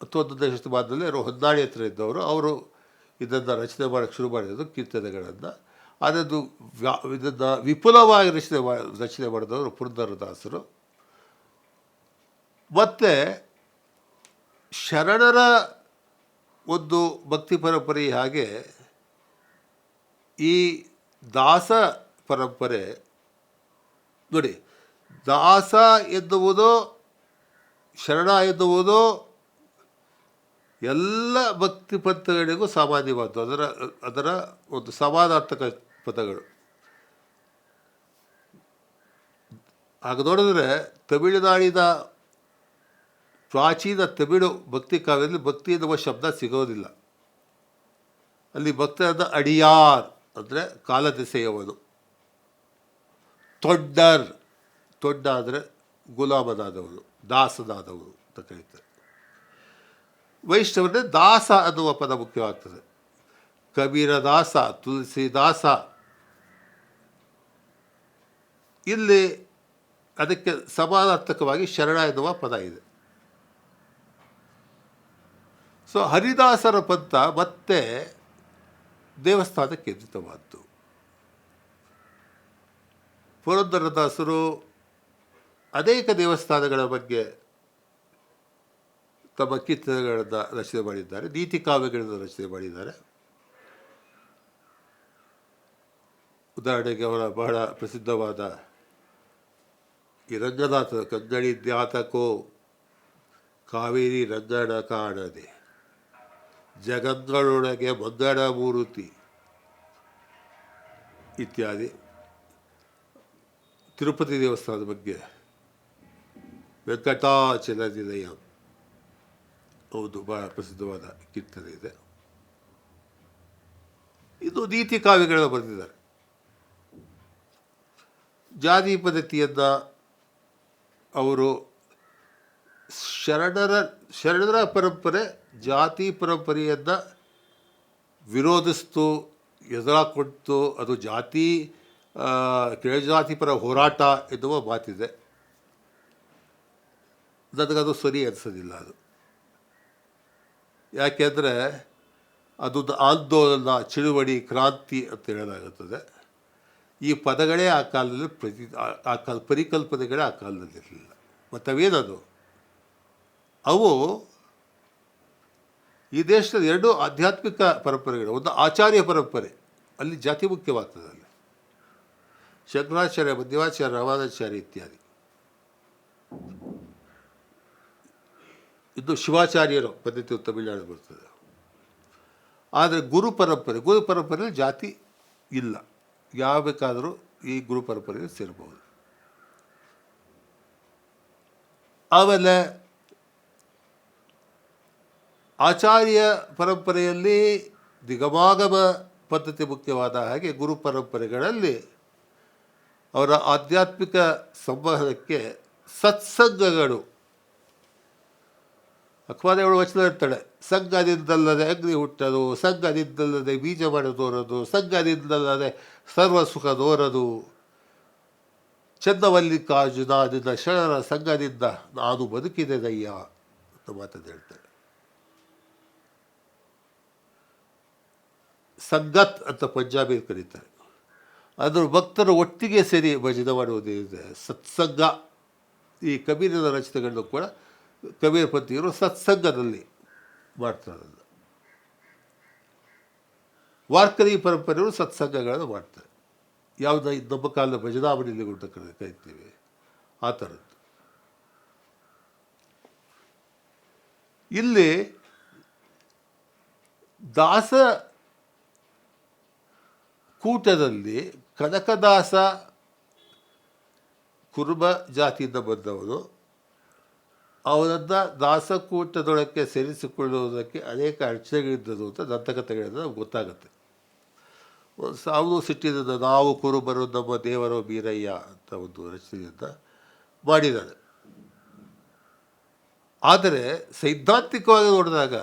11ನೇ ಶತಮಾನದಲ್ಲಿ ಅವರು ಹೊನ್ನಾಳಿ ಹತ್ರ ಇದ್ದವರು. ಅವರು ಇದನ್ನು ರಚನೆ ಮಾಡೋಕ್ಕೆ ಶುರು ಮಾಡಿದ್ದು ಕೀರ್ತನೆಗಳನ್ನು. ಅದನ್ನು ಇದನ್ನು ವಿಪುಲವಾಗಿ ರಚನೆ ಮಾಡಿದವರು ಪುರಂದರದಾಸರು. ಮತ್ತು ಶರಣರ ಒಂದು ಭಕ್ತಿ ಪರಂಪರೆ ಹಾಗೆ ಈ ದಾಸ ಪರಂಪರೆ ನೋಡಿ, ದಾಸ ಎನ್ನುವುದು, ಶರಣ ಎನ್ನುವುದು ಎಲ್ಲ ಭಕ್ತಿ ಪಂಥಗಳಿಗೂ ಸಾಮಾನ್ಯವಾದ್ದು. ಅದರ ಒಂದು ಸಮಾನಾರ್ಥಕ ಪದಗಳು. ಆಗ ನೋಡಿದ್ರೆ ತಮಿಳುನಾಡಿನ ಪ್ರಾಚೀನ ತಮಿಳು ಭಕ್ತಿ ಕಾವ್ಯದಲ್ಲಿ ಭಕ್ತಿ ಎನ್ನುವ ಶಬ್ದ ಸಿಗೋದಿಲ್ಲ. ಅಲ್ಲಿ ಭಕ್ತರಾದ ಅಡಿಯಾರ್ ಅಂದರೆ ಕಾಲದೆಸೆಯವನು, ತೊಡ್ಡ ಅಂದರೆ ಗುಲಾಮನಾದವನು, ದಾಸನಾದವನು ಅಂತ ಕರೀತಾರೆ. ವೈಷ್ಣವನೇ ದಾಸ ಅನ್ನುವ ಪದ ಮುಖ್ಯವಾಗ್ತದೆ. ಕಬೀರ ದಾಸ, ತುಳಸಿದಾಸ. ಇಲ್ಲಿ ಅದಕ್ಕೆ ಸಮಾನಾರ್ಥಕವಾಗಿ ಶರಣ ಎನ್ನುವ ಪದ ಇದೆ. ಸೊ ಹರಿದಾಸರ ಪಂಥ ಮತ್ತೆ ದೇವಸ್ಥಾನ ಕೇಂದ್ರಿತವಾದ್ದು. ಪುರಂದರದಾಸರು ಅನೇಕ ದೇವಸ್ಥಾನಗಳ ಬಗ್ಗೆ ತಮ್ಮ ಕೀರ್ತನೆಗಳನ್ನು ರಚನೆ ಮಾಡಿದ್ದಾರೆ, ನೀತಿ ಕಾವ್ಯಗಳನ್ನು ರಚನೆ ಮಾಡಿದ್ದಾರೆ. ಉದಾಹರಣೆಗೆ ಅವರ ಬಹಳ ಪ್ರಸಿದ್ಧವಾದ ಈ ರಂಗನಾಥ ಕಂಗಡಿ ಜ್ಞಾತಕೋ ಕಾವೇರಿ ರಂಗಣ ಕಾಣದೆ ಜಗದ್ಗಳೊಳಗೆ ಮಂಗಣ ಮೂರುತಿ ಇತ್ಯಾದಿ. ತಿರುಪತಿ ದೇವಸ್ಥಾನದ ಬಗ್ಗೆ ವೆಂಕಟಾಚಲ ನಿಲಯ ಹೌದು, ಬಹಳ ಪ್ರಸಿದ್ಧವಾದ ಕೀರ್ತನೆ ಇದೆ. ಇದು ನೀತಿ ಕಾವ್ಯಗಳನ್ನು ಬರೆದಿದ್ದಾರೆ. ಜಾತಿ ಪದ್ಧತಿಯನ್ನು ಅವರು ಶರಣರ ಪರಂಪರೆ ಜಾತಿ ಪರಂಪರೆಯನ್ನು ವಿರೋಧಿಸ್ತು, ಎದುರಾಕೊಟ್ಟು ಅದು ಜಾತಿ ಕೆಳಜಾತಿ ಪರ ಹೋರಾಟ ಎನ್ನುವ ಮಾತಿದೆ. ನನಗದು ಸರಿ ಅನಿಸೋದಿಲ್ಲ. ಅದು ಯಾಕೆಂದರೆ ಅದು ಆಂದೋಲನ, ಚಳುವಳಿ, ಕ್ರಾಂತಿ ಅಂತ ಹೇಳಲಾಗುತ್ತದೆ. ಈ ಪದಗಳೇ ಆ ಕಾಲದಲ್ಲಿ ಪರಿಕಲ್ಪನೆಗಳೇ ಆ ಕಾಲದಲ್ಲಿ ಇರಲಿಲ್ಲ. ಮತ್ತು ಅವೇನದು? ಅವು ಈ ದೇಶದ ಎರಡು ಆಧ್ಯಾತ್ಮಿಕ ಪರಂಪರೆಗಳು. ಒಂದು ಆಚಾರ್ಯ ಪರಂಪರೆ, ಅಲ್ಲಿ ಜಾತಿ ಮುಖ್ಯವಾಗ್ತದೆ. ಅಲ್ಲಿ ಶಂಕರಾಚಾರ್ಯ, ಮಧ್ವಾಚಾರ್ಯ, ರಾಮಾನುಜಾಚಾರ್ಯ ಇತ್ಯಾದಿ. ಇದು ಶಿವಾಚಾರ್ಯರು ಪದ್ಧತಿ ತಮಿಳುನಾಡು ಬರ್ತದೆ. ಆದರೆ ಗುರು ಪರಂಪರೆಯಲ್ಲಿ ಜಾತಿ ಇಲ್ಲ. ಯಾವ ಬೇಕಾದರೂ ಈ ಗುರು ಪರಂಪರೆಯಲ್ಲಿ ಸೇರಬಹುದು. ಆಮೇಲೆ ಆಚಾರ್ಯ ಪರಂಪರೆಯಲ್ಲಿ ನಿಗಮಾಗಮ ಪದ್ಧತಿ ಮುಖ್ಯವಾದ ಹಾಗೆ ಗುರು ಪರಂಪರೆಗಳಲ್ಲಿ ಅವರ ಆಧ್ಯಾತ್ಮಿಕ ಸಂವಹನಕ್ಕೆ ಸತ್ಸಂಗಗಳು, ಅಕ್ವಾದೇವಳು ವಚನ ಇರ್ತಾಳೆ, ಸಂಘದಿಂದಲ್ಲದೆ ಅಗ್ನಿ ಹುಟ್ಟದು, ಸಂಘದಿಂದಲ್ಲದೆ ಬೀಜ ಮಾಡದೋರದು, ಸಂಘದಿಂದಲ್ಲದೆ ಸರ್ವ ಸುಖ ದೋರದು, ಚಂದಮಲ್ಲಿಕಾರ್ಜುನ ನಿನ್ನ ಶರಣರ ಸಂಘದಿಂದ ನಾನು ಬದುಕಿದೆ ದಯ್ಯ ಅಂತ ಮಾತನ್ನು ಹೇಳ್ತಾರೆ. ಸಂಗತ್ ಅಂತ ಪಂಜಾಬಿಯಲ್ಲಿ ಕರೀತಾರೆ. ಅದರ ಭಕ್ತರು ಒಟ್ಟಿಗೆ ಸೇರಿ ಭಜನೆ ಮಾಡುವುದಿದೆ ಸತ್ಸಂಗ. ಈ ಕಬೀರನ ರಚನೆಗಳನ್ನು ಕೂಡ ಕಬೀರ ಪಂಥೀಯರು ಸತ್ಸಂಗದಲ್ಲಿ ಮಾಡ್ತಾರೆ. ವಾರ್ಕರಿ ಪರಂಪರೆಯವರು ಸತ್ಸಂಗಗಳನ್ನು ಮಾಡ್ತಾರೆ. ಯಾವುದೋ ನಮ್ಮ ಕಾಲದ ಭಜನಾವಳಿಯಲ್ಲಿ ಗುಡ್ಡ ಕರಿತೀವಿ, ಆ ಥರದ್ದು. ಇಲ್ಲಿ ದಾಸ ಕೂಟದಲ್ಲಿ ಕನಕದಾಸ ಕುರುಬ ಜಾತಿಯಿಂದ ಬಂದವನು. ಅವನನ್ನು ದಾಸಕೂಟದೊಳಕ್ಕೆ ಸೇರಿಸಿಕೊಳ್ಳುವುದಕ್ಕೆ ಅನೇಕ ಅಡಚಣೆಗಳಿದ್ದವು ಅಂತ ದಂತಕಥೆಗಳಿಂದ ನಮ್ಗೆ ಗೊತ್ತಾಗುತ್ತೆ. ಅವನು ಸಿಟ್ಟಿನಿಂದ ನಾವು ಕುರುಬರು ನಮ್ಮ ದೇವರು ಬೀರಯ್ಯ ಅಂತ ಒಂದು ರಚನೆಯಿಂದ ಮಾಡಿದ್ದಾನೆ. ಆದರೆ ಸೈದ್ಧಾಂತಿಕವಾಗಿ ನೋಡಿದಾಗ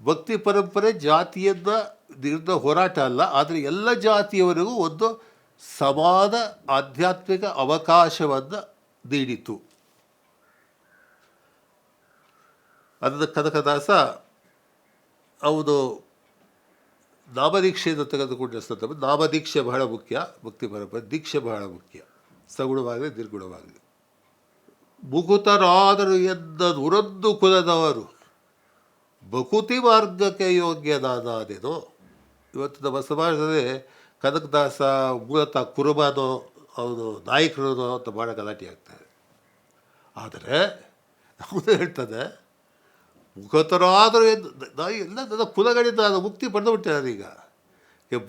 ಭಕ್ತಿ ಪರಂಪರೆ ಜಾತಿಯಿಂದ ವಿರುದ್ಧ ಹೋರಾಟ ಅಲ್ಲ, ಆದರೆ ಎಲ್ಲ ಜಾತಿಯವರಿಗೂ ಒಂದು ಸಮಾನ ಆಧ್ಯಾತ್ಮಿಕ ಅವಕಾಶವನ್ನು ನೀಡಿತು. ಅದನ್ನು ಕನಕದಾಸ ಅವನು ನಾಮದೀಕ್ಷೆಯನ್ನು ತೆಗೆದುಕೊಂಡ ಸಂದರ್ಭ, ನಾಮದೀಕ್ಷೆ ಬಹಳ ಮುಖ್ಯ, ಭಕ್ತಿ ಪರಂಪರೆ ದೀಕ್ಷೆ ಬಹಳ ಮುಖ್ಯ, ಸಗುಣವಾಗಲಿ ನಿರ್ಗುಣವಾಗಲಿ. ಮುಕುತರಾದರು ಎಂದ ನುರಂದು ಕುಲದವರು ಬಕುತಿ ಮಾರ್ಗಕ್ಕೆ ಯೋಗ್ಯನಾದೇನೋ. ಇವತ್ತು ನಮ್ಮ ಸಮಾಜದಲ್ಲಿ ಕನಕದಾಸ ಮೂಲತಃ ಕುರುಬನೋ ಅವನು ನಾಯಕನೋ ಅಂತ ಭಾಳ ಗಲಾಟೆ ಆಗ್ತಾರೆ. ಆದರೆ ಅವನು ಹೇಳ್ತಾನೆ ಮುಖತರಾದರೂ ಎಲ್ಲ ನನ್ನ ಕುಲಗಳಿಂದ ನಾನು ಮುಕ್ತಿ ಪಡೆದುಬಿಟ್ಟೆ. ನಾನೀಗ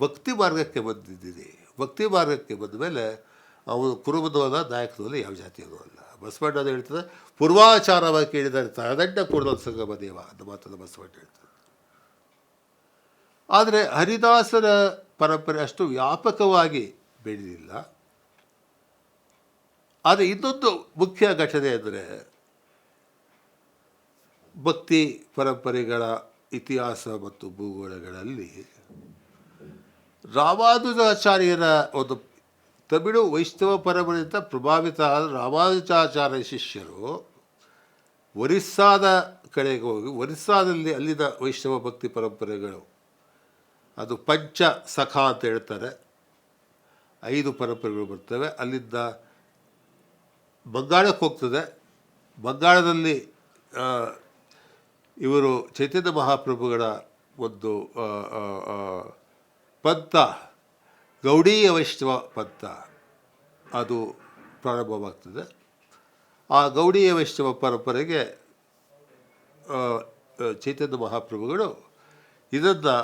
ಭಕ್ತಿ ಮಾರ್ಗಕ್ಕೆ ಬಂದಿದ್ದೀನಿ. ಭಕ್ತಿ ಮಾರ್ಗಕ್ಕೆ ಬಂದ ಮೇಲೆ ಅವನು ಕುರುಬನೂ ಅಲ್ಲ, ನಾಯಕನೂ ಅಲ್ಲ, ಯಾವ ಜಾತಿಯೂ ಅಲ್ಲ. ಬಸವಣ್ಣ ಅದು ಹೇಳ್ತದೆ, ಪೂರ್ವಾಚಾರವಾಗಿ ಕೇಳಿದರೆ ತಳದಂಡ ಕೂಡಲ ಸಂಗಮ ದೇವ ಅಂತ ಮಾತನ್ನು ಬಸವಣ್ಣ ಹೇಳ್ತದೆ. ಆದರೆ ಹರಿದಾಸರ ಪರಂಪರೆ ಅಷ್ಟು ವ್ಯಾಪಕವಾಗಿ ಬೆಳೆದಿಲ್ಲ. ಆದರೆ ಇನ್ನೊಂದು ಮುಖ್ಯ ಘಟನೆ ಅಂದರೆ ಭಕ್ತಿ ಪರಂಪರೆಗಳ ಇತಿಹಾಸ ಮತ್ತು ಭೂಗೋಳಗಳಲ್ಲಿ ರಾಮಾನುಜಾಚಾರ್ಯರ ಒಂದು ತಮಿಳು ವೈಷ್ಣವ ಪರಂಪರೆಯಿಂದ ಪ್ರಭಾವಿತ ಆದ ರಾಮಾನುಜಾಚಾರ್ಯ ಶಿಷ್ಯರು ಒರಿಸ್ಸಾದ ಕಡೆಗೆ ಹೋಗಿ, ಒರಿಸ್ಸಾದಲ್ಲಿ ಅಲ್ಲಿನ ವೈಷ್ಣವ ಭಕ್ತಿ ಪರಂಪರೆಗಳು ಅದು ಪಂಚ ಸಖ ಅಂತ ಹೇಳ್ತಾರೆ. 5 ಪರಂಪರೆಗಳು ಬರ್ತವೆ. ಅಲ್ಲಿಂದ ಬಂಗಾಳಕ್ಕೆ ಹೋಗ್ತದೆ. ಬಂಗಾಳದಲ್ಲಿ ಇವರು ಚೈತನ್ಯ ಮಹಾಪ್ರಭುಗಳ ಒಂದು ಪಂಥ, ಗೌಡೀಯ ವೈಷ್ಣವ ಪಂಥ ಅದು ಪ್ರಾರಂಭವಾಗ್ತದೆ. ಆ ಗೌಡೀಯ ವೈಷ್ಣವ ಪರಂಪರೆಗೆ ಚೈತನ್ಯ ಮಹಾಪ್ರಭುಗಳು ಇದನ್ನು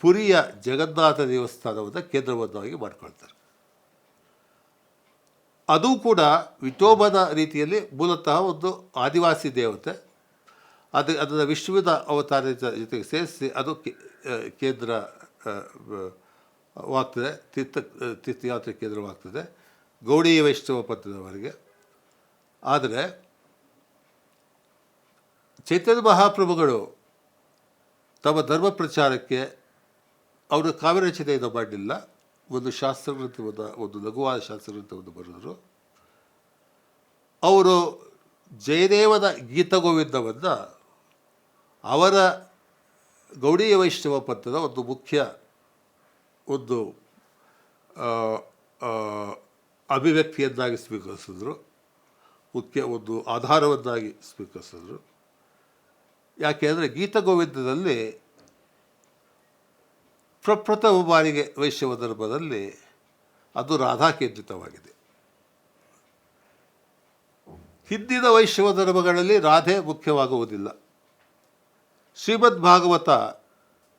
ಪುರಿಯ ಜಗನ್ನಾಥ ದೇವಸ್ಥಾನವನ್ನು ಕೇಂದ್ರವನ್ನಾಗಿ ಮಾಡ್ಕೊಳ್ತಾರೆ. ಅದು ಕೂಡ ವಿಠೋಬನ ರೀತಿಯಲ್ಲಿ ಮೂಲತಃ ಒಂದು ಆದಿವಾಸಿ ದೇವತೆ. ಅದನ್ನು ವಿಷ್ಣುವಿನ ಅವತಾರದ ಜೊತೆಗೆ ಸೇರಿಸಿ ಅದು ಕೇಂದ್ರವಾಗ್ತದೆ, ತೀರ್ಥಯಾತ್ರೆ ಕೇಂದ್ರವಾಗ್ತದೆ ಗೌಡೀಯ ವೈಷ್ಣವ ಪಂಥದವರೆಗೆ. ಆದರೆ ಚೈತನ್ಯ ಮಹಾಪ್ರಭುಗಳು ತಮ್ಮ ಧರ್ಮ ಪ್ರಚಾರಕ್ಕೆ ಅವರು ಕಾವ್ಯರಚನೆಯನ್ನು ಮಾಡಲಿಲ್ಲ. ಒಂದು ಶಾಸ್ತ್ರಗ್ರಂಥವನ್ನು, ಒಂದು ಲಘುವಾದ ಶಾಸ್ತ್ರಗ್ರಂಥವನ್ನು ಬರೆದರು. ಅವರು ಜಯದೇವನ ಗೀತಗೋವಿಂದವನ್ನು ಅವರ ಗೌಡೀಯ ವೈಷ್ಣವ ಪಂಥದ ಒಂದು ಮುಖ್ಯ ಒಂದು ಅಭಿವ್ಯಕ್ತಿಯನ್ನಾಗಿ ಸ್ವೀಕರಿಸಿದ್ರು, ಮುಖ್ಯ ಒಂದು ಆಧಾರವನ್ನಾಗಿ ಸ್ವೀಕರಿಸಿದ್ರು. ಯಾಕೆ ಅಂದರೆ ಗೀತಗೋವಿಂದದಲ್ಲಿ ಪ್ರಪ್ರಥಮ ಬಾರಿಗೆ ವೈಷ್ಣವ ಧರ್ಮದಲ್ಲಿ ಅದು ರಾಧಾ ಕೇಂದ್ರಿತವಾಗಿದೆ. ಹಿಂದಿನ ವೈಷ್ಣವ ಧರ್ಮಗಳಲ್ಲಿ ರಾಧೆ ಮುಖ್ಯವಾಗುವುದಿಲ್ಲ. ಶ್ರೀಮದ್ ಭಾಗವತ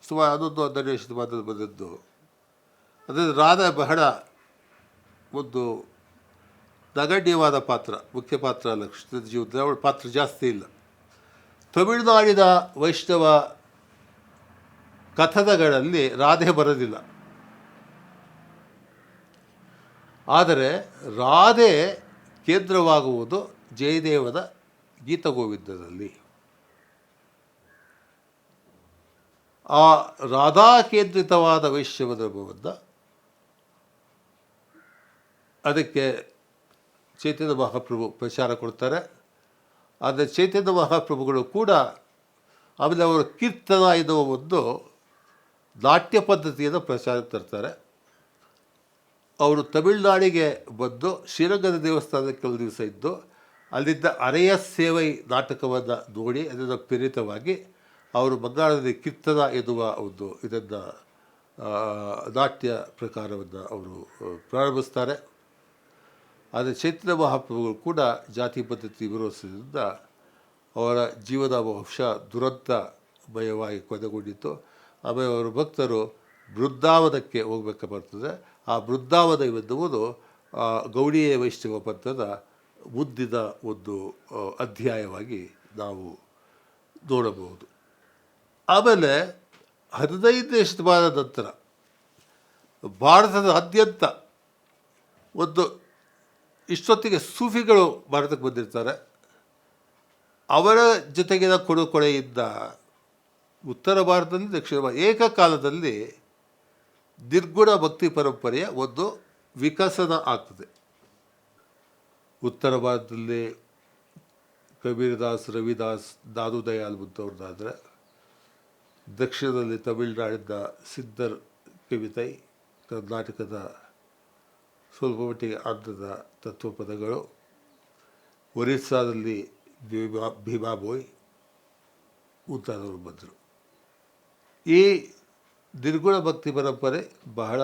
ಸುಮಾರು 11ನೇ ಶತಮಾನದಲ್ಲಿ ಬಂದದ್ದು. ಅದರಲ್ಲಿ ರಾಧಾ ಬಹಳ ಒಂದು ನಗಣ್ಯವಾದ ಪಾತ್ರ, ಮುಖ್ಯ ಪಾತ್ರ ಅಲ್ಲ. ಕೃಷ್ಣನ ಜೀವನದಲ್ಲಿ ಅವಳ ಪಾತ್ರ ಜಾಸ್ತಿ ಇಲ್ಲ. ತಮಿಳುನಾಡಿನ ವೈಷ್ಣವ ಕಥನಗಳಲ್ಲಿ ರಾಧೆ ಬರೋದಿಲ್ಲ. ಆದರೆ ರಾಧೆ ಕೇಂದ್ರವಾಗುವುದು ಜಯದೇವನ ಗೀತಗೋವಿಂದದಲ್ಲಿ. ಆ ರಾಧಾ ಕೇಂದ್ರಿತವಾದ ವೈಷ್ಣವ ಧರ್ಮವನ್ನು ಅದಕ್ಕೆ ಚೈತನ್ಯ ಮಹಾಪ್ರಭು ಪ್ರಚಾರ ಕೊಡ್ತಾರೆ. ಆದರೆ ಚೈತನ್ಯ ಮಹಾಪ್ರಭುಗಳು ಕೂಡ ಆಮೇಲೆ ಅವರು ಕೀರ್ತನ ಎನ್ನುವ ಒಂದು ನಾಟ್ಯ ಪದ್ಧತಿಯನ್ನು ಪ್ರಚಾರಕ್ಕೆ ತರ್ತಾರೆ. ಅವರು ತಮಿಳುನಾಡಿಗೆ ಬಂದು ಶ್ರೀರಂಗದ ದೇವಸ್ಥಾನಕ್ಕೆ ಕೆಲವು ದಿವಸ ಇದ್ದು ಅಲ್ಲಿದ್ದ ಅರೆಯ ಸೇವೈ ನಾಟಕವನ್ನು ನೋಡಿ ಅದನ್ನು ಪ್ರೇರಿತವಾಗಿ ಅವರು ಬಂಗಾಳದಲ್ಲಿ ಕೀರ್ತನ ಎನ್ನುವ ಒಂದು ಇದನ್ನು ನಾಟ್ಯ ಪ್ರಕಾರವನ್ನು ಅವರು ಪ್ರಾರಂಭಿಸ್ತಾರೆ. ಆದರೆ ಚೈತನ್ಯ ಮಹಾಪ್ರಭುಗಳು ಕೂಡ ಜಾತಿ ಪದ್ಧತಿ ವಿರೋಧಿಸಿದ್ದರಿಂದ ಅವರ ಜೀವನ ಬಹುಶಃ ದುರಂತಮಯವಾಗಿ ಕೊನೆಗೊಂಡಿತ್ತು. ಆಮೇಲೆ ಅವರ ಭಕ್ತರು ಬೃಂದಾವನಕ್ಕೆ ಹೋಗಬೇಕು ಬರ್ತದೆ. ಆ ಬೃಂದಾವನ ಎನ್ನುವುದು ಗೌಡೀಯ ವೈಷ್ಣವ ಪಂಥದ ಮುಂದಿನ ಒಂದು ಅಧ್ಯಾಯವಾಗಿ ನಾವು ನೋಡಬಹುದು. ಆಮೇಲೆ 15ನೇ ಶತಮಾನದ ನಂತರ ಭಾರತದಾದ್ಯಂತ ಒಂದು ಇಷ್ಟೊತ್ತಿಗೆ ಸೂಫಿಗಳು ಭಾರತಕ್ಕೆ ಬಂದಿರ್ತಾರೆ. ಅವರ ಜೊತೆಗಿನ ಕೊಡುಕೊಡೆಯಿಂದ ಉತ್ತರ ಭಾರತದಲ್ಲಿ, ದಕ್ಷಿಣ ಭಾರತ ಏಕಕಾಲದಲ್ಲಿ ನಿರ್ಗುಣ ಭಕ್ತಿ ಪರಂಪರೆಯ ಒಂದು ವಿಕಸನ ಆಗ್ತದೆ. ಉತ್ತರ ಭಾರತದಲ್ಲಿ ಕಬೀರದಾಸ್, ರವಿದಾಸ್, ದಾದು ದಯಾಲ್ ಮುಂತವ್ರದ್ದಾದರೆ, ದಕ್ಷಿಣದಲ್ಲಿ ತಮಿಳುನಾಡಿನ ಸಿದ್ದರ್ ಕವಿತೈ, ಕರ್ನಾಟಕದ ಸ್ವಲ್ಪ ಮಟ್ಟಿಗೆ ಆಂಧ್ರದ ತತ್ವಪದಗಳು, ಒರಿಸ್ಸಾದಲ್ಲಿ ಭೀಮಾಬೋಯ್ ಮುಂತಾದವರು ಬಂದರು. ಈ ನಿರ್ಗುಣ ಭಕ್ತಿ ಪರಂಪರೆ ಬಹಳ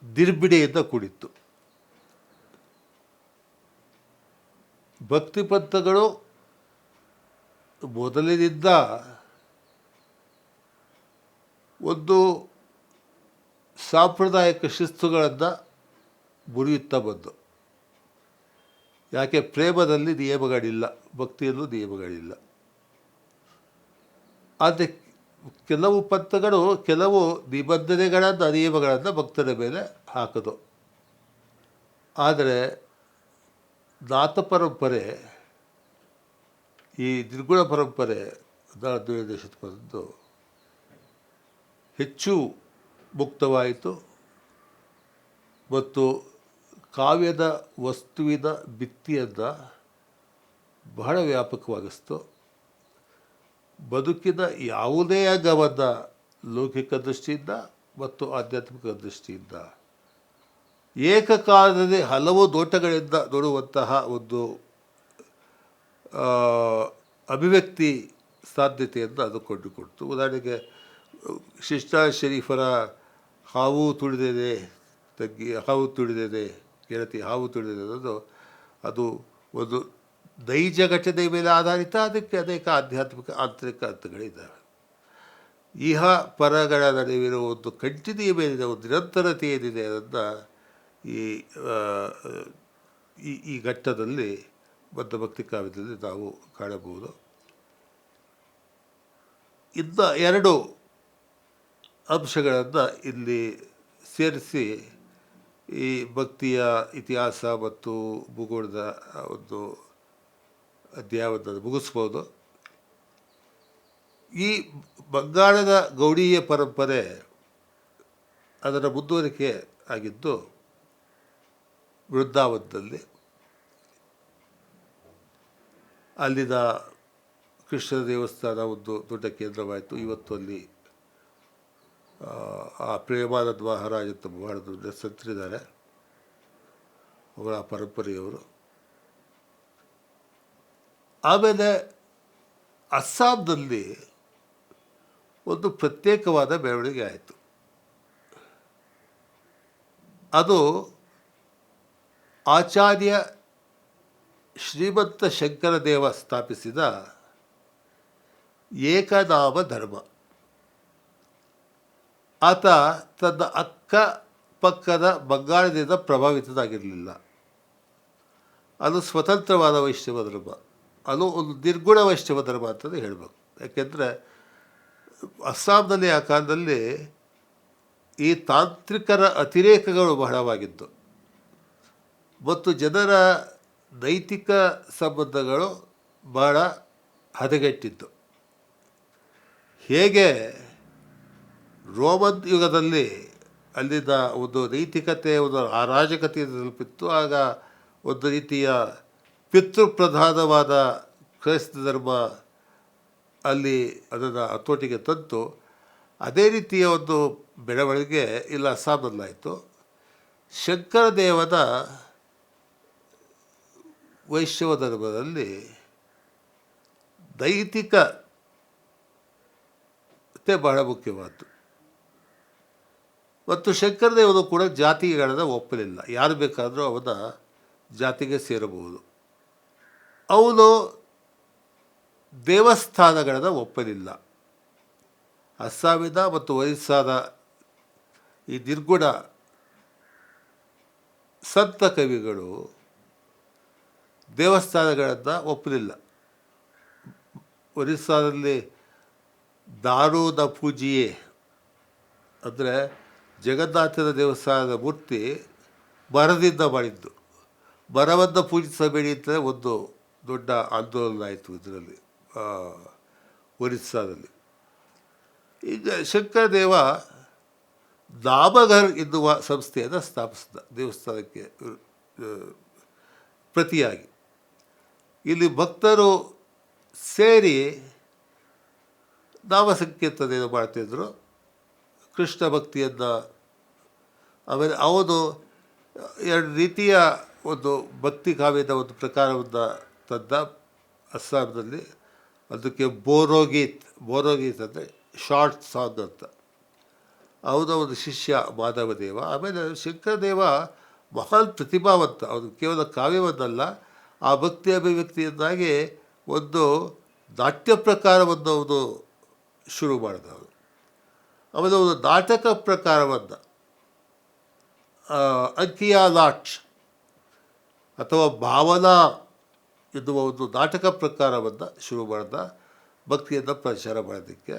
ದಿರ್ಬಿಡೆಯಿಂದ ಕೂಡಿತ್ತು. ಭಕ್ತಿ ಪಂಥಗಳು ಮೊದಲಿನಿಂದ ಒಂದು ಸಾಂಪ್ರದಾಯಿಕ ಶಿಸ್ತುಗಳನ್ನು ಮುರಿಯುತ್ತಾ ಬಂದು. ಯಾಕೆ ಪ್ರೇಮದಲ್ಲಿ ನಿಯಮಗಳಿಲ್ಲ, ಭಕ್ತಿಯಲ್ಲೂ ನಿಯಮಗಳಿಲ್ಲ. ಆದರೆ ಕೆಲವು ಪಂಥಗಳು ಕೆಲವು ನಿಬಂಧನೆಗಳನ್ನು, ನಿಯಮಗಳನ್ನು ಭಕ್ತರ ಮೇಲೆ ಹಾಕೋದು. ಆದರೆ ನಾಥ ಪರಂಪರೆ, ಈ ನಿರ್ಗುಣ ಪರಂಪರೆ 15ನೇ ಶತಮಾನದ್ದು ಹೆಚ್ಚು ಮುಕ್ತವಾಯಿತು ಮತ್ತು ಕಾವ್ಯದ ವಸ್ತುವಿನ ಭಿತ್ತಿಯನ್ನು ಬಹಳ ವ್ಯಾಪಕವಾಗಿಸ್ತು. ಬದುಕಿನ ಯಾವುದೇ ಅಂಗವನ್ನು ಲೌಕಿಕ ದೃಷ್ಟಿಯಿಂದ ಮತ್ತು ಆಧ್ಯಾತ್ಮಿಕ ದೃಷ್ಟಿಯಿಂದ ಏಕಕಾಲದಲ್ಲಿ ಹಲವು ನೋಟಗಳಿಂದ ನೋಡುವಂತಹ ಒಂದು ಅಭಿವ್ಯಕ್ತಿ ಸಾಧ್ಯತೆಯನ್ನು ಅದು ಕೊಂಡುಕೊಡ್ತು. ಉದಾಹರಣೆಗೆ ಶಿಷ್ಟಾ ಶರೀಫರ ಹಾವು ತುಳಿದಿದೆ ತಗ್ಗಿ ಹಾವು ತುಳಿದಿದೆ ಗೆಳತಿ ಹಾವು ತುಳಿದಿದೆ ಅನ್ನೋದು ಅದು ಒಂದು ನೈಜ ಘಟನೆಯ ಮೇಲೆ ಆಧಾರಿತ, ಅದಕ್ಕೆ ಅನೇಕ ಆಧ್ಯಾತ್ಮಿಕ ಆಂತರಿಕ ಅರ್ಥಗಳಿದ್ದಾವೆ. ಇಹ ಪರಗಳ ನಡುವಿನ ಒಂದು ಕಂಟಿನ್ಯೂ ಮೇಲಿನ ಒಂದು ನಿರಂತರತೆ ಏನಿದೆ ಅದನ್ನು ಈ ಘಟ್ಟದಲ್ಲಿ ಬದ್ಧಭಕ್ತಿ ಕಾವ್ಯದಲ್ಲಿ ನಾವು ಕಾಣಬಹುದು. ಇನ್ನು ಎರಡು ಅಂಶಗಳನ್ನು ಇಲ್ಲಿ ಸೇರಿಸಿ ಈ ಭಕ್ತಿಯ ಇತಿಹಾಸ ಮತ್ತು ಭೂಗೋಳದ ಒಂದು ಅಧ್ಯಾಯವನ್ನು ಮುಗಿಸ್ಬೋದು. ಈ ಬಂಗಾಳದ ಗೌಡೀಯ ಪರಂಪರೆ ಅದರ ಮುಂದುವರಿಕೆ ಆಗಿದ್ದು ವೃಂದಾವನದಲ್ಲಿ. ಅಲ್ಲಿನ ಕೃಷ್ಣ ದೇವಸ್ಥಾನ ಒಂದು ದೊಡ್ಡ ಕೇಂದ್ರವಾಯಿತು. ಇವತ್ತು ಅಲ್ಲಿ ಆ ಪ್ರೇಮಾನಂದ ಮಹಾರಾಜ್ ಅಂತ ಬಹಳ ದೊಡ್ಡ ಸಂತರಿದ್ದಾರೆ, ಅವರ ಪರಂಪರೆಯವರು. ಆಮೇಲೆ ಅಸ್ಸಾಂನಲ್ಲಿ ಒಂದು ಪ್ರತ್ಯೇಕವಾದ ಬೆಳವಣಿಗೆ ಆಯಿತು. ಅದು ಆಚಾರ್ಯ ಶ್ರೀಮಂತ ಶಂಕರದೇವ ಸ್ಥಾಪಿಸಿದ ಏಕನಾಮ ಧರ್ಮ. ಆತ ತನ್ನ ಅಕ್ಕಪಕ್ಕದ ಬಂಗಾಳದಿಂದ ಪ್ರಭಾವಿತನಾಗಿರಲಿಲ್ಲ. ಅದು ಸ್ವತಂತ್ರವಾದ ವೈಷ್ಣವ ಧರ್ಮ, ಅದು ಒಂದು ನಿರ್ಗುಣ ವೈಷ್ಣವ ಧರ್ಮ ಅಂತಲೇ ಹೇಳಬೇಕು. ಯಾಕೆಂದರೆ ಅಸ್ಸಾಂನಲ್ಲಿ ಆ ಕಾಲದಲ್ಲಿ ಈ ತಾಂತ್ರಿಕರ ಅತಿರೇಕಗಳು ಬಹಳವಾಗಿದ್ದು ಮತ್ತು ಜನರ ನೈತಿಕ ಸಂಬಂಧಗಳು ಬಹಳ ಹದಗೆಟ್ಟಿದ್ದು. ಹೇಗೆ ರೋಮನ್ ಯುಗದಲ್ಲಿ ಅಲ್ಲಿನ ಒಂದು ನೈತಿಕತೆ ಒಂದು ಅರಾಜಕತೆಯನ್ನು ತಲುಪಿತ್ತು, ಆಗ ಒಂದು ರೀತಿಯ ಪಿತೃಪ್ರಧಾನವಾದ ಕ್ರೈಸ್ತ ಧರ್ಮ ಅಲ್ಲಿ ಅದನ್ನು ಹತೋಟಿಗೆ ತಂತು. ಅದೇ ರೀತಿಯ ಒಂದು ಬೆಳವಣಿಗೆ ಇಲ್ಲಿ ಅಸ್ಸಾಂನಲ್ಲಾಯಿತು. ಶಂಕರದೇವನ ವೈಷ್ಣವ ಧರ್ಮದಲ್ಲಿ ನೈತಿಕತೆ ಬಹಳ ಮುಖ್ಯವಾದ್ದು. ಮತ್ತು ಶಂಕರದೇವನು ಕೂಡ ಜಾತಿಗಳನ್ನು ಒಪ್ಪಲಿಲ್ಲ. ಯಾರು ಬೇಕಾದರೂ ಅವನ ಜಾತಿಗೆ ಸೇರಬಹುದು. ಅವನು ದೇವಸ್ಥಾನಗಳನ್ನು ಒಪ್ಪಲಿಲ್ಲ. ಅಸ್ಸಾಮಿನ ಮತ್ತು ಒರಿಸ್ಸಾದ ಈ ನಿರ್ಗುಣ ಸಂತ ಕವಿಗಳು ದೇವಸ್ಥಾನಗಳನ್ನು ಒಪ್ಪಲಿಲ್ಲ. ಒರಿಸ್ಸಾದಲ್ಲಿ ದಾರುದ ಪೂಜಿಯೇ ಅಂದರೆ ಜಗನ್ನಾಥನ ದೇವಸ್ಥಾನದ ಮೂರ್ತಿ ಮರದಿಂದ ಮಾಡಿದ್ದು. ಮರವನ್ನು ಪೂಜಿಸಬೇಡಿ ಅಂತ ಒಂದು ದೊಡ್ಡ ಆಂದೋಲನ ಆಯಿತು ಇದರಲ್ಲಿ ಒರಿಸ್ಸಾದಲ್ಲಿ. ಈಗ ಶಂಕರದೇವ ನಾಮಘರ್ ಎನ್ನುವ ಸಂಸ್ಥೆಯನ್ನು ಸ್ಥಾಪಿಸಿದ ದೇವಸ್ಥಾನಕ್ಕೆ ಪ್ರತಿಯಾಗಿ. ಇಲ್ಲಿ ಭಕ್ತರು ಸೇರಿ ನಾಮ ಸಂಕೀರ್ತನೆಯನ್ನು ಮಾಡ್ತಿದ್ರು, ಕೃಷ್ಣ ಭಕ್ತಿಯನ್ನು. ಆಮೇಲೆ ಅವನು ಎರಡು ರೀತಿಯ ಒಂದು ಭಕ್ತಿ ಕಾವ್ಯದ ಒಂದು ಪ್ರಕಾರವನ್ನು ತಂದ ಅಸ್ಸಾಂನಲ್ಲಿ. ಅದಕ್ಕೆ ಬೋರೋಗೀತ್ ಅಂದರೆ ಶಾರ್ಟ್ ಸಾಂಗ್ ಅಂತ. ಅವನ ಒಂದು ಶಿಷ್ಯ ಮಾಧವದೇವ. ಆಮೇಲೆ ಶಂಕರದೇವ ಮಹಾನ್ ಪ್ರತಿಭಾವಂತ. ಅವನು ಕೇವಲ ಕಾವ್ಯವನ್ನಲ್ಲ, ಆ ಭಕ್ತಿ ಅಭಿವ್ಯಕ್ತಿಯಿಂದಾಗಿ ಒಂದು ನಾಟ್ಯ ಪ್ರಕಾರವನ್ನು ಅವನು ಶುರು ಮಾಡಿದ. ಆಮೇಲೆ ಒಂದು ನಾಟಕ ಪ್ರಕಾರವನ್ನು ಅಂಕಿಯಾ ಲಾಟ್ ಅಥವಾ ಭಾವನಾ ಎನ್ನುವ ಒಂದು ನಾಟಕ ಪ್ರಕಾರವನ್ನು ಶುರು ಮಾಡಿದ ಭಕ್ತಿಯನ್ನು ಪ್ರಚಾರ ಮಾಡೋದಕ್ಕೆ.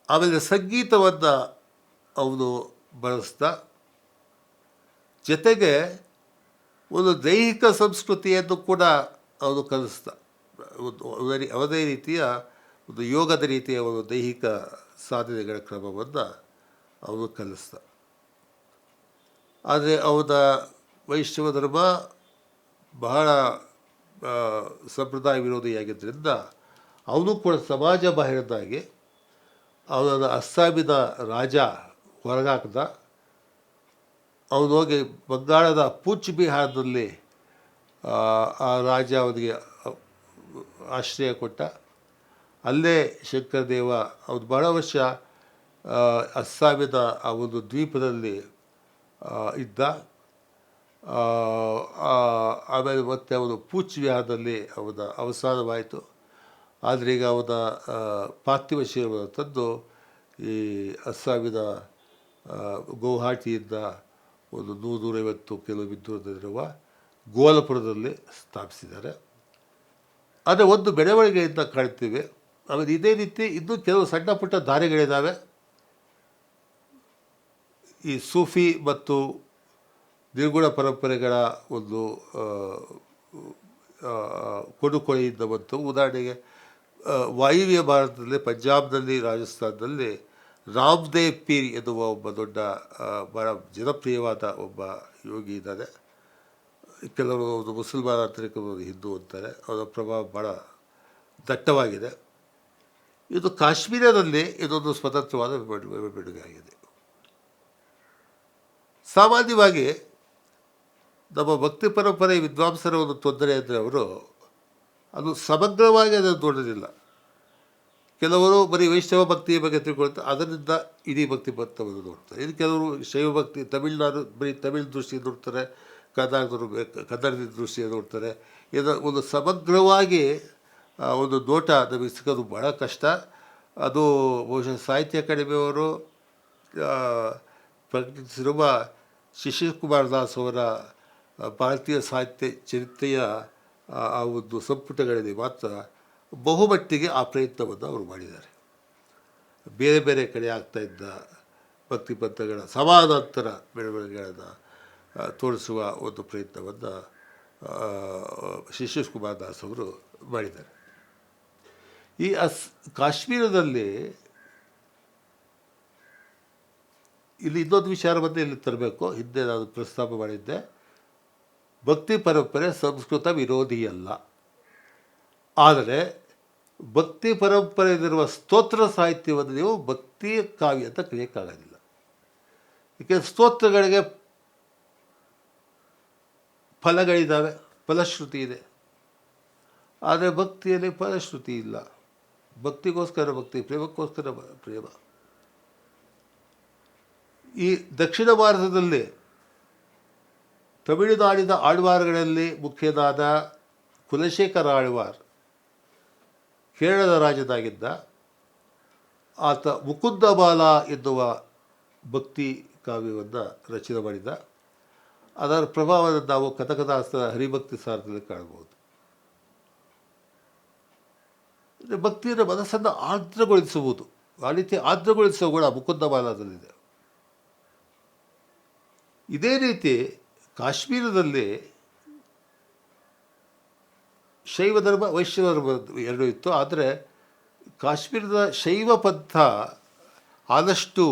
ಆಮೇಲೆ ಸಂಗೀತವನ್ನು ಅವನು ಬಳಸ್ದ. ಜೊತೆಗೆ ಒಂದು ದೈಹಿಕ ಸಂಸ್ಕೃತಿಯನ್ನು ಕೂಡ ಅವನು ಕಲಿಸ್ದ. ಅವದೇ ರೀತಿಯ ಒಂದು ಯೋಗದ ರೀತಿಯ ಒಂದು ದೈಹಿಕ ಸಾಧನೆಗಳ ಕ್ರಮವನ್ನು ಅವನು ಕಲಿಸ್ದ. ಆದರೆ ಅವನ ವೈಷ್ಣವ ಧರ್ಮ ಬಹಳ ಸಂಪ್ರದಾಯ ವಿರೋಧಿಯಾಗಿದ್ದರಿಂದ ಅವನು ಕೂಡ ಸಮಾಜ ಬಾಹಿರದಾಗಿ ಅವನ ಅಸ್ಸಾಮಿನ ರಾಜ ಹೊರಗಾಕ್ದ. ಅವನು ಹೋಗಿ ಬಂಗಾಳದ ಕೂಚ್ ಬಿಹಾರದಲ್ಲಿ ಆ ರಾಜ ಅವನಿಗೆ ಆಶ್ರಯ ಕೊಟ್ಟ. ಅಲ್ಲೇ ಶಂಕರದೇವ ಅವನು ಬಹಳ ವರ್ಷ ಅಸ್ಸಾಮಿನ ಆ ಒಂದು ದ್ವೀಪದಲ್ಲಿ ಇದ್ದ. ಆಮೇಲೆ ಮತ್ತೆ ಅವನು ಕೂಚ್ ಬಿಹಾರದಲ್ಲಿ ಅವನ ಅವಸಾನವಾಯಿತು. ಆದರೆ ಈಗ ಅವನ ಪಾರ್ಥಿವ ಶರೀರವನ್ನು ತಂದು ಈ ಅಸ್ಸಾಮಿನ ಗೌಹಾಟಿಯಿಂದ ಒಂದು 150 ಕಿಲೋಮೀಟರ್ ದೂರದಲ್ಲಿರುವ ಗೋಲಪುರದಲ್ಲಿ ಸ್ಥಾಪಿಸಿದ್ದಾರೆ. ಆದರೆ ಒಂದು ಬೆಳವಣಿಗೆಯಿಂದ ಕಾಣ್ತೀವಿ. ಆಮೇಲೆ ಇದೇ ರೀತಿ ಇನ್ನೂ ಕೆಲವು ಸಣ್ಣ ಪುಟ್ಟ ದಾರಿಗಳಿದ್ದಾವೆ. ಈ ಸೂಫಿ ಮತ್ತು ನಿರ್ಗುಣ ಪರಂಪರೆಗಳ ಒಂದು ಕೊಡುಕೊಳೆಯಿಂದ ಬಂತು. ಉದಾಹರಣೆಗೆ ವಾಯುವ್ಯ ಭಾರತದಲ್ಲಿ, ಪಂಜಾಬ್ನಲ್ಲಿ, ರಾಜಸ್ಥಾನದಲ್ಲಿ ರಾಮ್ದೇವ್ ಪೀರ್ ಎನ್ನುವ ಒಬ್ಬ ದೊಡ್ಡ ಭಾಳ ಜನಪ್ರಿಯವಾದ ಒಬ್ಬ ಯೋಗಿ ಇದ್ದಾರೆ. ಕೆಲವರು ಒಂದು ಮುಸಲ್ಮಾನ ಅಂತಾರೆ, ಕೆಲವರು ಹಿಂದೂ ಅಂತಾರೆ. ಅವರ ಪ್ರಭಾವ ಭಾಳ ದಟ್ಟವಾಗಿದೆ. ಇದು ಕಾಶ್ಮೀರದಲ್ಲಿ ಇದೊಂದು ಸ್ವತಂತ್ರವಾದ ಬೆಳವಣಿಗೆ ಆಗಿದೆ. ಸಾಮಾನ್ಯವಾಗಿ ನಮ್ಮ ಭಕ್ತಿ ಪರಂಪರೆ ವಿದ್ವಾಂಸರ ಒಂದು ತೊಂದರೆ ಅಂದರೆ ಅವರು ಅದು ಸಮಗ್ರವಾಗಿ ಅದನ್ನು ನೋಡೋದಿಲ್ಲ. ಕೆಲವರು ಬರೀ ವೈಷ್ಣವ ಭಕ್ತಿಯ ಬಗ್ಗೆ ತಿಳ್ಕೊಳ್ತಾರೆ, ಅದರಿಂದ ಇಡೀ ಭಕ್ತಿ ಭಕ್ತವನ್ನು ನೋಡ್ತಾರೆ. ಇದು ಕೆಲವರು ಶೈವ ಭಕ್ತಿ, ತಮಿಳುನಾಡು ಬರೀ ತಮಿಳು ದೃಷ್ಟಿಯಿಂದ ನೋಡ್ತಾರೆ, ಕರ್ನಾಟಕದವರು ಕನ್ನಡದ ದೃಷ್ಟಿಯಿಂದ ನೋಡ್ತಾರೆ. ಇದು ಒಂದು ಸಮಗ್ರವಾಗಿ ಒಂದು ನೋಟ ನಮಗೆ ಸಿಗೋದು ಭಾಳ ಕಷ್ಟ. ಅದು ಬಹುಶಃ ಸಾಹಿತ್ಯ ಅಕಾಡೆಮಿಯವರು ಪ್ರಕಟಿಸಿರುವ ಶಿಶಿರ್ ಕುಮಾರ್ ದಾಸ್ ಅವರ ಭಾರತೀಯ ಸಾಹಿತ್ಯ ಚರಿತ್ರೆಯ ಆ ಒಂದು ಸಂಪುಟಗಳಲ್ಲಿ ಮಾತ್ರ ಬಹುಮಟ್ಟಿಗೆ ಆ ಪ್ರಯತ್ನವನ್ನು ಅವರು ಮಾಡಿದ್ದಾರೆ. ಬೇರೆ ಬೇರೆ ಕಡೆ ಆಗ್ತಾಯಿದ್ದ ಭಕ್ತಿಪಂಥಗಳ ಸಮಾನಾಂತರ ಬೆಳವಣಿಗೆಗಳನ್ನು ತೋರಿಸುವ ಒಂದು ಪ್ರಯತ್ನವನ್ನು ಶಿಶಿರ್ ಕುಮಾರ್ ದಾಸ್ ಅವರು ಮಾಡಿದ್ದಾರೆ. ಈ ಕಾಶ್ಮೀರದಲ್ಲಿ ಇಲ್ಲಿ ಇನ್ನೊಂದು ವಿಚಾರವನ್ನು ಇಲ್ಲಿ ತರಬೇಕು. ಹಿಂದೆ ನಾನು ಪ್ರಸ್ತಾಪ ಮಾಡಿದ್ದೆ, ಭಕ್ತಿ ಪರಂಪರೆ ಸಂಸ್ಕೃತ ವಿರೋಧಿಯಲ್ಲ. ಆದರೆ ಭಕ್ತಿ ಪರಂಪರೆಯಲ್ಲಿರುವ ಸ್ತೋತ್ರ ಸಾಹಿತ್ಯವನ್ನು ನೀವು ಭಕ್ತಿ ಕಾವ್ಯ ಅಂತ ಕರೆಯೋಕ್ಕಾಗೋದಿಲ್ಲ. ಏಕೆಂದರೆ ಸ್ತೋತ್ರಗಳಿಗೆ ಫಲಗಳಿದ್ದಾವೆ, ಫಲಶ್ರುತಿ ಇದೆ. ಆದರೆ ಭಕ್ತಿಯಲ್ಲಿ ಫಲಶ್ರುತಿ ಇಲ್ಲ. ಭಕ್ತಿಗೋಸ್ಕರ ಭಕ್ತಿ, ಪ್ರೇಮಕ್ಕೋಸ್ಕರ ಪ್ರೇಮ. ಈ ದಕ್ಷಿಣ ಭಾರತದಲ್ಲಿ ತಮಿಳುನಾಡಿನ ಆಳ್ವಾರ್ಗಳಲ್ಲಿ ಮುಖ್ಯನಾದ ಕುಲಶೇಖರ ಆಳ್ವಾರ್ ಕೇರಳದ ರಾಜನಾಗಿದ್ದ. ಆತ ಮುಕುಂದಮಾಲ ಎನ್ನುವ ಭಕ್ತಿ ಕಾವ್ಯವನ್ನು ರಚನೆ ಮಾಡಿದ. ಅದರ ಪ್ರಭಾವವನ್ನು ನಾವು ಕನಕದಾಸರ ಹರಿಭಕ್ತಿ ಸಾರದಲ್ಲಿ ಕಾಣಬಹುದು. ಭಕ್ತಿಯ ಮನಸ್ಸನ್ನು ಆರ್ದ್ರಗೊಳಿಸುವುದು, ಆ ರೀತಿ ಆರ್ದ್ರಗೊಳಿಸುವ ಗುಣ ಮುಕುಂದಮಾಲದಲ್ಲಿದೆ. ಇದೇ ರೀತಿ ಕಾಶ್ಮೀರದಲ್ಲಿ ಶೈವ ಧರ್ಮ, ವೈಷ್ಣವ ಧರ್ಮ ಎರಡೂ ಇತ್ತು. ಆದರೆ ಕಾಶ್ಮೀರದ ಶೈವ ಪಂಥ ಆದಷ್ಟು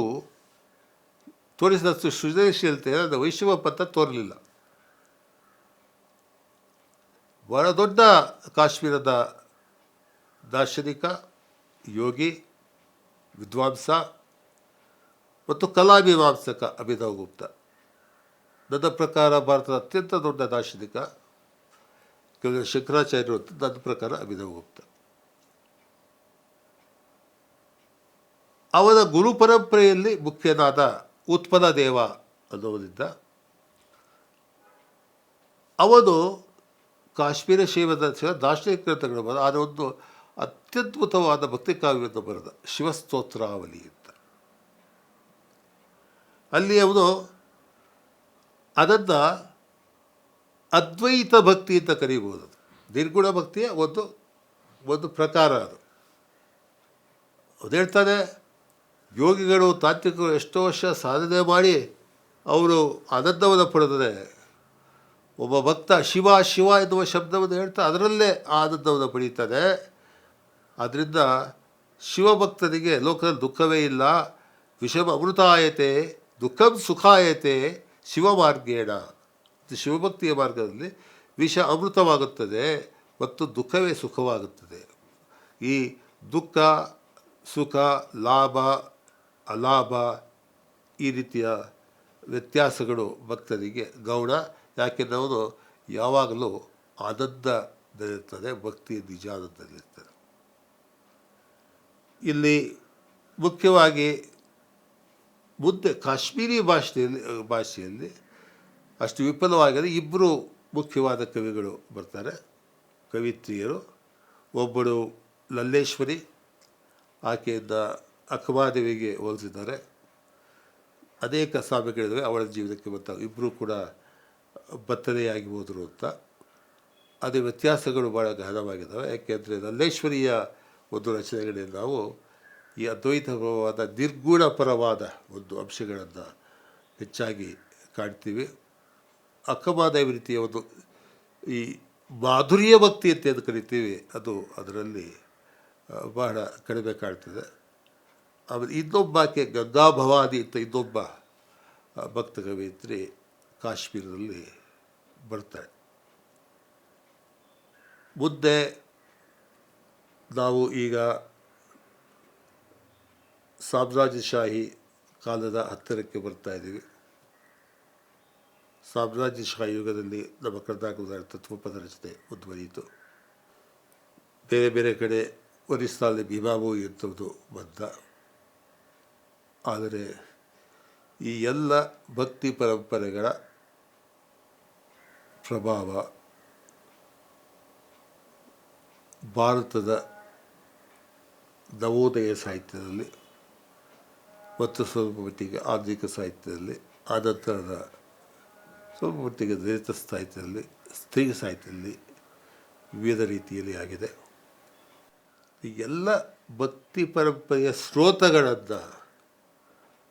ತೋರಿಸಿದಷ್ಟು ಸೃಜನಶೀಲತೆ ಅದು ವೈಷ್ಣವ ಪಂಥ ತೋರಲಿಲ್ಲ. ಬಹಳ ದೊಡ್ಡ ಕಾಶ್ಮೀರದ ದಾರ್ಶನಿಕ, ಯೋಗಿ, ವಿದ್ವಾಂಸ ಮತ್ತು ಕಲಾಮೀಮಾಂಸಕ ಅಭಿನವ್ ಗುಪ್ತ, ನನ್ನ ಪ್ರಕಾರ ಭಾರತದ ಅತ್ಯಂತ ದೊಡ್ಡ ದಾರ್ಶನಿಕ. ಕೆಲವು ಶಂಕರಾಚಾರ್ಯರು ಅಂತ, ನನ್ನ ಪ್ರಕಾರ ಅಭಿನವ್ ಗುಪ್ತ. ಅವನ ಗುರು ಪರಂಪರೆಯಲ್ಲಿ ಮುಖ್ಯನಾದ ಉತ್ಪಲ ದೇವ ಅನ್ನೋದಿದ್ದ. ಅವನು ಕಾಶ್ಮೀರ ಶೈವದ ದಾರ್ಶನಿಕ ಗ್ರಂಥಗಳು ಬರೆದ, ಆದರೆ ಒಂದು ಅತ್ಯದ್ಭುತವಾದ ಭಕ್ತಿ ಕಾವ್ಯವನ್ನು ಬರೆದ, ಶಿವಸ್ತೋತ್ರಾವಲಿ ಅಂತ. ಅಲ್ಲಿ ಅವನು ಅದನ್ನು ಅದ್ವೈತ ಭಕ್ತಿ ಅಂತ ಕರೀಬೋದು. ನಿರ್ಗುಣ ಭಕ್ತಿಯ ಒಂದು ಪ್ರಕಾರ ಅದು. ಅದು ಹೇಳ್ತಾನೆ, ಯೋಗಿಗಳು, ತಾಂತ್ರಿಕರು ಎಷ್ಟೋ ವರ್ಷ ಸಾಧನೆ ಮಾಡಿ ಅವರು ಆನಂದವನ್ನು ಪಡೆದರೆ, ಒಬ್ಬ ಭಕ್ತ ಶಿವ ಶಿವ ಎನ್ನುವ ಶಬ್ದವನ್ನು ಹೇಳ್ತಾ ಅದರಲ್ಲೇ ಆನಂದವನ್ನು ಪಡೀತಾನೆ. ಆದ್ದರಿಂದ ಶಿವಭಕ್ತನಿಗೆ ಲೋಕದಲ್ಲಿ ದುಃಖವೇ ಇಲ್ಲ. ವಿಷಮ ಅಮೃತಾಯತೆ ದುಃಖಂ ಸುಖಾಯತೆ ಶಿವಮಾರ್ಗೇಣ. ಶಿವಭಕ್ತಿಯ ಮಾರ್ಗದಲ್ಲಿ ವಿಷ ಅಮೃತವಾಗುತ್ತದೆ ಮತ್ತು ದುಃಖವೇ ಸುಖವಾಗುತ್ತದೆ. ಈ ದುಃಖ, ಸುಖ, ಲಾಭ, ಅಲಾಭ ಈ ರೀತಿಯ ವ್ಯತ್ಯಾಸಗಳು ಭಕ್ತರಿಗೆ ಗೌಣ. ಯಾಕೆಂದರೆ ಅವರು ಯಾವಾಗಲೂ ಆನಂದದಲ್ಲಿರ್ತಾರೆ, ಭಕ್ತಿ ನಿಜ ಆನಂದದಲ್ಲಿರ್ತಾರೆ. ಇಲ್ಲಿ ಮುಖ್ಯವಾಗಿ ಮುಂದೆ ಕಾಶ್ಮೀರಿ ಭಾಷೆಯಲ್ಲಿ ಅಷ್ಟು ವಿಫಲವಾಗಿದೆ. ಇಬ್ಬರು ಮುಖ್ಯವಾದ ಕವಿಗಳು ಬರ್ತಾರೆ, ಕವಿತ್ರಿಯರು. ಒಬ್ಬಳು ಲಲ್ಲೇಶ್ವರಿ, ಆಕೆಯಿಂದ ಅಕ್ಕಮಹಾದೇವಿಗೆ ಹೋಲಿಸಿದ್ದಾರೆ. ಅನೇಕ ಸಾಮ್ಯಗಳಿವೆ ಅವಳ ಜೀವನಕ್ಕೆ ಮತ್ತು ಇಬ್ಬರು ಕೂಡ ಬತ್ತಲೆಯಾಗಿ ಹೋದರು ಅಂತ. ಅದೇ ವ್ಯತ್ಯಾಸಗಳು ಭಾಳ ಗಹನವಾಗಿದ್ದಾವೆ. ಯಾಕೆಂದರೆ ಲಲ್ಲೇಶ್ವರಿಯ ಒಂದು ರಚನೆಗಳಲ್ಲಿ ನಾವು ಈ ಅದ್ವೈತಪರವಾದ ನಿರ್ಗುಣಪರವಾದ ಒಂದು ಅಂಶಗಳನ್ನು ಹೆಚ್ಚಾಗಿ ಕಾಣ್ತೀವಿ. ಅಕ್ಕಮಹಾದೇವಿ ರೀತಿಯ ಒಂದು ಈ ಮಾಧುರ್ಯ ಭಕ್ತಿ ಅಂತ ಕರಿತೀವಿ, ಅದು ಅದರಲ್ಲಿ ಬಹಳ ಕಡಿಮೆ ಕಾಣ್ತದೆ. ಆಮೇಲೆ ಇನ್ನೊಬ್ಬಾಕೆ ಗಂಗಾ ಭವಾನಿ ಅಂತ ಇನ್ನೊಬ್ಬ ಭಕ್ತ ಕವಿಯತ್ರಿ ಕಾಶ್ಮೀರದಲ್ಲಿ ಬರ್ತಾಳೆ. ಮುಂದೆ ನಾವು ಈಗ ಸಾಮ್ರಾಜ್ಯಶಾಹಿ ಕಾಲದ ಹತ್ತಿರಕ್ಕೆ ಬರ್ತಾ ಇದ್ದೀವಿ. ಸಾಮ್ರಾಜ್ಯಶಾಹಿ ಯುಗದಲ್ಲಿ ನಮ್ಮ ಕರ್ನಾಟಕದ ತತ್ವಪದ ರಚನೆ ಮುಂದುವರಿಯಿತು. ಬೇರೆ ಬೇರೆ ಕಡೆ ಒರಿಸ್ಸಾದಲ್ಲಿ ಭೀಮಾಭೋಯಿ ಎಂಥದ್ದು ಬಂದ. ಆದರೆ ಈ ಎಲ್ಲ ಭಕ್ತಿ ಪರಂಪರೆಗಳ ಪ್ರಭಾವ ಭಾರತದ ನವೋದಯ ಸಾಹಿತ್ಯದಲ್ಲಿ ಮತ್ತು ಸ್ವಲ್ಪ ಮಟ್ಟಿಗೆ ಆಧುನಿಕ ಸಾಹಿತ್ಯದಲ್ಲಿ, ಆನಂತರದ ಸ್ವಲ್ಪ ಮಟ್ಟಿಗೆ ದಲಿತ ಸಾಹಿತ್ಯದಲ್ಲಿ, ಸ್ತ್ರೀ ಸಾಹಿತ್ಯದಲ್ಲಿ ವಿವಿಧ ರೀತಿಯಲ್ಲಿ ಆಗಿದೆ. ಈ ಎಲ್ಲ ಭಕ್ತಿ ಪರಂಪರೆಯ ಸ್ರೋತಗಳನ್ನು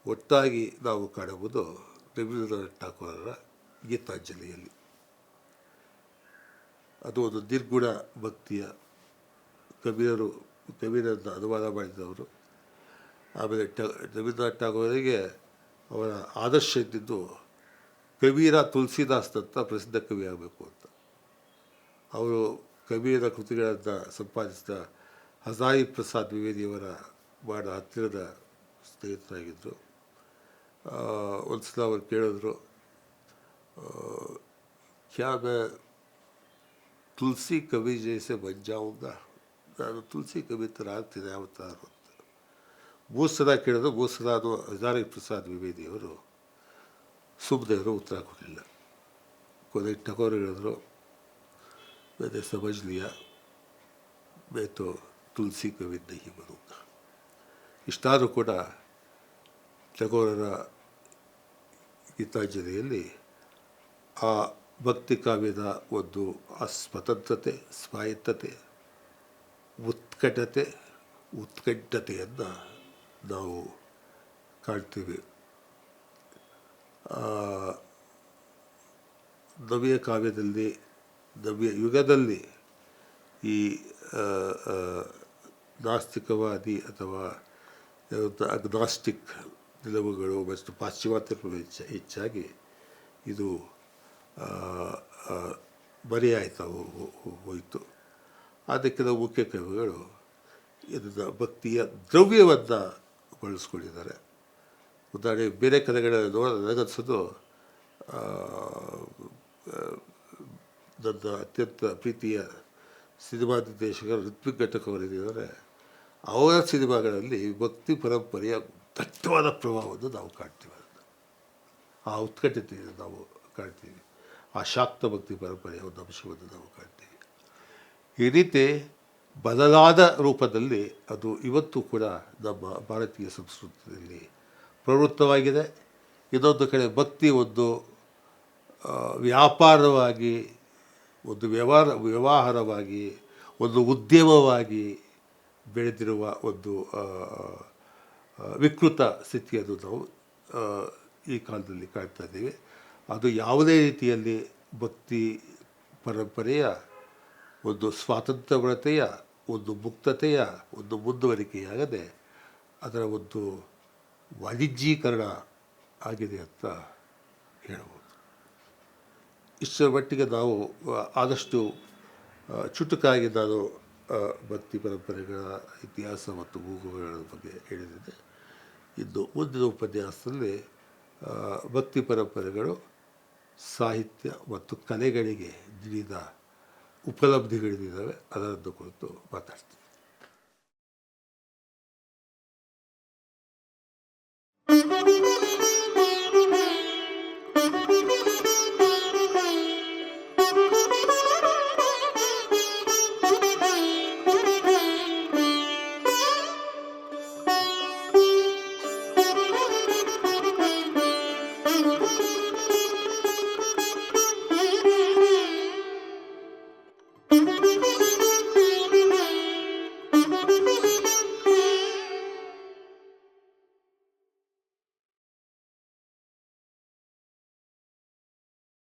ಒಟ್ಟಾಗಿ ನಾವು ಕಾಣುವುದು ರವೀಂದ್ರನಾಥ್ ಠಾಕೂರರ ಗೀತಾಂಜಲಿಯಲ್ಲಿ. ಅದು ಒಂದು ನಿರ್ಗುಣ ಭಕ್ತಿಯ ಕಬೀರನ್ನು ಅನುವಾದ ಮಾಡಿದವರು. ಆಮೇಲೆ ರವೀಂದ್ರನಾಥ್ ಠಾಕೂರರಿಗೆ ಅವರ ಆದರ್ಶ ಇದ್ದಿದ್ದು ಕಬೀರ ತುಳಸಿದಾಸ್ನಂತ ಪ್ರಸಿದ್ಧ ಕವಿ ಆಗಬೇಕು ಅಂತ. ಅವರು ಕಬೀರ ಕೃತಿಗಳನ್ನು ಸಂಪಾದಿಸಿದ ಹಜಾರಿ ಪ್ರಸಾದ್ ದ್ವಿವೇದಿಯವರ ಬಹಳ ಹತ್ತಿರದ ಸ್ನೇಹಿತರಾಗಿದ್ದರು. ಒಂದು ಸಲ ಅವರು ಕೇಳಿದ್ರು, ಕ್ಯಾ ಮೈ ತುಳಸಿ ಕವಿ ಜೈಸೆ ಬನ್ ಜಾऊंगा, ನಾನು ತುಳಸಿ ಕವಿ ಥರ ಆಗ್ತೀನಿ ಯಾವತ್ತಾರು ಅಂತ. ಮೂರು ಸಲ ಕೇಳಿದ್ರು. ಮೂರು ಸಲ ಅದು ಹಜಾರಿ ಪ್ರಸಾದ್ ದ್ವಿವೇದಿಯವರು ಸುಮ್ಮನೆಯವರು ಉತ್ತರ ಕೊಡಲಿಲ್ಲ. ಕೊನೆಗೆ ಠಾಕೂರ್ ಹೇಳಿದ್ರು, मैंने समझ लिया, मैं तो ತುಳಸಿ ಕವಿ नहीं बनूंगा. ಇಷ್ಟಾದರೂ ಕೂಡ ಠಾಕೂರರ ಗೀತಾಂಜಲಿಯಲ್ಲಿ ಆ ಭಕ್ತಿ ಕಾವ್ಯದ ಒಂದು ಆ ಸ್ವತಂತ್ರತೆ, ಸ್ವಾಯತ್ತತೆ, ಉತ್ಕಂಠತೆಯನ್ನು ನಾವು ಕಾಣ್ತೀವಿ. ನವ್ಯ ಕಾವ್ಯದಲ್ಲಿ, ನವ್ಯ ಯುಗದಲ್ಲಿ ಈ ನಾಸ್ತಿಕವಾದಿ ಅಥವಾ ಅಗ್ನಾಸ್ಟಿಕ್ ನಿಲುವುಗಳು ಮತ್ತು ಪಾಶ್ಚಿಮಾತ್ಯಗಳು ಹೆಚ್ಚಾಗಿ ಇದು ಮರೆಯಾಯ್ತಾ ಹೋಯಿತು. ಅದಕ್ಕೆ ನಾವು ಮುಖ್ಯ ಕವಿಗಳು ಇದನ್ನು ಭಕ್ತಿಯ ದ್ರವ್ಯವನ್ನು ಬಳಸ್ಕೊಂಡಿದ್ದಾರೆ. ಉದಾಹರಣೆ ಬೇರೆ ಕಲೆಗಳಲ್ಲಿ ನನಗನ್ಸೋದು, ನನ್ನ ಅತ್ಯಂತ ಪ್ರೀತಿಯ ಸಿನಿಮಾ ನಿರ್ದೇಶಕರು ಋತ್ವಿಕ್ ಘಟಕ್ ಅವರಿದ್ದಾರೆ. ಅವರ ಸಿನಿಮಾಗಳಲ್ಲಿ ಭಕ್ತಿ ಪರಂಪರೆಯ ದಟ್ಟವಾದ ಪ್ರಭಾವವನ್ನು ನಾವು ಕಾಣ್ತೀವಿ. ಆ ಉತ್ಕಟತೆಯನ್ನು ನಾವು ಕಾಣ್ತೀವಿ. ಆ ಶಾಕ್ತ ಭಕ್ತಿ ಪರಂಪರೆಯ ಒಂದು ಅಂಶವನ್ನು ನಾವು ಕಾಣ್ತೀವಿ. ಈ ರೀತಿ ಬದಲಾದ ರೂಪದಲ್ಲಿ ಅದು ಇವತ್ತು ಕೂಡ ನಮ್ಮ ಭಾರತೀಯ ಸಂಸ್ಕೃತಿಯಲ್ಲಿ ಪ್ರವೃತ್ತವಾಗಿದೆ. ಇನ್ನೊಂದು ಕಡೆ ಭಕ್ತಿ ಒಂದು ವ್ಯಾಪಾರವಾಗಿ, ಒಂದು ವ್ಯವಹಾರವಾಗಿ, ಒಂದು ಉದ್ಯಮವಾಗಿ ಬೆಳೆದಿರುವ ಒಂದು ವಿಕೃತ ಸ್ಥಿತಿಯನ್ನು ನಾವು ಈ ಕಾಲದಲ್ಲಿ ಕಾಣ್ತಾ ಇದ್ದೀವಿ. ಅದು ಯಾವುದೇ ರೀತಿಯಲ್ಲಿ ಭಕ್ತಿ ಪರಂಪರೆಯ ಒಂದು ಸ್ವಾತಂತ್ರ್ಯತೆಯ, ಒಂದು ಮುಕ್ತತೆಯ ಒಂದು ಮುಂದುವರಿಕೆಯಾಗದೆ ಅದರ ಒಂದು ವಾಣಿಜ್ಯೀಕರಣ ಆಗಿದೆ ಅಂತ ಹೇಳ್ಬೋದು. ಇಷ್ಟರ ಮಟ್ಟಿಗೆ ನಾವು ಆದಷ್ಟು ಚುಟುಕಾಗಿ ನಾನು ಭಕ್ತಿ ಪರಂಪರೆಗಳ ಇತಿಹಾಸ ಮತ್ತು ಭೂಗೋಳಗಳ ಬಗ್ಗೆ ಹೇಳಿದ್ದೇನೆ. ಇದ್ದು ಮುಂದಿನ ಉಪನ್ಯಾಸದಲ್ಲಿ ಭಕ್ತಿ ಪರಂಪರೆಗಳು ಸಾಹಿತ್ಯ ಮತ್ತು ಕಲೆಗಳಿಗೆ ನೀಡಿದ ಉಪಲಬ್ಧಿಗಳಿದ್ದಾವೆ ಅದರದ್ದು ಕುರಿತು ಮಾತಾಡ್ತೀನಿ.